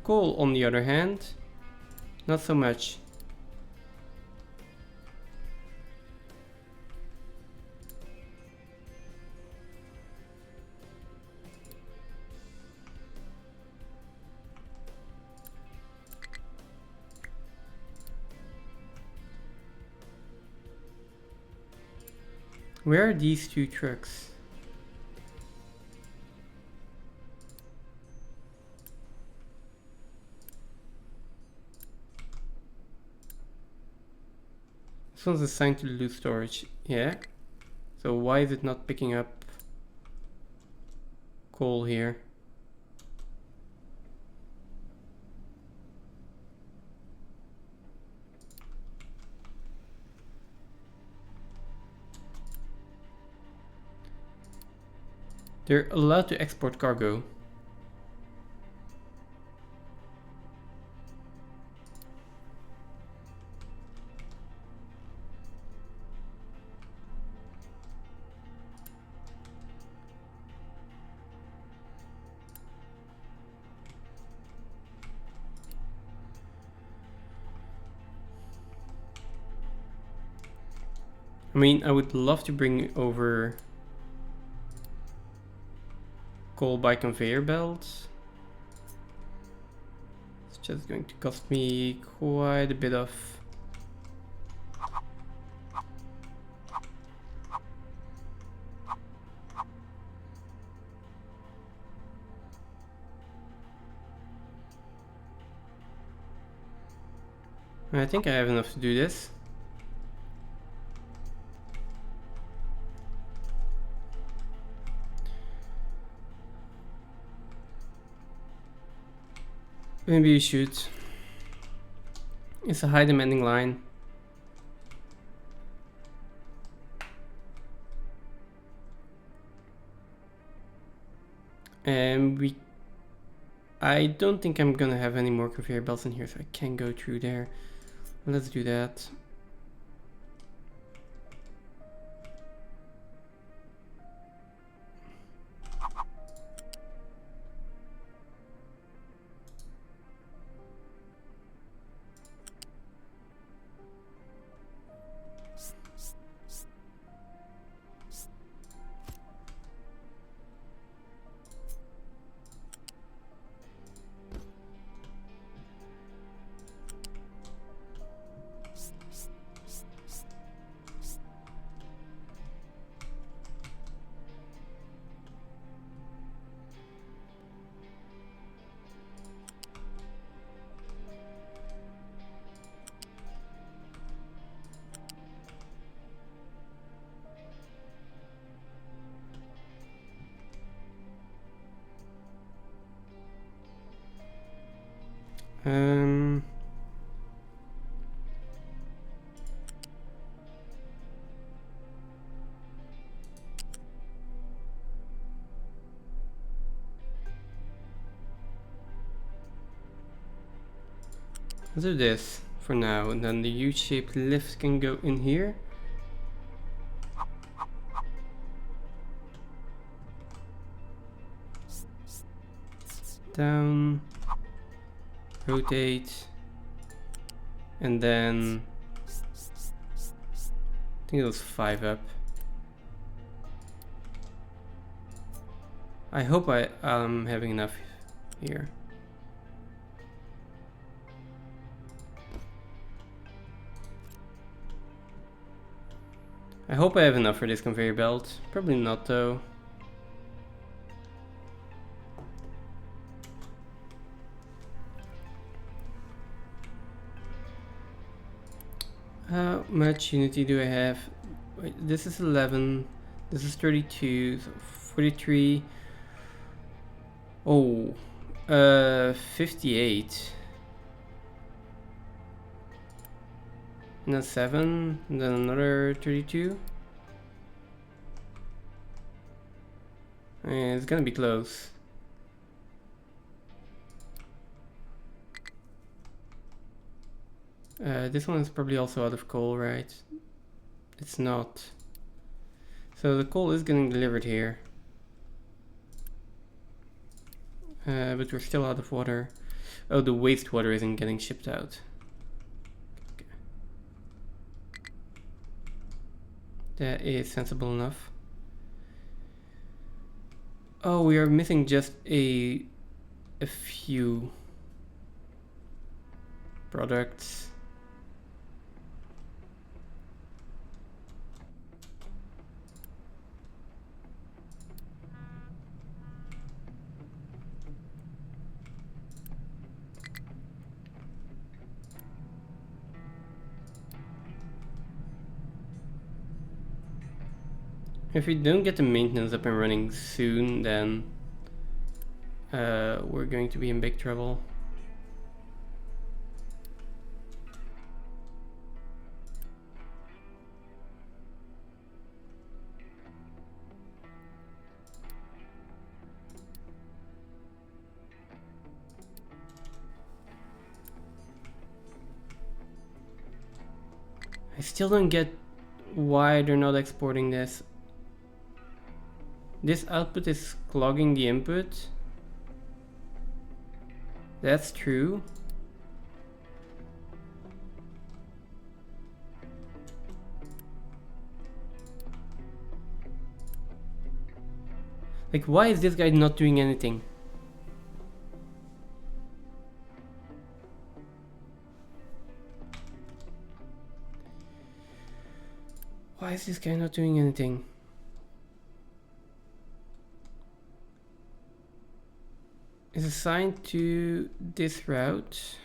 Coal, on the other hand, not so much. Where are these 2 trucks? This one's assigned to loot storage, yeah. So why is it not picking up coal here? They're allowed to export cargo. I mean, I would love to bring over coal by conveyor belts. It's just going to cost me quite a bit of I think I have enough to do this. Maybe you should. It's a high demanding line. And I don't think I'm gonna have any more conveyor belts in here, so I can't go through there. Let's do that. Let's do this for now, and then the U-shaped lift can go in here. Down, rotate, and then I think it was 5 up. I hope I'm having enough here. I hope I have enough for this conveyor belt. Probably not though. How much unity do I have? Wait, this is 11. This is 32. So 43. Oh, 58. And then 7, and then another 32. And it's gonna be close. This one is probably also out of coal, right? It's not. So the coal is getting delivered here. But we're still out of water. Oh, the wastewater isn't getting shipped out. That is sensible enough. Oh, we are missing just a few products. If we don't get the maintenance up and running soon, then we're going to be in big trouble. I still don't get why they're not exporting this. This output is clogging the input. That's true. Like, why is this guy not doing anything? Why is this guy not doing anything? Is assigned to this route.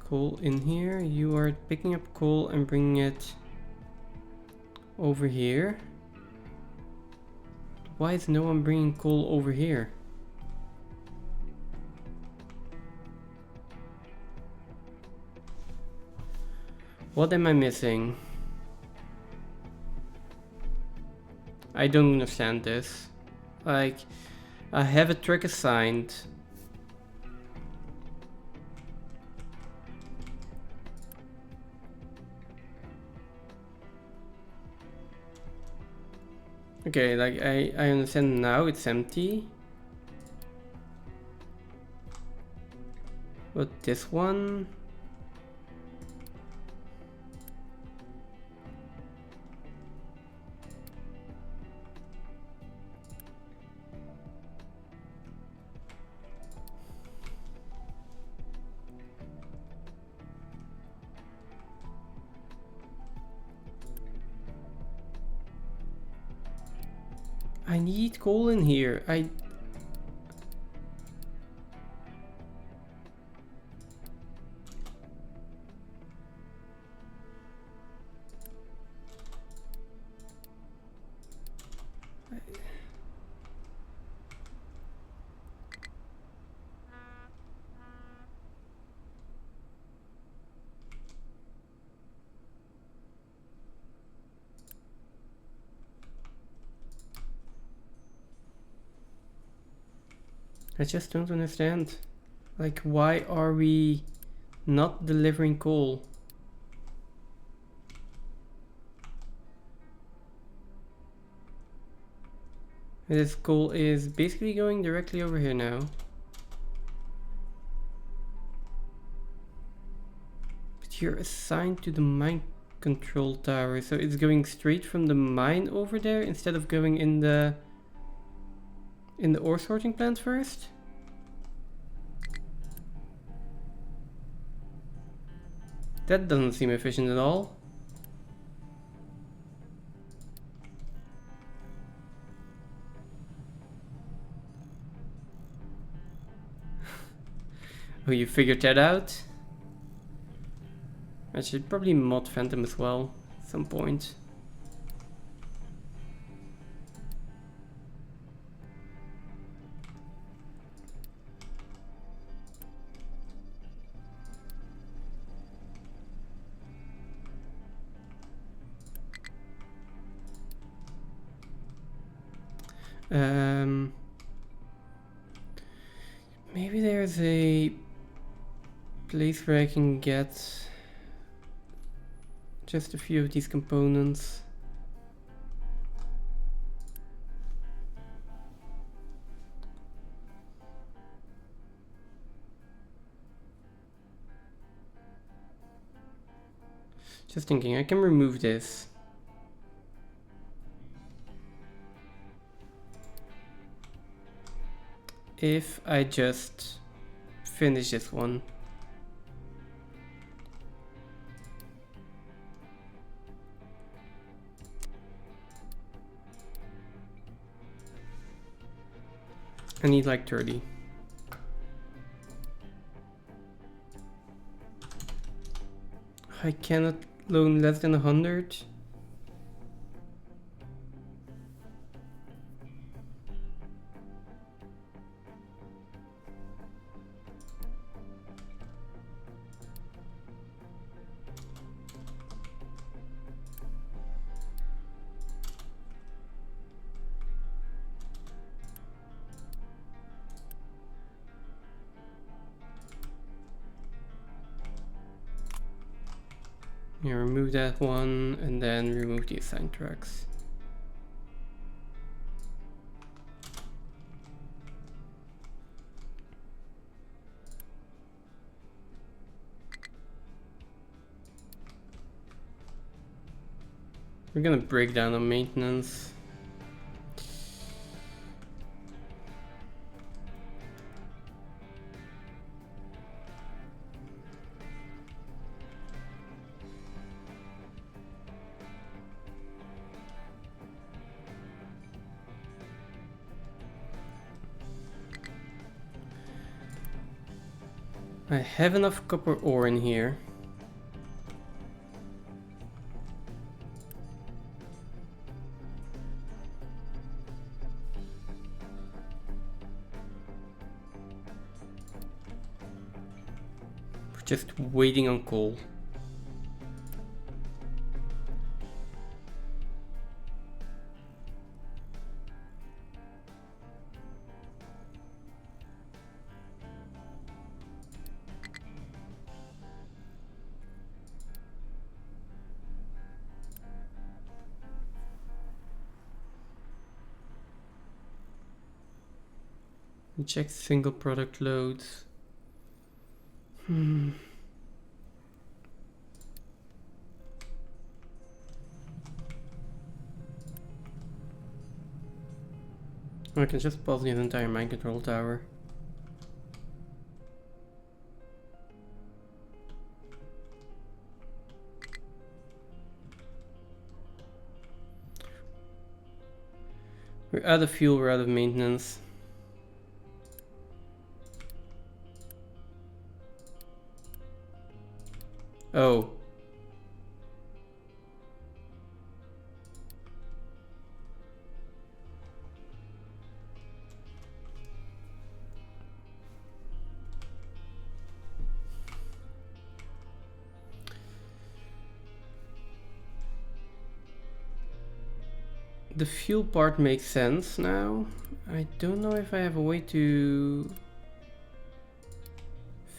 Coal in here. You are picking up coal and bringing it over here. Why is no one bringing coal over here? What am I missing? I don't understand this. Like, I have a truck assigned. Okay, like I understand now it's empty. But this one... I need coal in here. I just don't understand. Like, why are we not delivering coal? This coal is basically going directly over here now. But you're assigned to the mine control tower, so it's going straight from the mine over there instead of going in the ore sorting plant first? That doesn't seem efficient at all. Oh, you figured that out? I should probably mod Phantom as well at some point. Maybe there's a place where I can get just a few of these components. Just thinking, I can remove this. If I just finish this one. I need like 30. I cannot loan less than 100. Yeah, remove that one and then remove the assigned tracks. We're gonna break down on maintenance. I have enough copper ore in here. We're just waiting on coal. Check single product loads. I can just pause the entire mind control tower. We're out of fuel, we're out of maintenance. Oh. The fuel part makes sense now. I don't know if I have a way to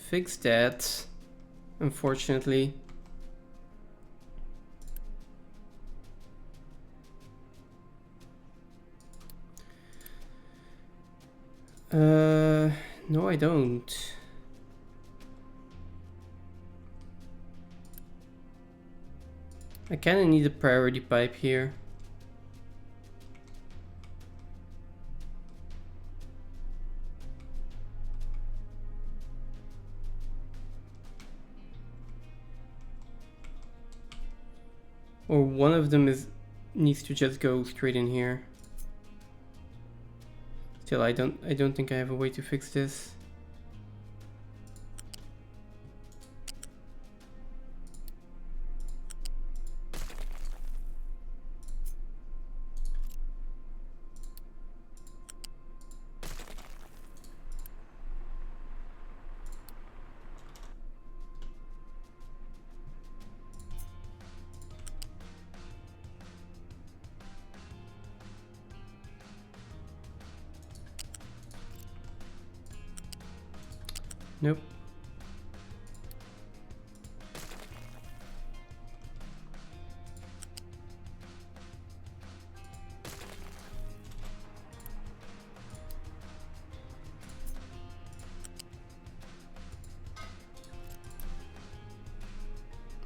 fix that, unfortunately. No, I don't. I kinda need a priority pipe here. Or one of them needs to just go straight in here. Still, I don't think I have a way to fix this. Nope.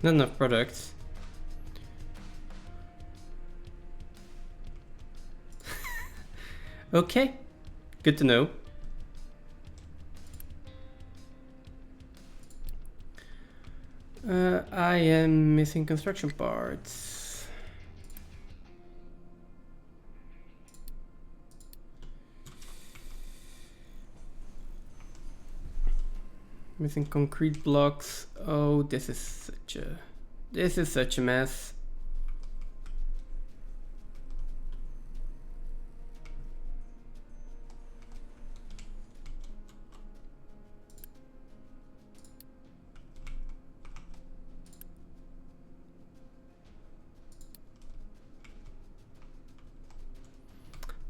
Not enough products. Okay, good to know. I am missing construction parts. Missing concrete blocks. Oh, this is such a mess.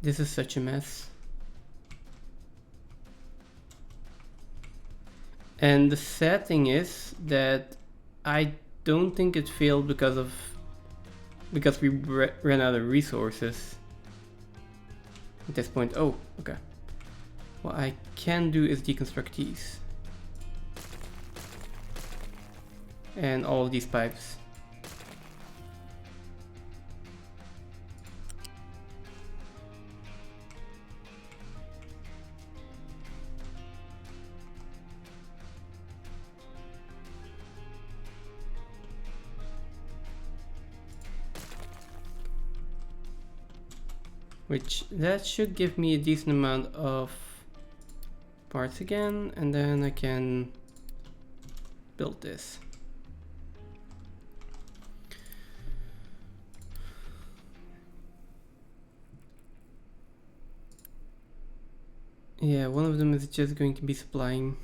This is such a mess. And the sad thing is that I don't think it failed because we ran out of resources at this point. Oh, okay. What I can do is deconstruct these. And all of these pipes. Which, that should give me a decent amount of parts again, and then I can build this. Yeah, one of them is just going to be supplying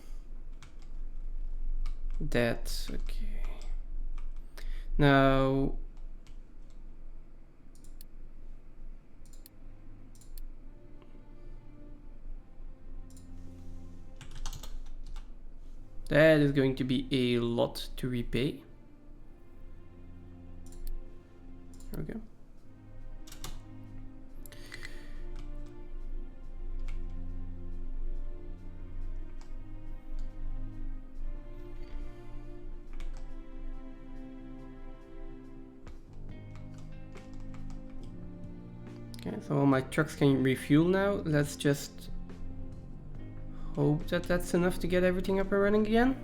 that. Okay. Now, that is going to be a lot to repay. There we go. Okay, so all my trucks can refuel now. Let's just hope that that's enough to get everything up and running again.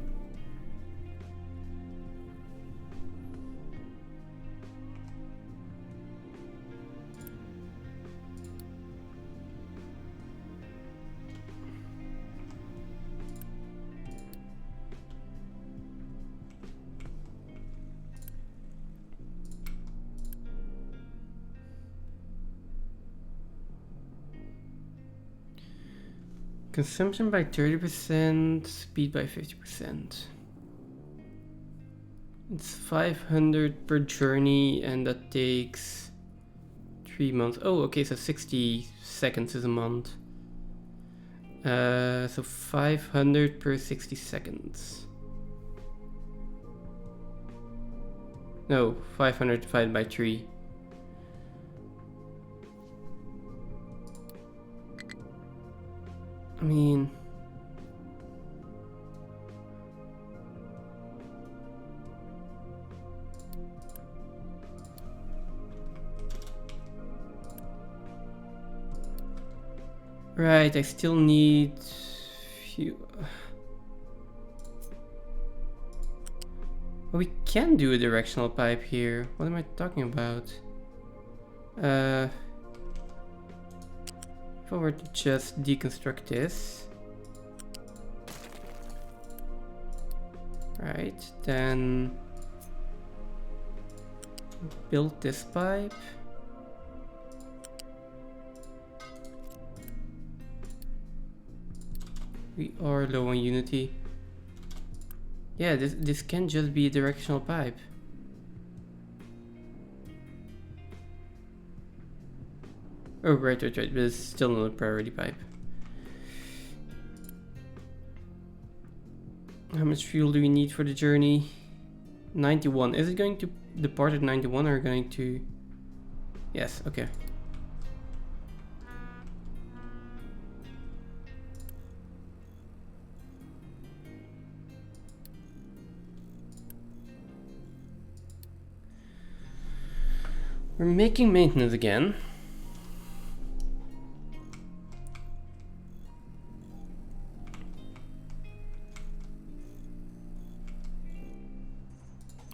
Consumption by 30%, speed by 50%. It's 500 per journey, and that takes 3 months. Oh, okay, so 60 seconds is a month. So 500 per 60 seconds. No, 500 divided by 3. I mean, right, I still need few. Well, we can do a directional pipe here. What am I talking about? If I were to just deconstruct this, right, then build this pipe. We are low on unity. Yeah, this can just be a directional pipe. Oh, right, but it's still not a priority pipe. How much fuel do we need for the journey? 91. Is it going to depart at 91 or going to... Yes, okay. We're making maintenance again.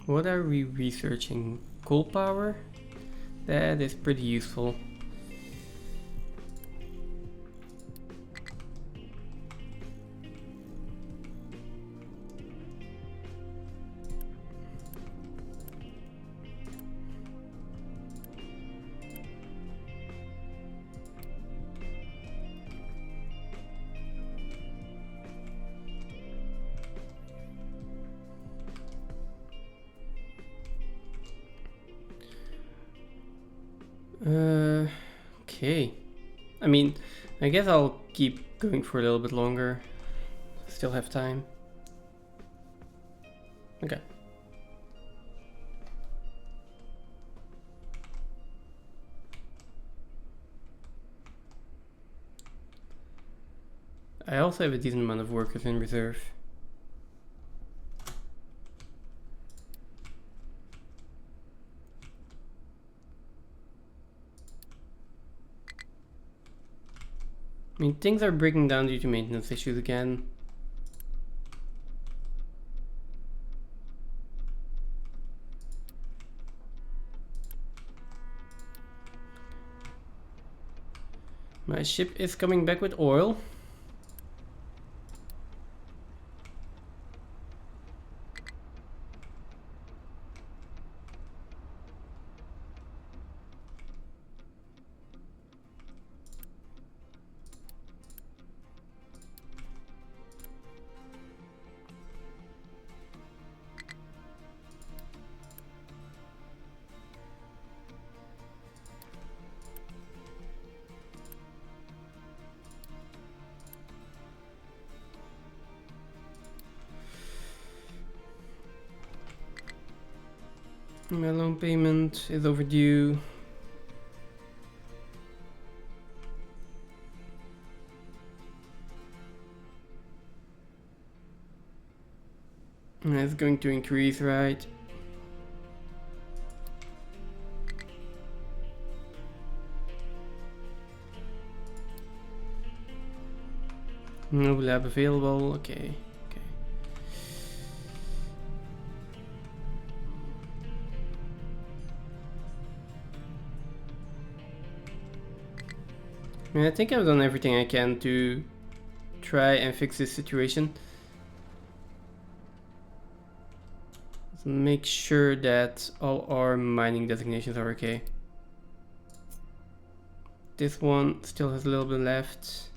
What are we researching? Coal power? That is pretty useful. Okay. I mean, I guess I'll keep going for a little bit longer. Still have time. Okay. I also have a decent amount of workers in reserve. I mean, things are breaking down due to maintenance issues again. My ship is coming back with oil. My loan payment is overdue. And it's going to increase, right? No lab available, okay. I mean, I think I've done everything I can to try and fix this situation. Let's make sure that all our mining designations are okay. This one still has a little bit left.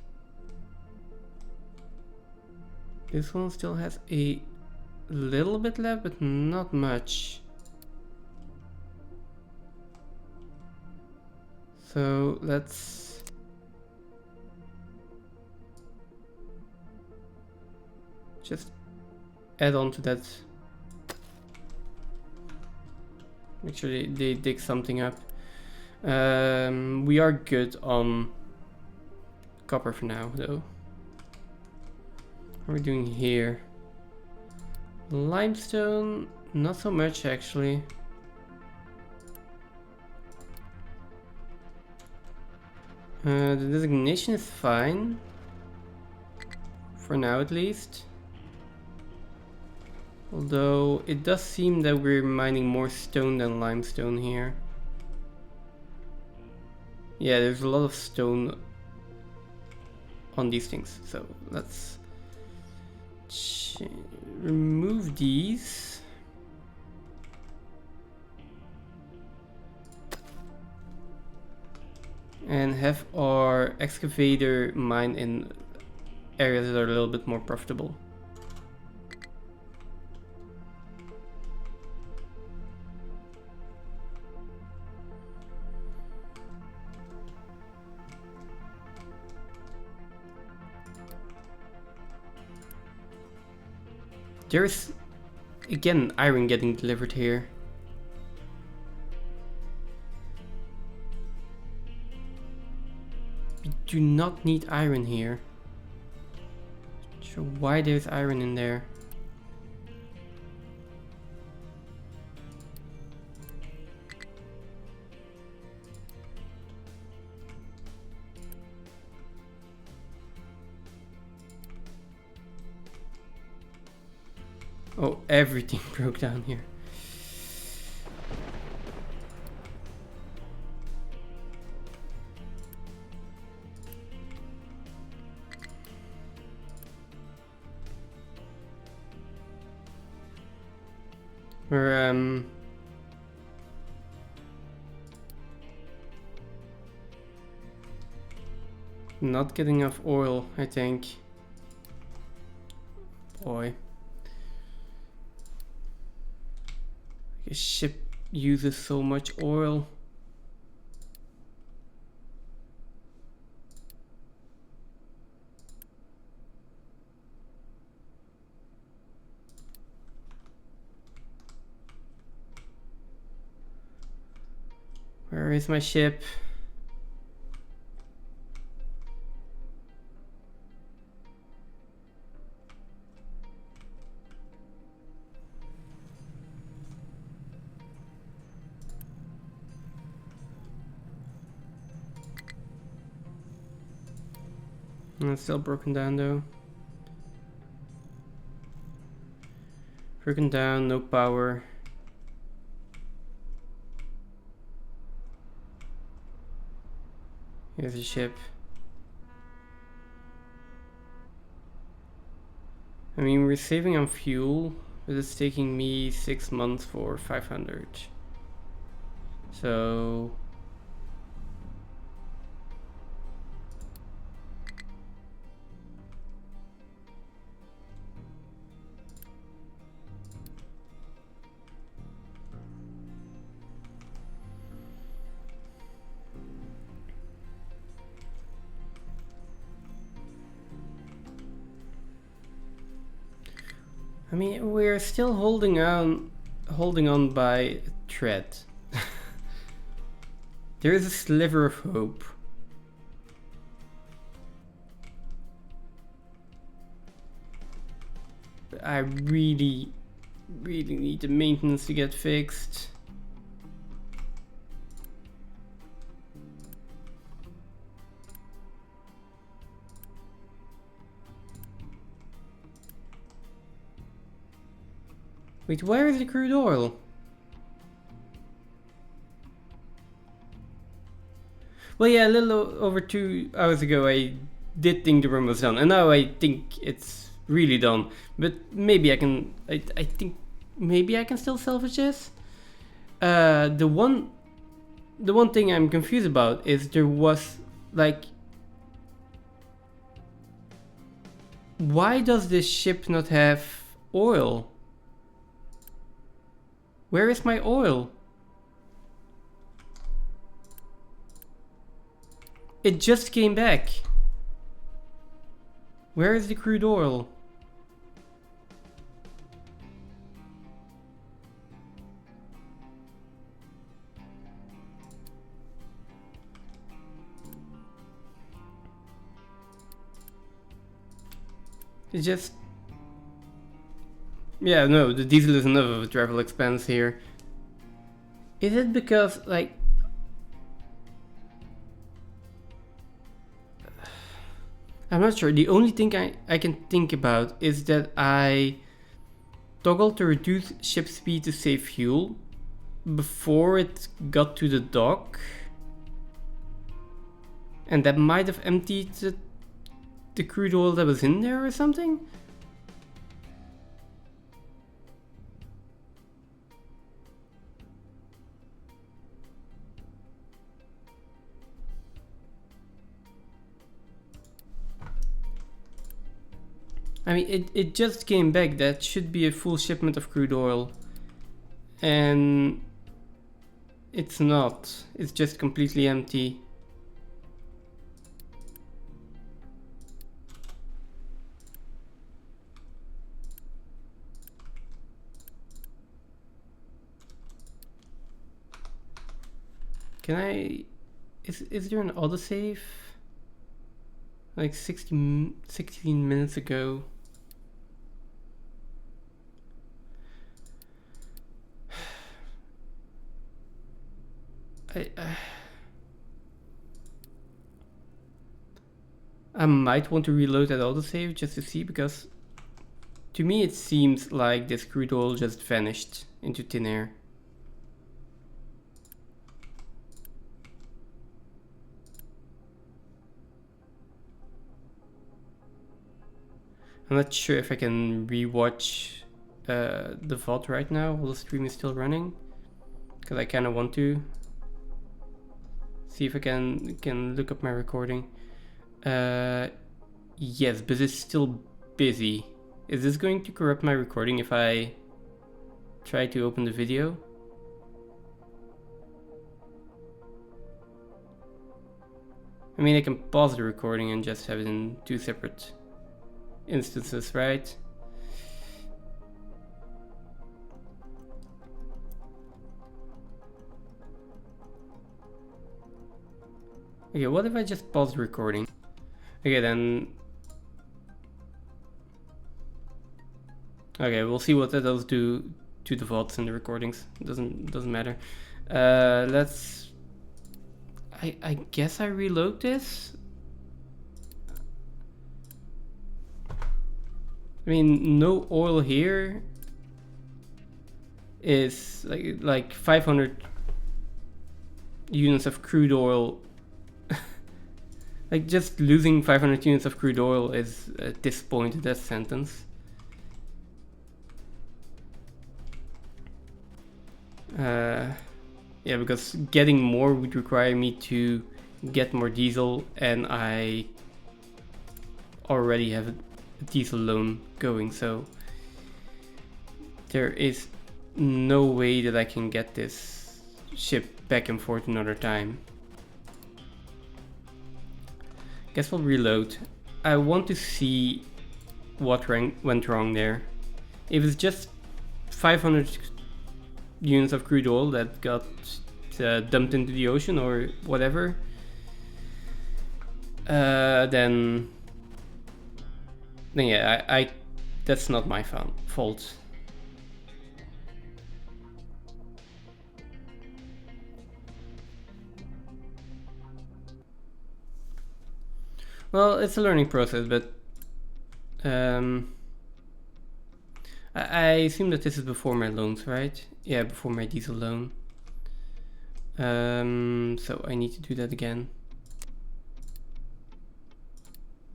This one still has a little bit left, but not much. So let's just add on to that. Make sure they dig something up. We are good on copper for now, though. What are we doing here? Limestone, not so much actually. The designation is fine. For now at least. Although it does seem that we're mining more stone than limestone here. Yeah, there's a lot of stone on these things. So let's remove these. And have our excavator mine in areas that are a little bit more profitable. There's again iron getting delivered here. We do not need iron here. Not sure why there's iron in there. Oh, everything broke down here. We're not getting enough oil, I think. Boy. A ship uses so much oil. Where is my ship? It's still broken down though. Broken down, no power. Here's the ship. I mean, we're saving on fuel, but it's taking me 6 months for 500. So... I mean, we're still holding on by a thread. There is a sliver of hope. But I really need the maintenance to get fixed. Wait, where is the crude oil? Well, yeah, a little over 2 hours ago I did think the run was done, and now I think it's really done. But maybe I can, I think maybe I can still salvage this. The one thing I'm confused about is there was like, why does this ship not have oil? Where is my oil? It just came back. Where is the crude oil? It's just... Yeah, no, the diesel is enough of a travel expense here. Is it because, like... I'm not sure. The only thing I can think about is that I toggled to reduce ship speed to save fuel before it got to the dock. And that might have emptied the crude oil that was in there or something? I mean, it just came back. That should be a full shipment of crude oil. And it's not. It's just completely empty. Can I... Is there an autosave? Like 16 minutes ago. I might want to reload that autosave just to see, because to me it seems like this crude oil just vanished into thin air. I'm not sure if I can rewatch the VOD right now while the stream is still running, because I kind of want to see if I can look up my recording. Yes, but it's still busy. Is this going to corrupt my recording if I try to open the video? I mean, I can pause the recording and just have it in 2 separate instances, right? Okay, what if I just pause the recording? Okay, then... Okay, we'll see what that does do to the VODs and the recordings. Doesn't matter. Let's... I guess I reload this? I mean, no oil here is like 500 units of crude oil. Like just losing 500 units of crude oil is at this point a death sentence. Yeah, because getting more would require me to get more diesel, and I already have a diesel loan going, so there is no way that I can get this ship back and forth another time. Guess we'll reload. I want to see what went wrong there. If it's just 500 units of crude oil that got dumped into the ocean or whatever, then yeah, I that's not my fault. Well, it's a learning process, but I assume that this is before my loans, right? Yeah, before my diesel loan. So I need to do that again.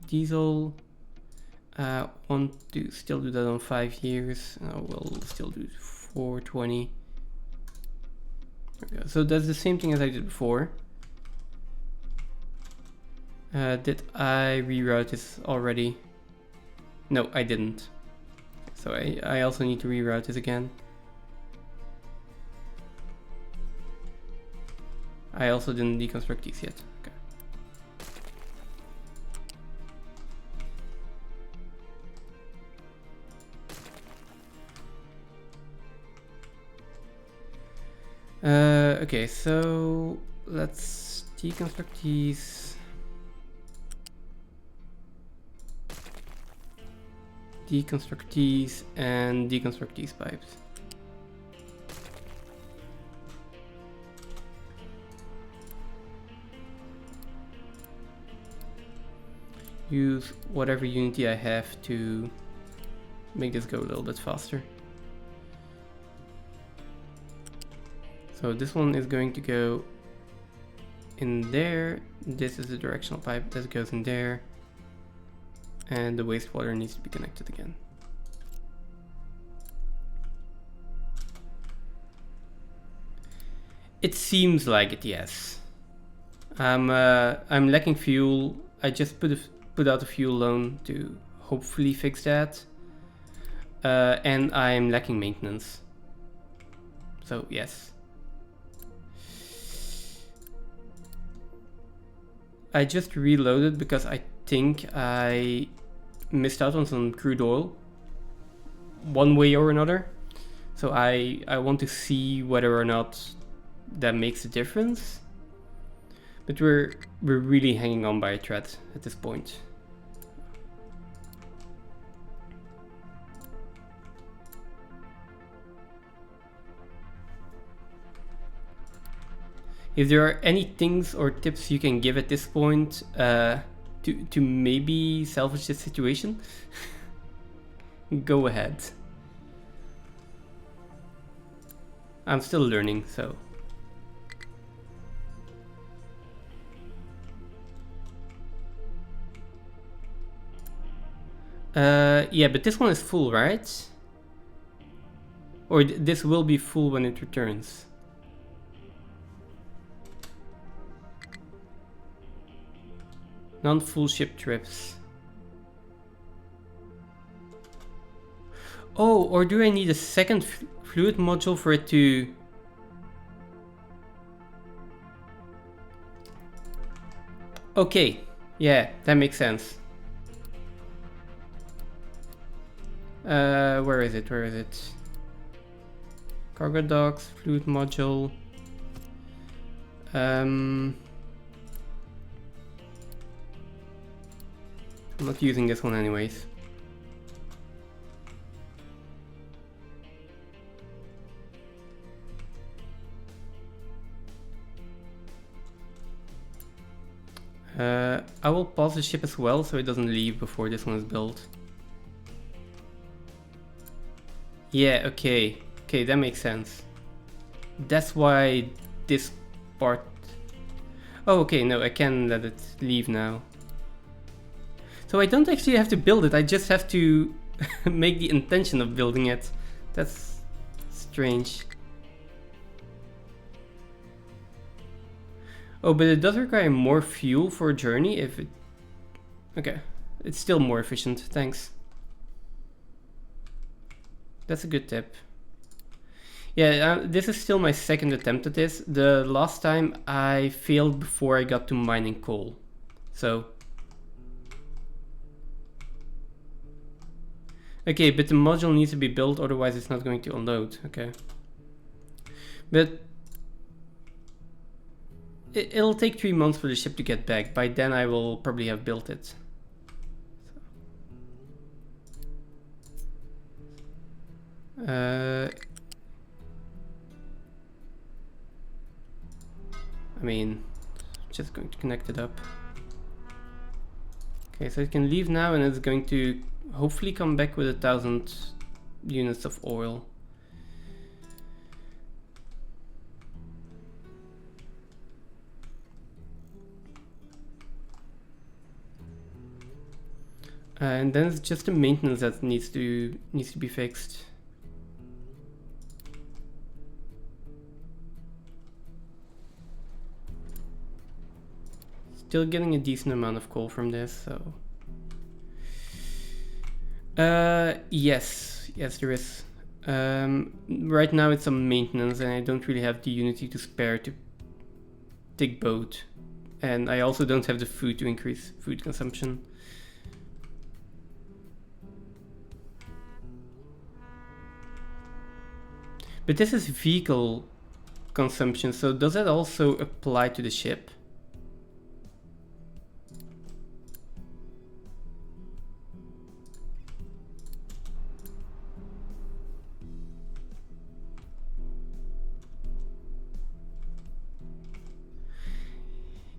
Diesel. Want to still do that on 5 years. We'll still do 420. There we go. So that's the same thing as I did before. Did I reroute this already? No, I didn't. So I also need to reroute this again. I also didn't deconstruct these yet. Okay. Okay, so let's deconstruct these. Deconstruct these and deconstruct these pipes. Use whatever unity I have to make this go a little bit faster. So this one is going to go in there. This is the directional pipe that goes in there. And the wastewater needs to be connected again. It seems like it, yes. I'm lacking fuel. I just put out a fuel loan to hopefully fix that. And I'm lacking maintenance. So yes. I just reloaded because I think I missed out on some crude oil one way or another. So I want to see whether or not that makes a difference. But we're really hanging on by a thread at this point. If there are any things or tips you can give at this point to maybe salvage this situation, go ahead. I'm still learning, so. Yeah, but this one is full, right? Or this will be full when it returns. Non-full ship trips. Oh, or do I need a second fluid module for it to... Okay, yeah, that makes sense. Where is it? Where is it? Cargo docks, fluid module. I'm not using this one anyways. I will pause the ship as well so it doesn't leave before this one is built. Yeah, okay. Okay, that makes sense. That's why this part... Oh, okay, no, I can let it leave now. So I don't actually have to build it, I just have to make the intention of building it. That's strange. Oh, but it does require more fuel for a journey if it... Okay, it's still more efficient, thanks. That's a good tip. Yeah, this is still my second attempt at this. The last time I failed before I got to mining coal. So... Okay, but the module needs to be built, otherwise it's not going to unload. Okay. But... It'll take 3 months for the ship to get back. By then I will probably have built it. I mean, just going to connect it up. Okay, so it can leave now and it's going to hopefully come back with 1,000 units of oil. And then it's just the maintenance that needs to be fixed. Still getting a decent amount of coal from this, so... yes, there is. Right now it's some maintenance and I don't really have the Unity to spare to take boat. And I also don't have the food to increase food consumption. But this is vehicle consumption, so does that also apply to the ship?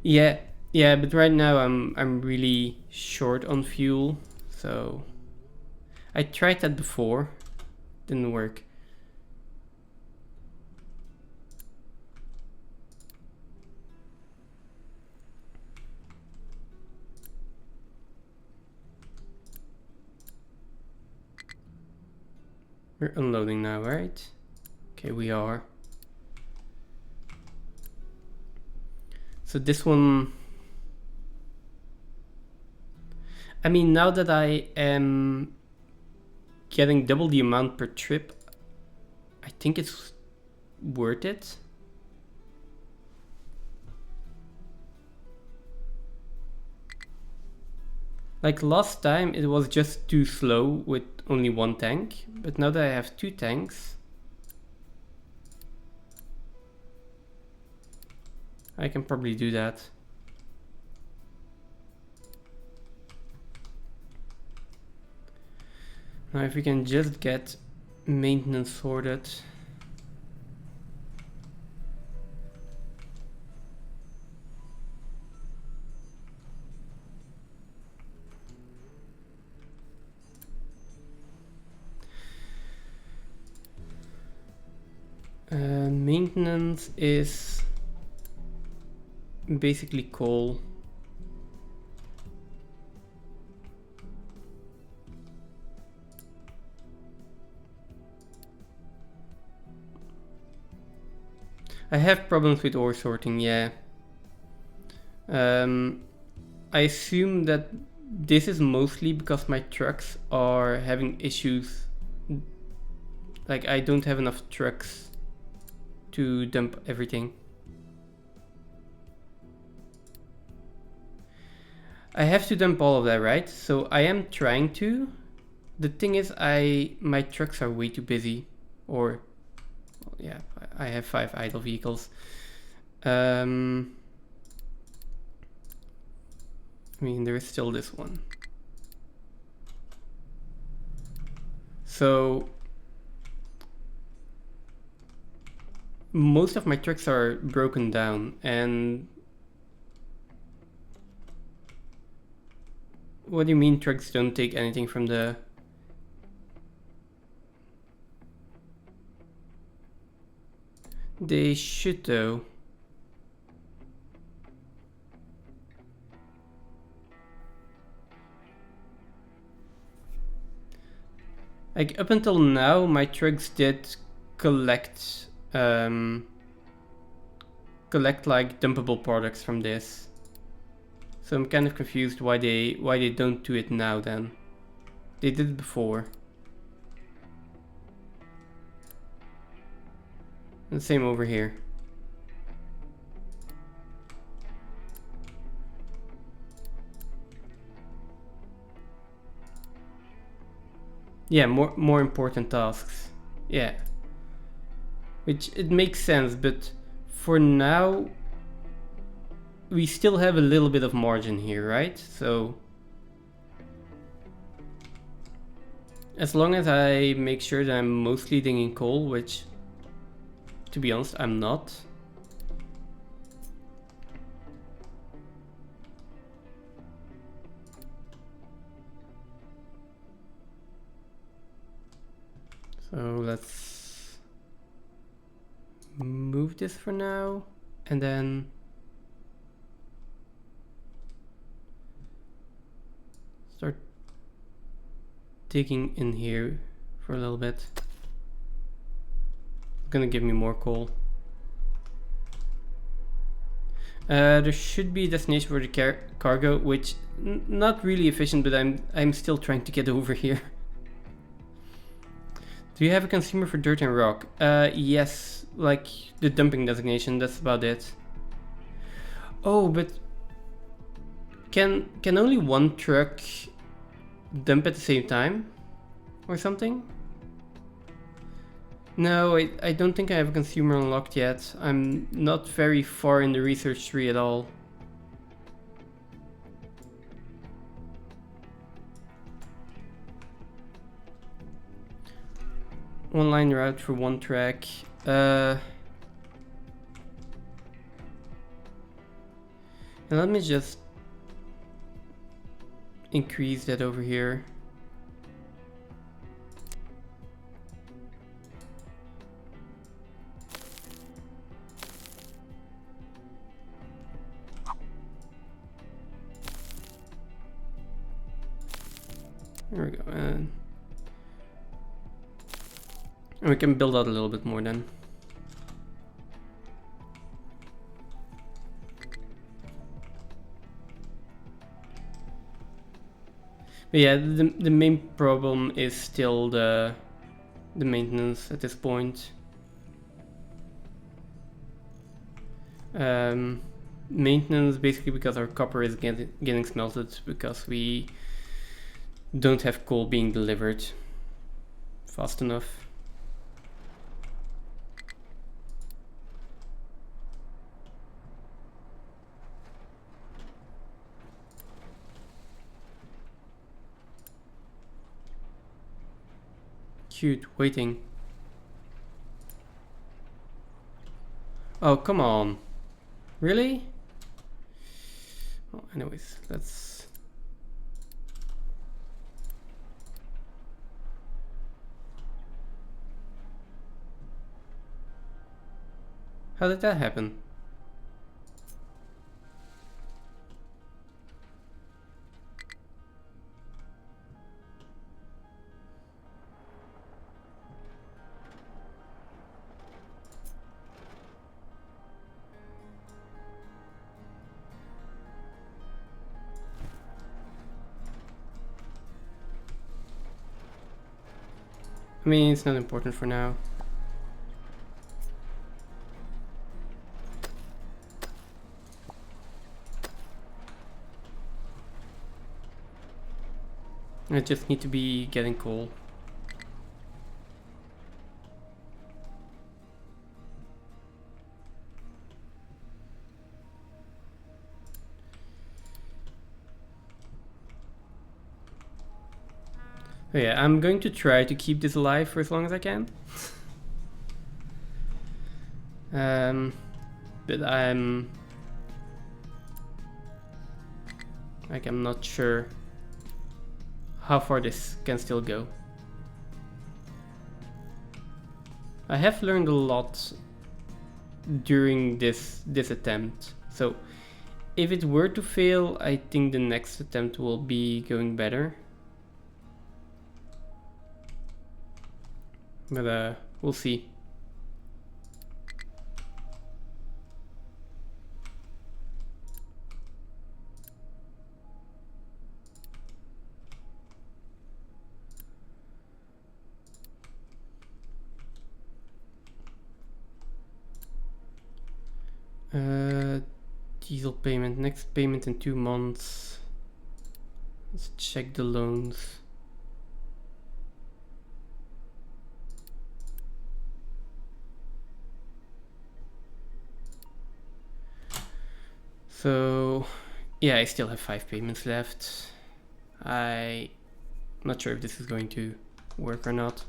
Yeah, but right now I'm really short on fuel, so I tried that before, didn't work. We're unloading now, right? Okay, we are. So this one... I mean, now that I am getting double the amount per trip, I think it's worth it. Like last time it was just too slow with only 1 tank, but now that I have 2 tanks, I can probably do that. Now if we can just get maintenance sorted. Maintenance is basically coal. I have problems with ore sorting, yeah. I assume that this is mostly because my trucks are having issues. Like I don't have enough trucks to dump everything. I have to dump all of that, right? So I am trying to. The thing is, my trucks are way too busy. Or, well, yeah, I have 5 idle vehicles. I mean, there is still this one. So most of my trucks are broken down, and what do you mean trucks don't take anything from the... They should though. Like up until now, my trucks did collect collect like dumpable products from this. So I'm kind of confused why they don't do it now then. They did it before. And the same over here. Yeah, more important tasks. Yeah. Which it makes sense, but for now we still have a little bit of margin here, right? So as long as I make sure that I'm mostly digging coal, which to be honest I'm not. So let's move this for now and then start digging in here for a little bit. It's gonna give me more coal. There should be a destination for the cargo, which not really efficient, but I'm still trying to get over here. Do you have a consumer for dirt and rock? Yes, like the dumping designation, that's about it. Oh, but can only one truck dump at the same time? Or something? No, I don't think I have a consumer unlocked yet. I'm not very far in the research tree at all. One line route for one track. And let me just increase that over here. There we go. And we can build out a little bit more then. But yeah, the main problem is still the maintenance at this point. Maintenance basically because our copper is getting smelted because we don't have coal being delivered fast enough. Cute, waiting. Oh, come on. Really? Well, anyways, let's... How did that happen? I mean, it's not important for now. I just need to be getting coal. Oh yeah, I'm going to try to keep this alive for as long as I can. But I'm not sure how far this can still go. I have learned a lot during this attempt. So if it were to fail, I think the next attempt will be going better. But we'll see. Diesel payment, next payment in 2 months. Let's check the loans. So yeah, I still have 5 payments left. I'm not sure if this is going to work or not.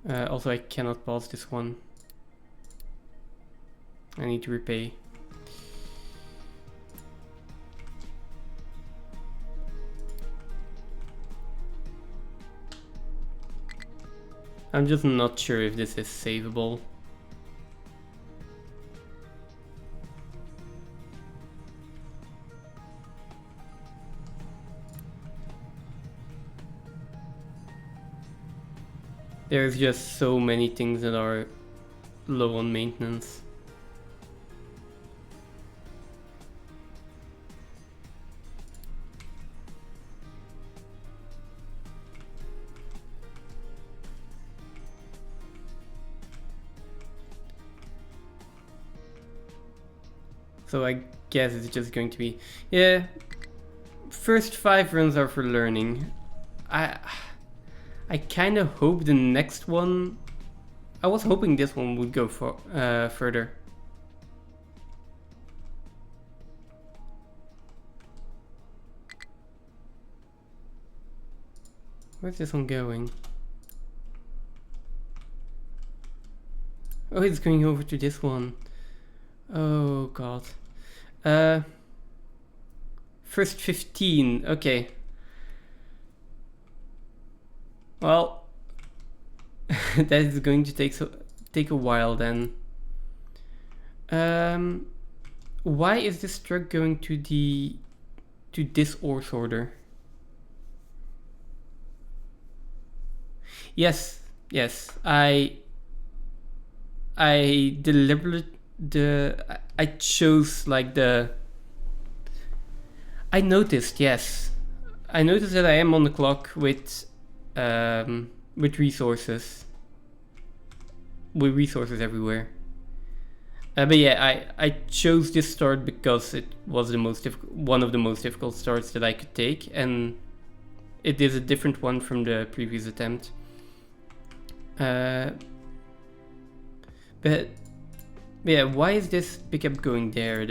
Also, I cannot pause this one. I need to repay. I'm just not sure if this is savable. There's just so many things that are low on maintenance. So I guess it's just going to be, yeah, first 5 runs are for learning. I kind of hope the next one, I was hoping this one would go for further. Where's this one going? Oh, it's going over to this one. Oh god. First 15, okay. Well, that is going to take a while then. Why is this truck going to this ore sorter? Yes, I deliberately I chose like I noticed, yes. I noticed that I am on the clock with resources. With resources everywhere. But yeah, I chose this start because it was one of the most difficult starts that I could take, and it is a different one from the previous attempt. But yeah, why is this pickup going there?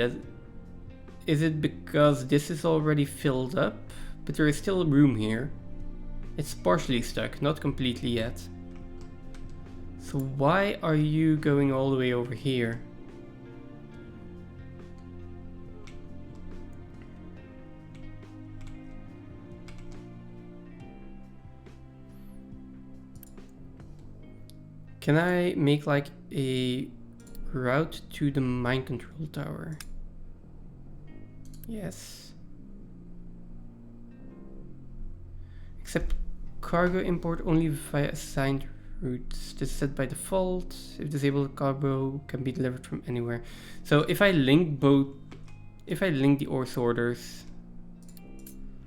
Is it because this is already filled up? But there is still room here. It's partially stuck, not completely yet. So why are you going all the way over here? Can I make like a route to the mine control tower? Yes. Accept cargo import only via assigned routes. This is set by default. If disabled, cargo can be delivered from anywhere. So if I link the ore sorters,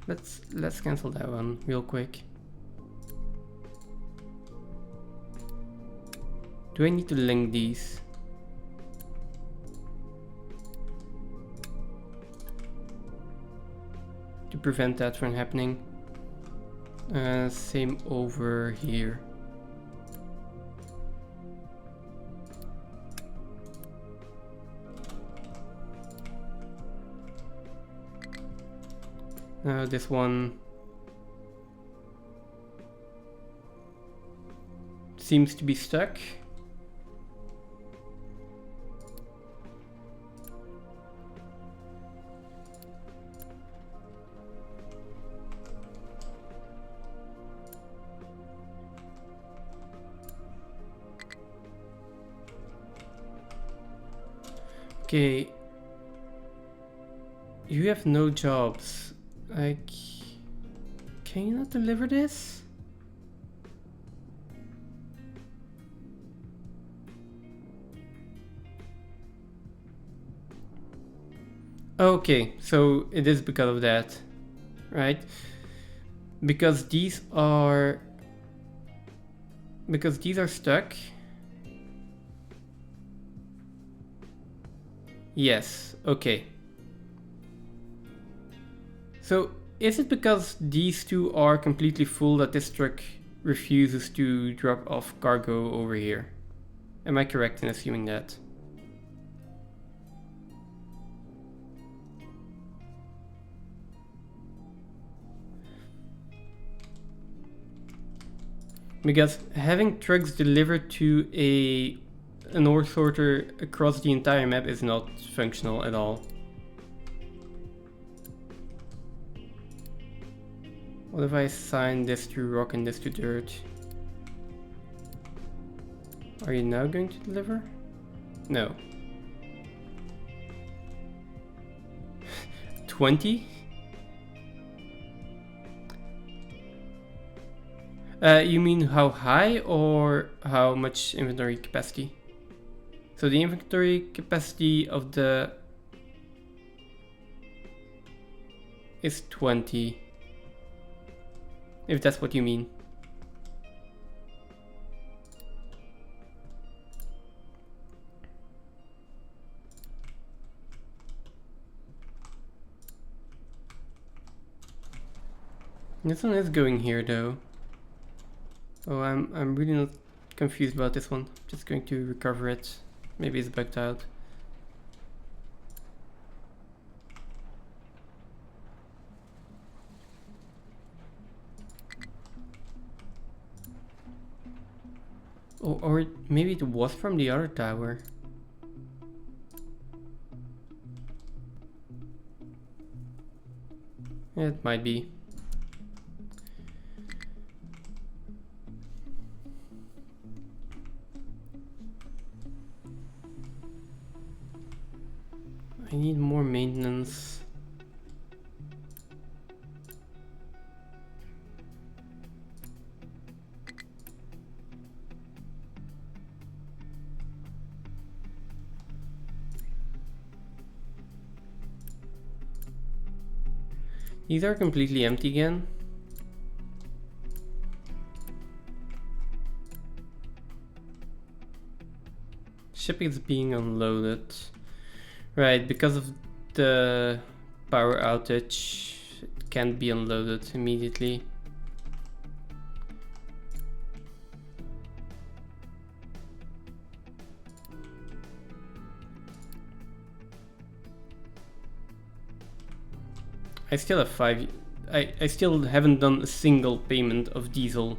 let's cancel that one real quick. Do I need to link these? To prevent that from happening. Same over here. Now this one seems to be stuck. Okay. You have no jobs. Like, can you not deliver this? Okay, so it is because of that, right? Because these are stuck. Yes, okay. So is it because these two are completely full that this truck refuses to drop off cargo over here? Am I correct in assuming that? Because having trucks delivered to an ore sorter across the entire map is not functional at all. What if I assign this to rock and this to dirt? Are you now going to deliver? No. 20? You mean how high or how much inventory capacity? So the inventory capacity of the is 20. If that's what you mean. This one is going here though. Oh, I'm really not confused about this one. Just going to recover it. Maybe it's bugged out. Oh, or maybe it was from the other tower. Yeah, it might be. I need more maintenance. These are completely empty again. Ship is being unloaded. Right, because of the power outage, it can't be unloaded immediately. I still have 5. I still haven't done a single payment of diesel.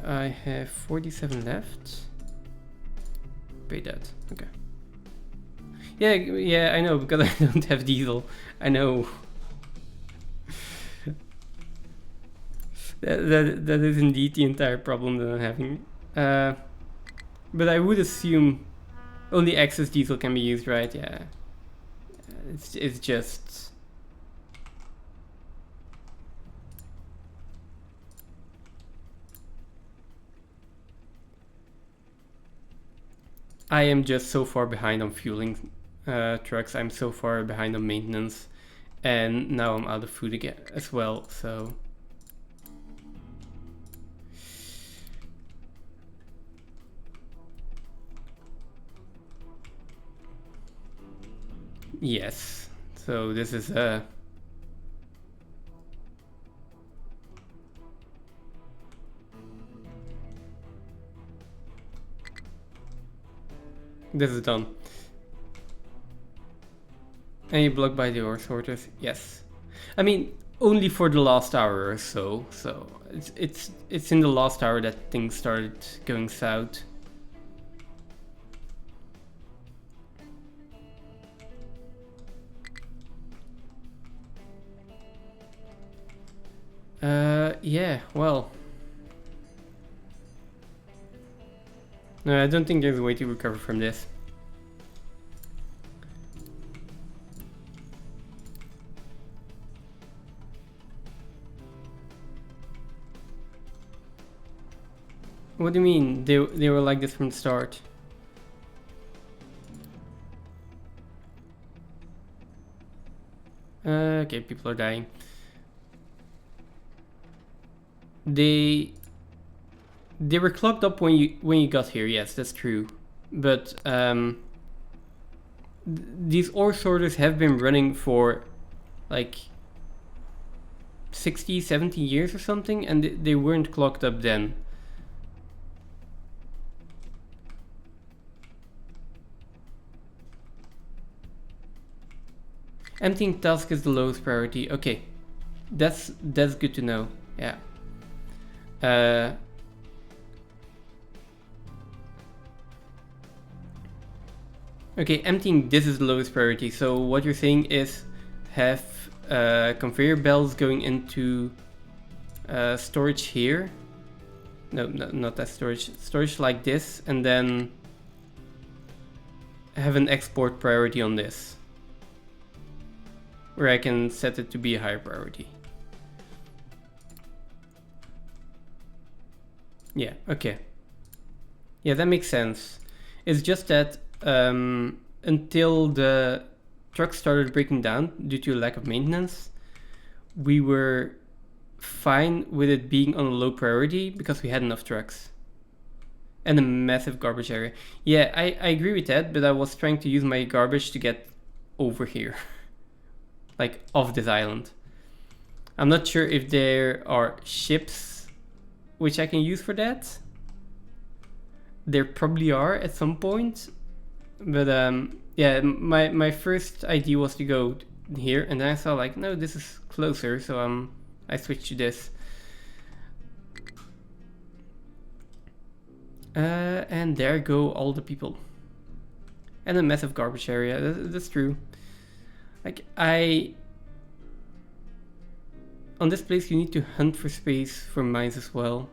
I have 47 left. Pay that. Okay. Yeah, I know, because I don't have diesel. I know. That is indeed the entire problem that I'm having. But I would assume only excess diesel can be used, right? Yeah. It's just... I am just so far behind on fueling trucks. I'm so far behind on maintenance. And now I'm out of food again as well, so... Yes, so this is this is done. And you blocked by the ore sorters? Yes. I mean, only for the last hour or so. So it's in the last hour that things started going south. Yeah, well. No, I don't think there's a way to recover from this. What do you mean? They were like this from the start? Okay, people are dying. They were clogged up when you got here. Yes, that's true. But these ore sorters have been running for like 60, 70 years or something, and they weren't clogged up then. Emptying task is the lowest priority. Okay, that's good to know. Yeah. Okay, emptying this is the lowest priority. So what you're saying is have conveyor belts going into storage here. No, not that storage. Storage like this, and then have an export priority on this, where I can set it to be a higher priority. Yeah, okay. Yeah, that makes sense. It's just that until the trucks started breaking down due to lack of maintenance, we were fine with it being on a low priority because we had enough trucks. And a massive garbage area. Yeah, I agree with that, but I was trying to use my garbage to get over here. Like, off this island. I'm not sure if there are ships which I can use for that. There probably are at some point. But yeah, my first idea was to go here, and then I saw like, no, this is closer, so I switched to this. And there go all the people. And a massive garbage area, that's true. Like, on this place you need to hunt for space for mines as well.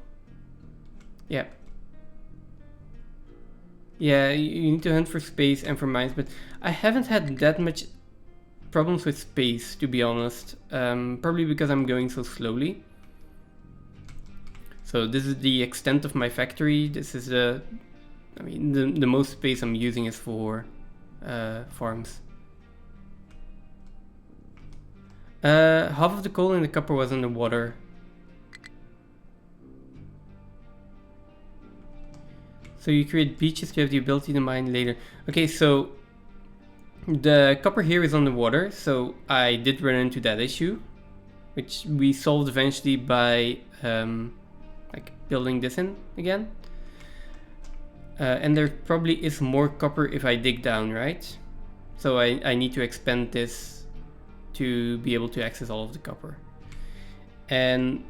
Yeah. Yeah, you need to hunt for space and for mines, but I haven't had that much problems with space, to be honest. Probably because I'm going so slowly. So this is the extent of my factory. This is the most space I'm using is for farms. Half of the coal and the copper was in the water. So you create beaches to have the ability to mine later. Okay, so the copper here is on the water, so I did run into that issue, which we solved eventually by like building this in again. And there probably is more copper if I dig down, right? So I need to expand this to be able to access all of the copper. And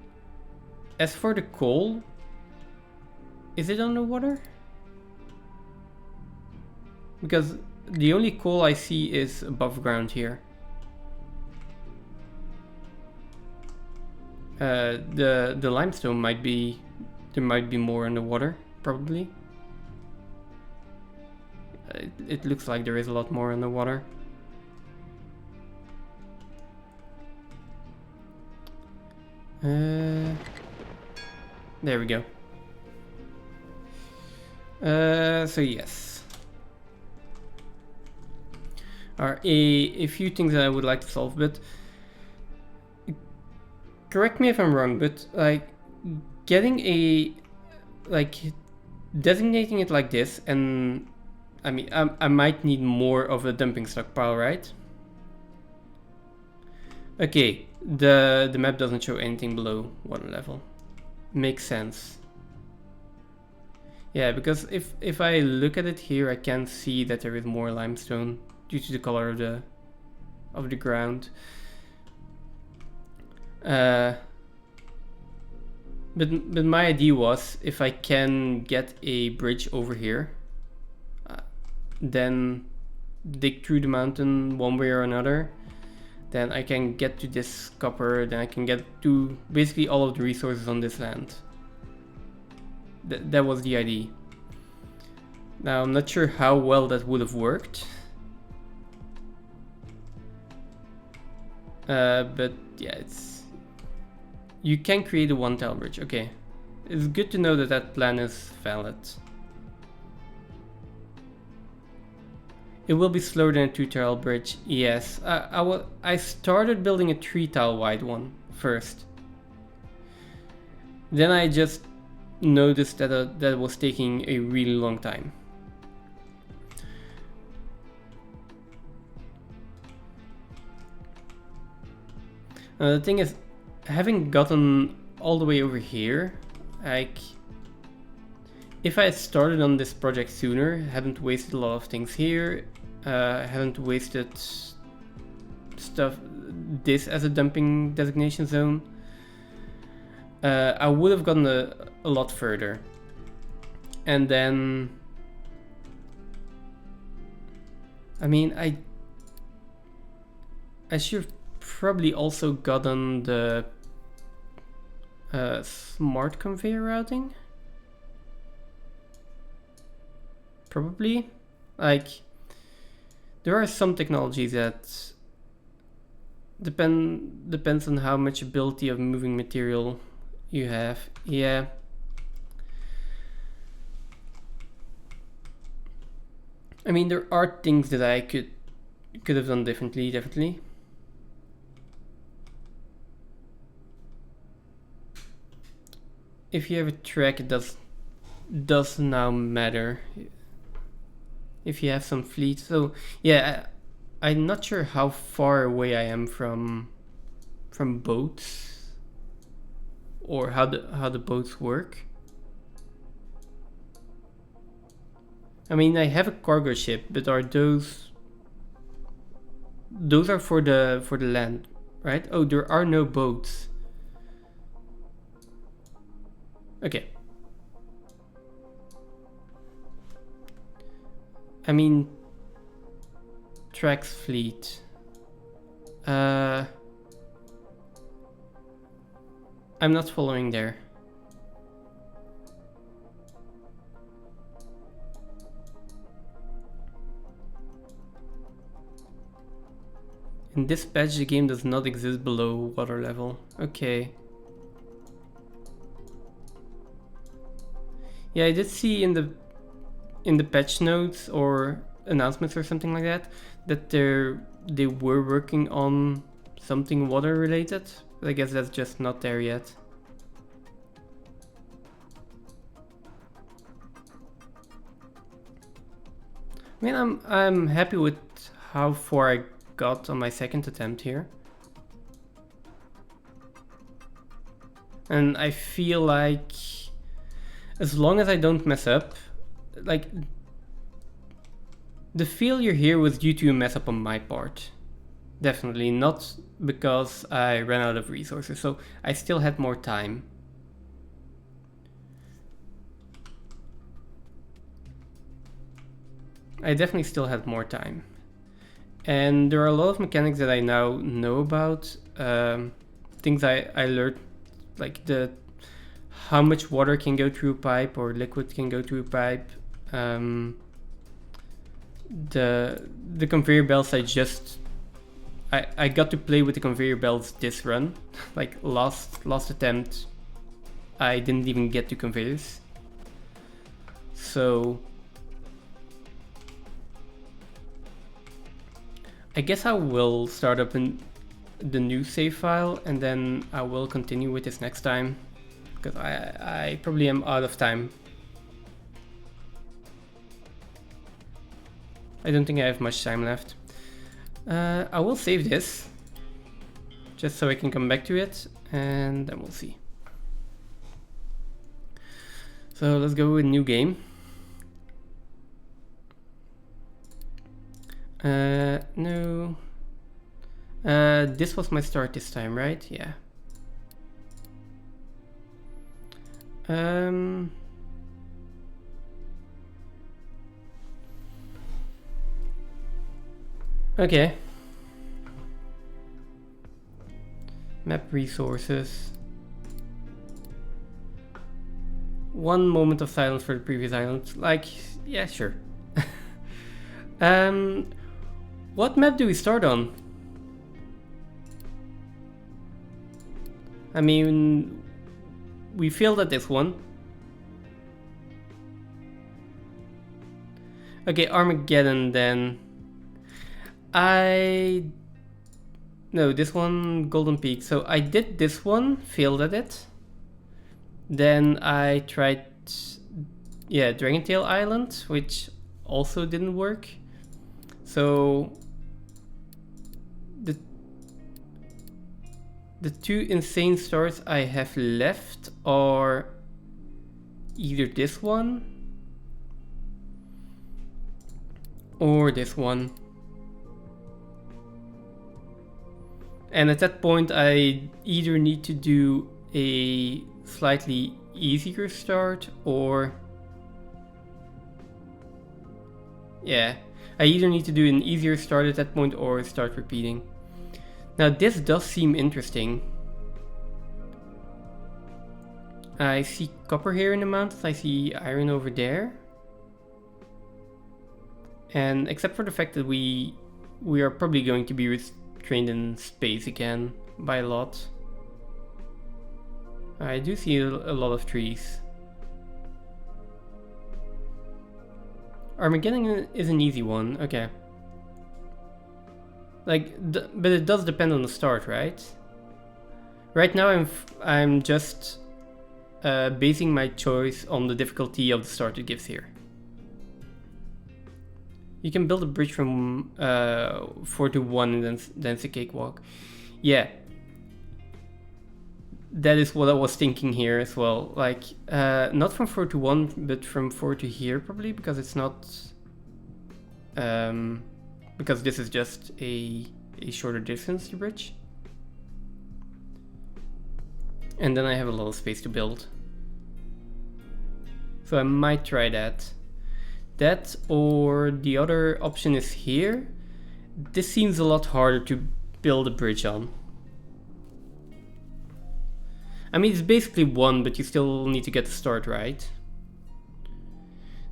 as for the coal, is it underwater? Because the only coal I see is above ground here. The limestone might be, there might be more underwater, probably. It looks like there is a lot more underwater. There we go. So yes. Are a few things that I would like to solve, but correct me if I'm wrong, but like getting designating it like this, and I mean I might need more of a dumping stockpile, right? Okay, the map doesn't show anything below water level. Makes sense. Yeah, because if I look at it here, I can see that there is more limestone due to the color of the ground. But my idea was, if I can get a bridge over here, then dig through the mountain one way or another, then I can get to this copper, then I can get to basically all of the resources on this land. That was the idea. Now I'm not sure how well that would have worked. But yeah, you can create a one tile bridge. Okay, it's good to know that that plan is valid. It will be slower than a 2-tile bridge. Yes, I started building a 3-tile wide one first. Then I just noticed that that was taking a really long time. The thing is, having gotten all the way over here, like, if I had started on this project sooner, hadn't wasted a lot of things here, hadn't wasted stuff, this as a dumping designation zone, I would have gotten a lot further. And then, I mean, I should have probably also gotten the smart conveyor routing. Probably. Like, there are some technologies that depends on how much ability of moving material you have. Yeah. I mean, there are things that I could have done differently, definitely. If you have a track, it does now matter. If you have some fleet. So yeah, I'm not sure how far away I am from boats, or how the boats work. I mean, I have a cargo ship, but are those are for the land, right? Oh, there are no boats. Okay. I mean, Trax fleet. I'm not following there. In this patch, the game does not exist below water level. Okay. Yeah, I did see in the patch notes or announcements or something like that they were working on something water related, but I guess that's just not there yet. I mean, I'm happy with how far I got on my second attempt here. And I feel like as long as I don't mess up, like, the failure here was due to a mess up on my part. Definitely not because I ran out of resources, so I still had more time. I definitely still had more time. And there are a lot of mechanics that I now know about. Things I learned, like how much water can go through a pipe or liquid can go through a pipe. The conveyor belts, I got to play with the conveyor belts this run. Like last attempt, I didn't even get to conveyors. So I guess I will start up in the new save file, and then I will continue with this next time, because I probably am out of time. I don't think I have much time left. I will save this, just so I can come back to it, and then we'll see. So let's go with new game. No. This was my start this time, right? Yeah. Okay. Map resources. 1 moment of silence for the previous island. Like, yeah, sure. What map do we start on? I mean, we failed at this one. Okay, Armageddon then. No, this one, Golden Peak. So I did this one, failed at it. Then I tried, yeah, Dragentail Island, which also didn't work. So the 2 insane stars I have left are either this one or this one. And at that point I either need to do a slightly easier start or... yeah, I either need to do an easier start at that point or start repeating. Now this does seem interesting. I see copper here in the mountains, I see iron over there. And except for the fact that we are probably going to be restrained in space again by a lot. I do see a lot of trees. Armageddon is an easy one, okay. Like, but it does depend on the start, right? Right now I'm just basing my choice on the difficulty of the start it gives here. You can build a bridge from 4 to 1 and then it's a cakewalk. Yeah. That is what I was thinking here as well. Like, not from 4 to 1, but from 4 to here probably, because it's not... because this is just a shorter distance to bridge. And then I have a lot of space to build. So I might try that. That, or the other option is here. This seems a lot harder to build a bridge on. I mean, it's basically 1, but you still need to get the start right.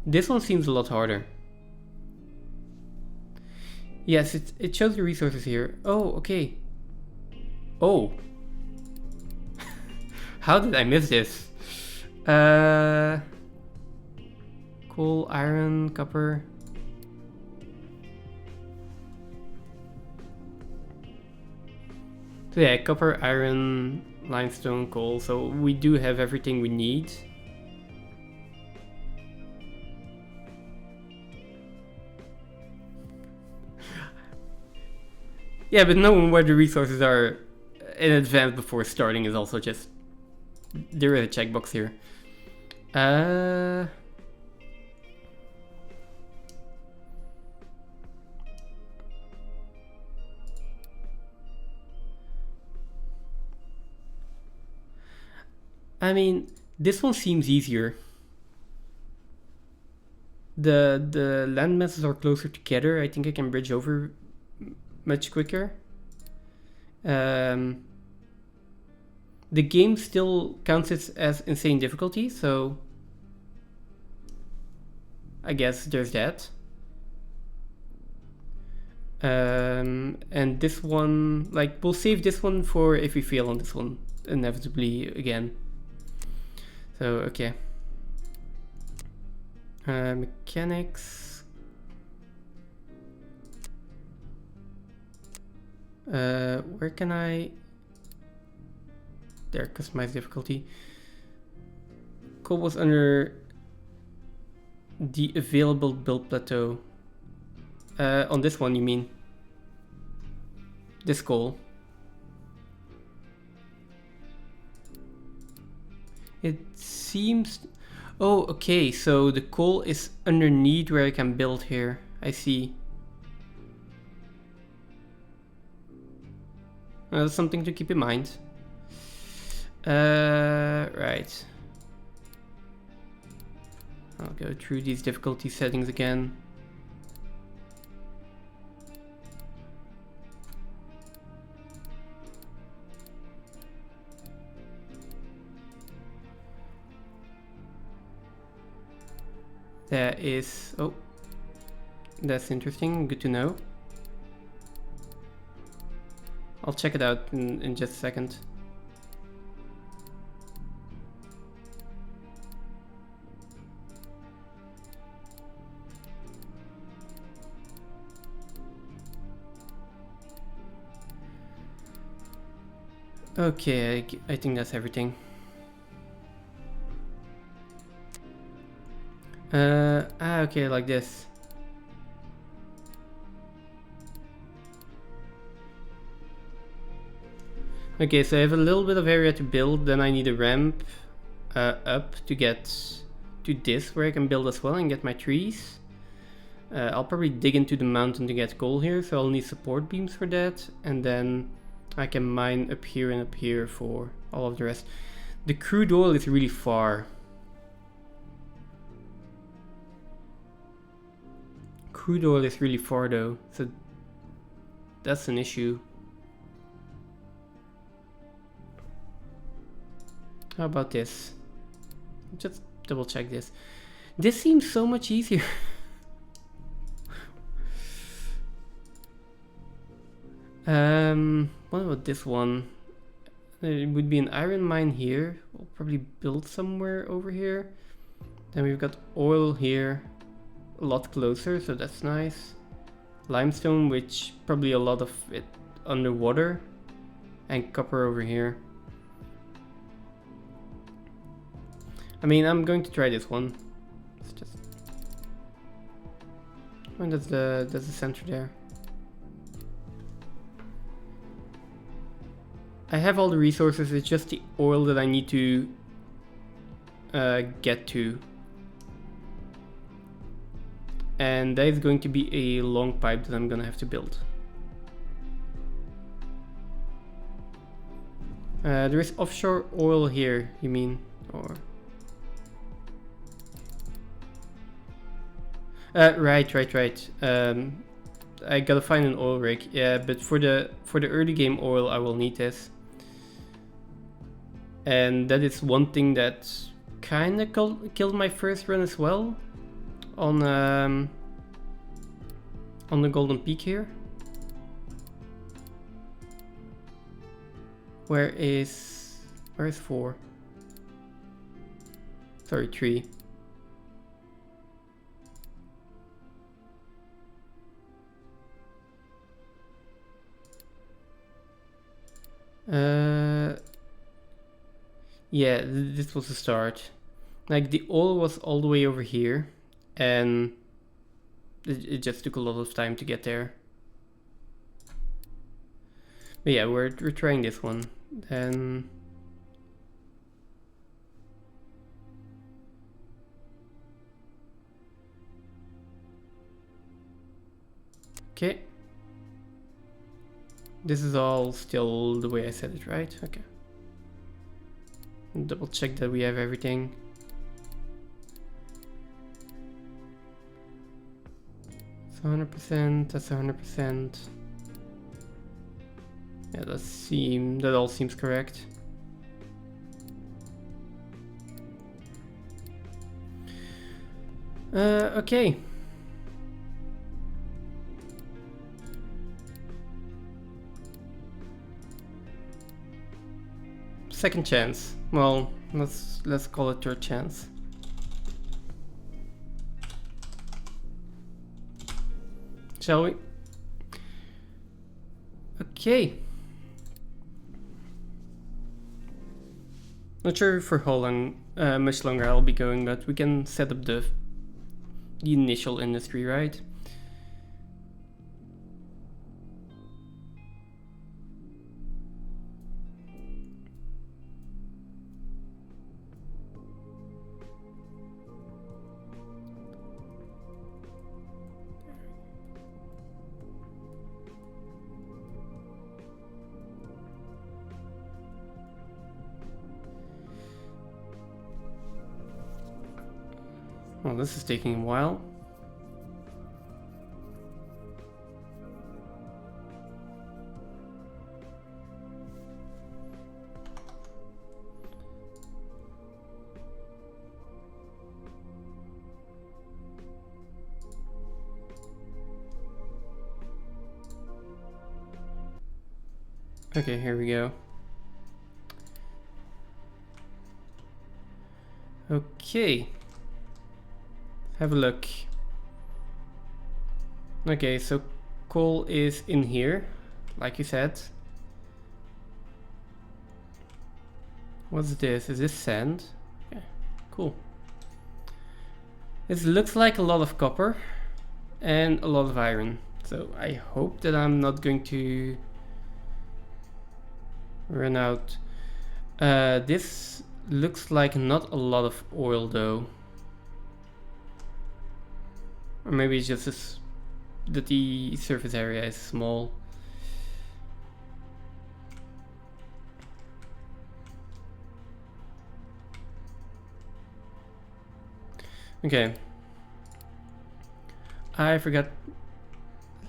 This one seems a lot harder. Yes, it shows the resources here. Oh, okay. Oh. How did I miss this? Coal, iron, copper. So yeah, copper, iron, limestone, coal. So we do have everything we need. Yeah, but knowing where the resources are in advance before starting is also just... there is a checkbox here. I mean, this one seems easier. The land masses are closer together. I think I can bridge over much quicker. The game still counts it as insane difficulty, so I guess there's that. And this one, like, we'll save this one for if we fail on this one inevitably again. So, okay. Mechanics. Where can I... there, customize difficulty. Coal was under the available build plateau. On this one, you mean? This coal. It seems... oh, okay, so the coal is underneath where I can build here. I see. That's something to keep in mind. Right. I'll go through these difficulty settings again. There is... Oh, that's interesting. Good to know. I'll check it out in just a second. Okay, I think that's everything. Okay, like this. Okay, so I have a little bit of area to build, then I need a ramp up to get to this, where I can build as well and get my trees. I'll probably dig into the mountain to get coal here, so I'll need support beams for that, and then I can mine up here and up here for all of the rest. The crude oil is really far. Crude oil is really far though, so that's an issue. How about this? Just double check this. This seems so much easier. What about this one? There would be an iron mine here. We'll probably build somewhere over here. Then we've got oil here, a lot closer, so that's nice. Limestone, which probably a lot of it underwater, and copper over here. I mean, I'm going to try this one. It's just... Oh, that's the center there. I have all the resources, it's just the oil that I need to get to. And that is going to be a long pipe that I'm gonna have to build. There is offshore oil here, you mean? Or... right. I gotta find an oil rig. Yeah, but for the early game oil, I will need this. And that is one thing that kinda killed my first run as well. On the Golden Peak here. Where is 4? Sorry, 3. Yeah, this was the start. Like, the oil was all the way over here, and it just took a lot of time to get there. But yeah, we're trying this one. Then... Okay. This is all still the way I said it, right? Okay. Double check that we have everything. It's 100%, that's 100%. Yeah, that all seems correct. Okay. Second chance. Well, let's call it third chance. Shall we? Okay. Not sure for how long, much longer I'll be going, but we can set up the initial industry, right? Well, this is taking a while. Okay, here we go. Okay. Have a look. Okay, so coal is in here, like you said. What's this? Is this sand? Yeah, cool. This looks like a lot of copper and a lot of iron. So I hope that I'm not going to run out. This looks like not a lot of oil though. Or maybe it's just that the surface area is small. Okay. I forgot.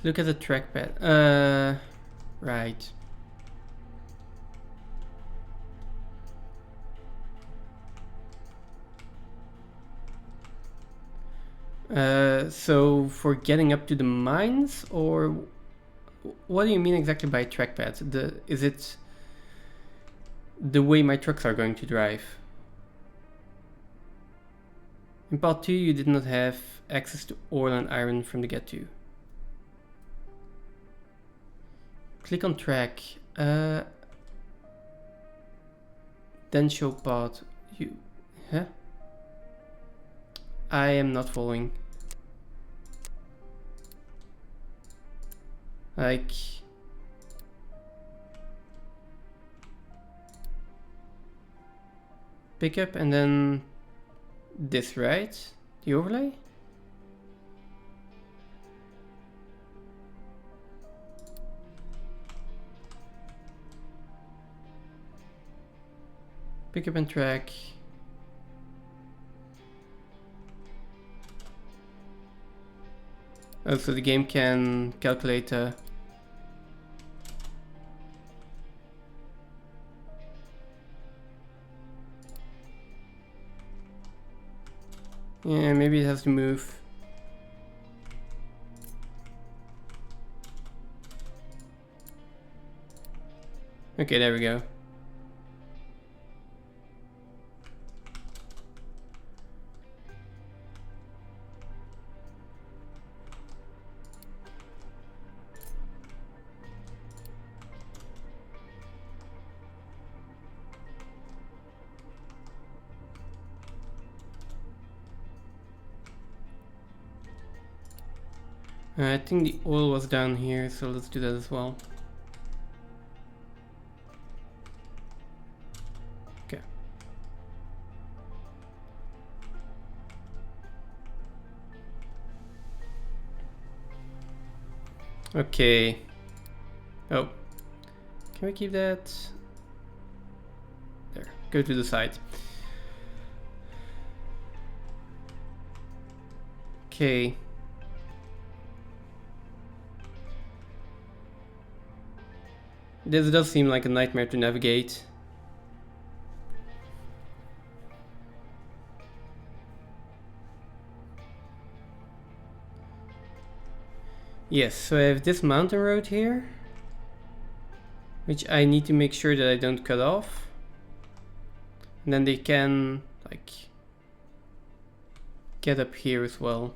Look at the trackpad. Right. So for getting up to the mines, or what do you mean exactly by trackpad? Is it the way my trucks are going to drive? In part 2 you did not have access to oil and iron from the get-to. Click on track. Then show path. Huh? I am not following. Like... pick up and then this, right? The overlay? Pick up and track. Oh, so the game can calculate yeah, maybe it has to move. Okay, there we go. I think the oil was down here, so let's do that as well. Okay. Okay. Oh. Can we keep that? There. Go to the side. Okay. This does seem like a nightmare to navigate. Yes, so I have this mountain road here, which I need to make sure that I don't cut off. And then they can, like, get up here as well.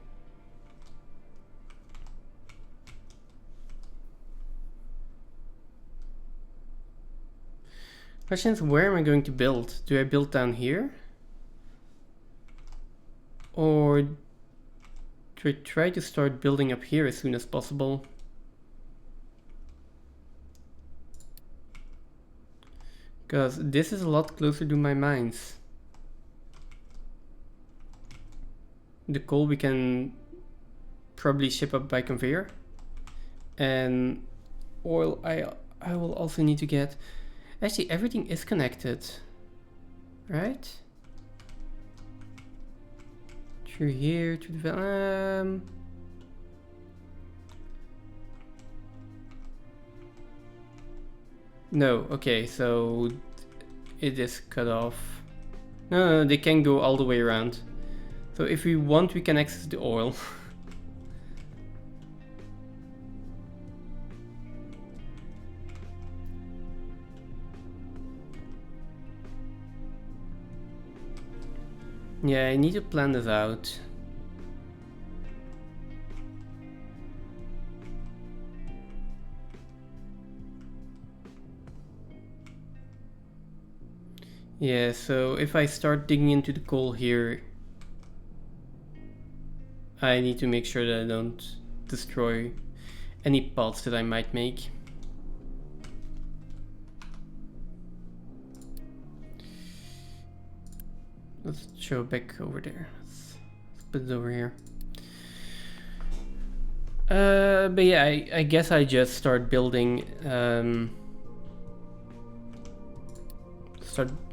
Question is, where am I going to build? Do I build down here? Or do I try to start building up here as soon as possible? Because this is a lot closer to my mines. The coal we can probably ship up by conveyor. And oil I will also need to get. Actually, everything is connected, right? Through here to the no, okay, so it is cut off. No, they can go all the way around. So if we want, we can access the oil. Yeah, I need to plan this out. Yeah, so if I start digging into the coal here, I need to make sure that I don't destroy any pots that I might make. Let's show back over there. Let's put it over here. But yeah, I guess I just start building.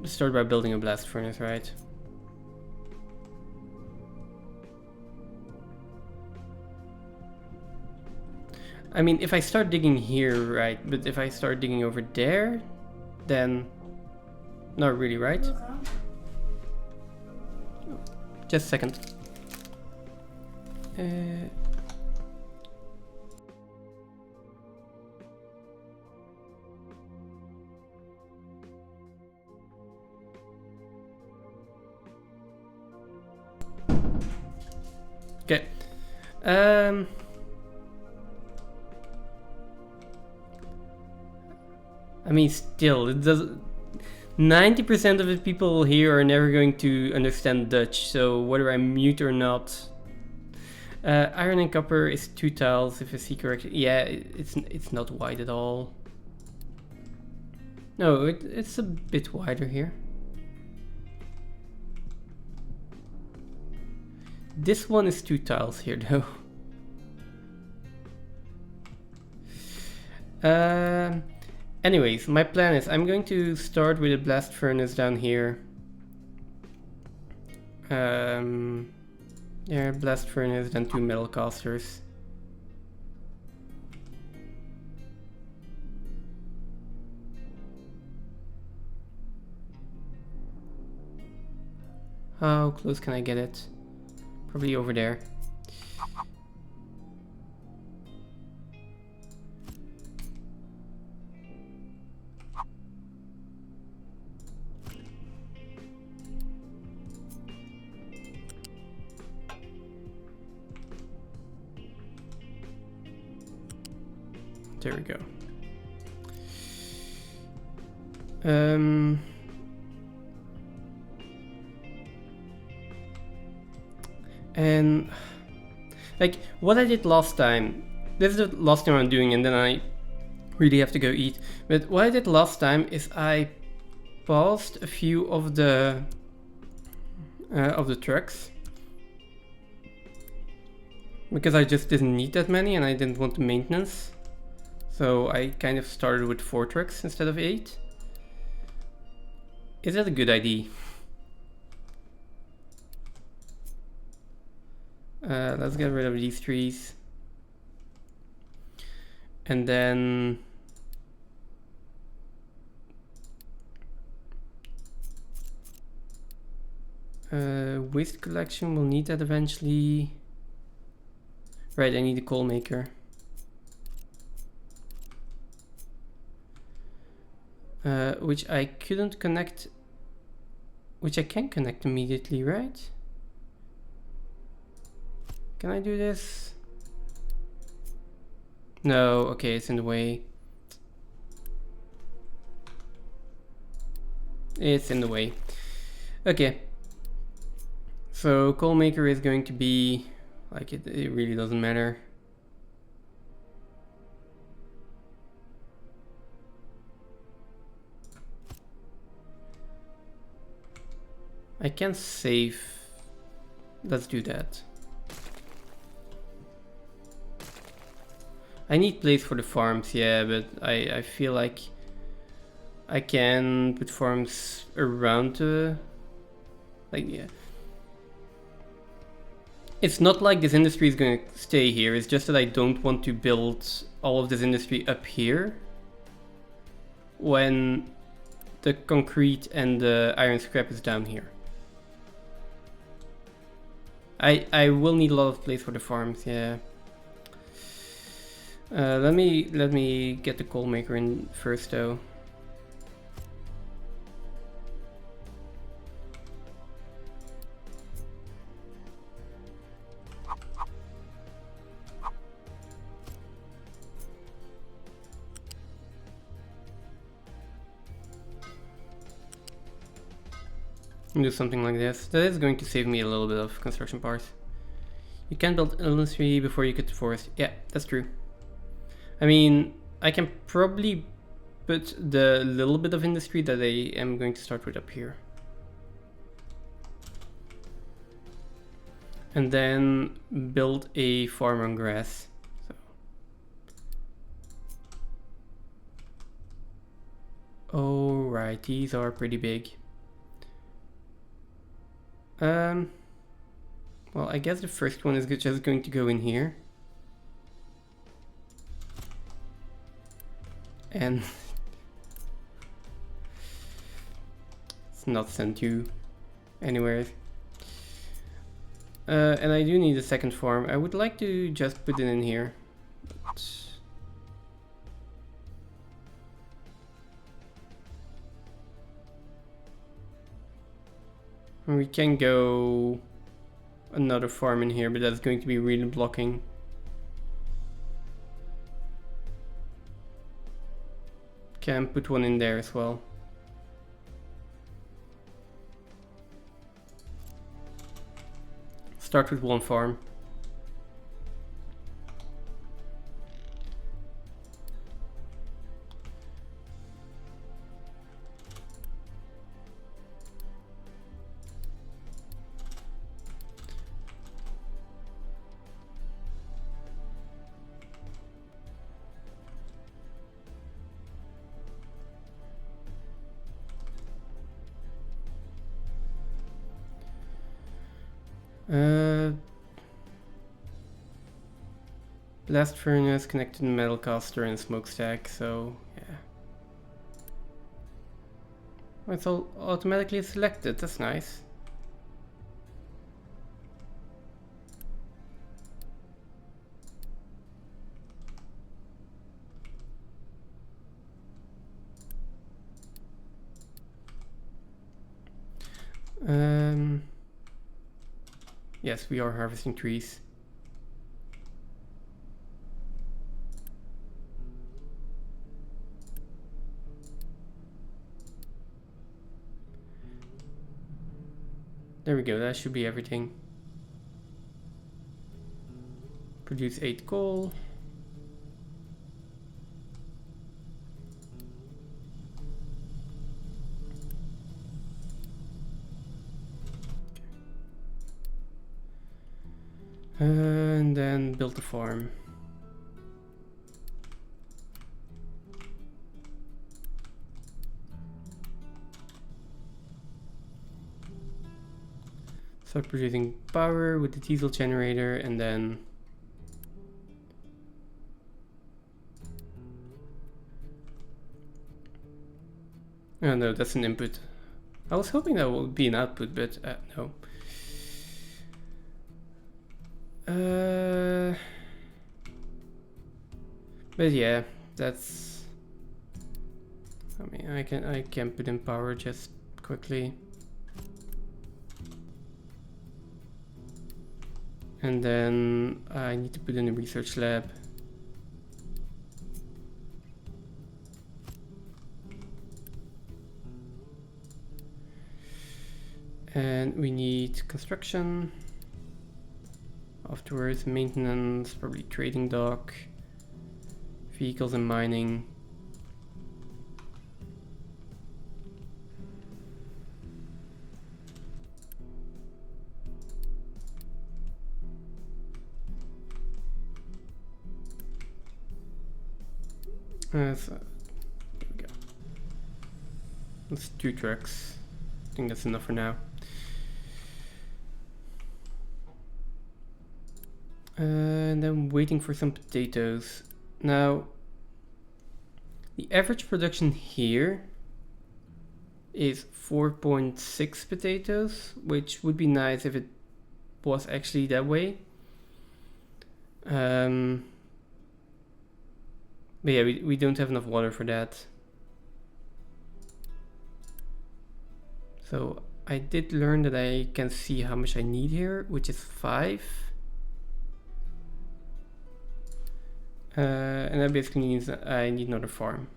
Start by building a blast furnace, right? I mean, if I start digging here, right? But if I start digging over there, then not really, right? Just a second. Okay. I mean, still, it does. 90% of the people here are never going to understand Dutch, so whether I mute or not. Iron and copper is 2 tiles, if I see correctly. Yeah, it's not wide at all. No, it's a bit wider here. This one is 2 tiles here, though. Anyways, my plan is I'm going to start with a blast furnace down here. Yeah, blast furnace, then 2 metal casters. How close can I get it? Probably over there. There we go. And like what I did last time, this is the last time I'm doing, and then I really have to go eat. But what I did last time is I paused a few of the trucks because I just didn't need that many and I didn't want the maintenance. So I kind of started with 4 trucks instead of 8. Is that a good idea? Let's get rid of these trees. And then waste collection, we'll need that eventually. Right, I need a coal maker. Which I couldn't connect, which I can connect immediately, right? Can I do this? No, okay, it's in the way. It's in the way. Okay. So coal maker is going to be, like, it really doesn't matter. I can save. Let's do that. I need place for the farms, yeah, but I feel like I can put farms around the, like, yeah. It's not like this industry is going to stay here, it's just that I don't want to build all of this industry up here when the concrete and the iron scrap is down here. I will need a lot of place for the farms, yeah. Let me get the coal maker in first though. And do something like this. That is going to save me a little bit of construction parts. You can't build industry before you get to forest. Yeah, that's true. I mean, I can probably put the little bit of industry that I am going to start with up here. And then build a farm on grass. So. Oh, right, these are pretty big. Well, I guess the first one is just going to go in here. And it's not sent you anywhere. And I do need a second farm. I would like to just put it in here. But we can go another farm in here, but that's going to be really blocking. Can put one in there as well. Start with one farm. Blast furnace connected to metal caster and smokestack, so yeah. Oh, it's all automatically selected, that's nice. Yes, we are harvesting trees. There we go, that should be everything. Produce 8 coal. And then build the farm. Start producing power with the diesel generator, and then oh no, that's an input. I was hoping that would be an output, but no. But yeah, that's. I mean, I can put in power just quickly, and then I need to put in a research lab. And we need construction. Afterwards, maintenance, probably trading dock, vehicles and mining. So, there we go. That's 2 trucks. I think that's enough for now. And then waiting for some potatoes. Now, the average production here is 4.6 potatoes, which would be nice if it was actually that way. But yeah, we don't have enough water for that. So I did learn that I can see how much I need here, which is 5. And that basically means that I need another farm.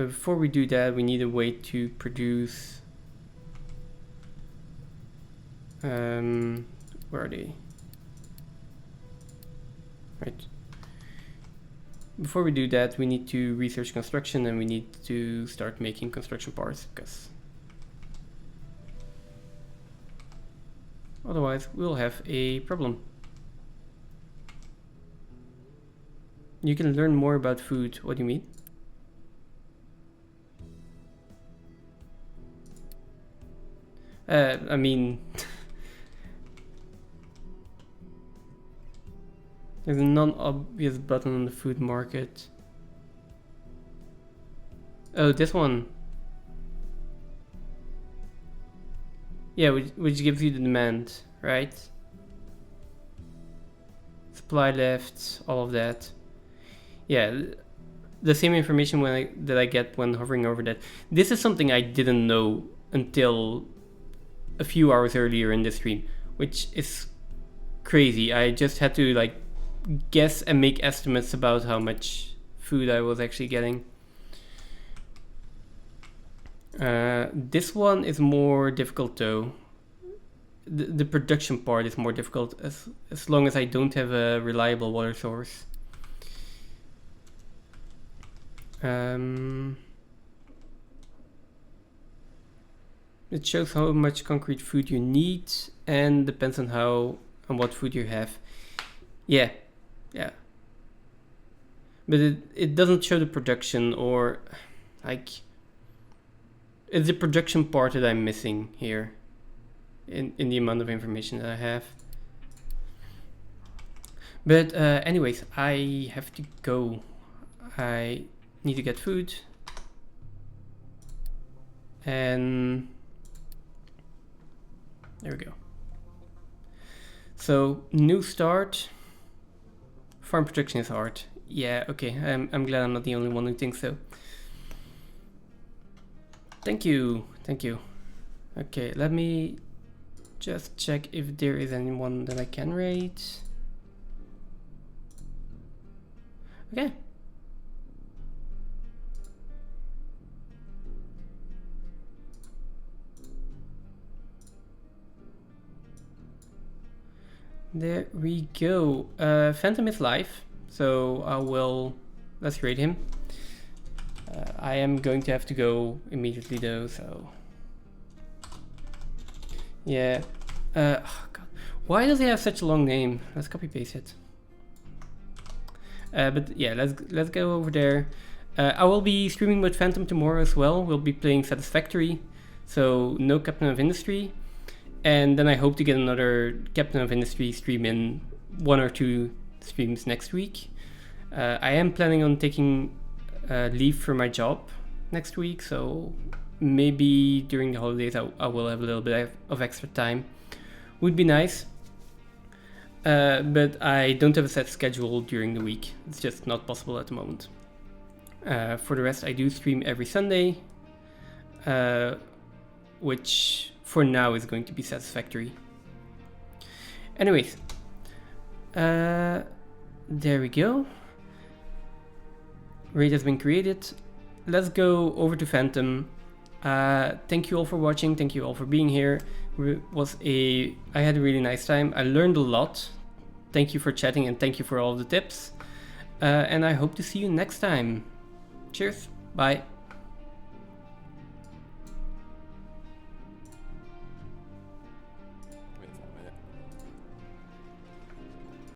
But before we do that, we need a way to produce... where are they? Right. Before we do that, we need to research construction, and we need to start making construction parts, because otherwise we'll have a problem. You can learn more about food. What do you mean? I mean, there's a non-obvious button on the food market. Oh, this one. Yeah, which gives you the demand, right? Supply left, all of that. Yeah, the same information that I get when hovering over that. This is something I didn't know until a few hours earlier in the stream, which is crazy. I just had to like guess and make estimates about how much food I was actually getting. This one is more difficult though. The production part is more difficult as long as I don't have a reliable water source. It shows how much concrete food you need and depends on what food you have. Yeah. But it doesn't show the production, or like it's the production part that I'm missing here in the amount of information that I have. But anyways, I have to go. I need to get food. And there we go. So, new start. Farm production is hard. Yeah, okay. I'm glad I'm not the only one who thinks so. Thank you. Okay, let me just check if there is anyone that I can rate. Okay. There we go. Phantom is live, so let's rate him. I am going to have to go immediately though, so yeah. Oh God. Why does he have such a long name? Let's copy paste it. But yeah, let's go over there. I will be streaming with Phantom tomorrow as well. We'll be playing Satisfactory, so no Captain of Industry. And then I hope to get another Captain of Industry stream in 1 or 2 streams next week. I am planning on taking leave for my job next week, so maybe during the holidays I will have a little bit of extra time. Would be nice. But I don't have a set schedule during the week. It's just not possible at the moment. For the rest, I do stream every Sunday, which for now is going to be Satisfactory. Anyways, there we go. Raid has been created. Let's go over to Phantom. Thank you all for watching. Thank you all for being here. I had a really nice time. I learned a lot. Thank you for chatting and thank you for all the tips. And I hope to see you next time. Cheers. Bye.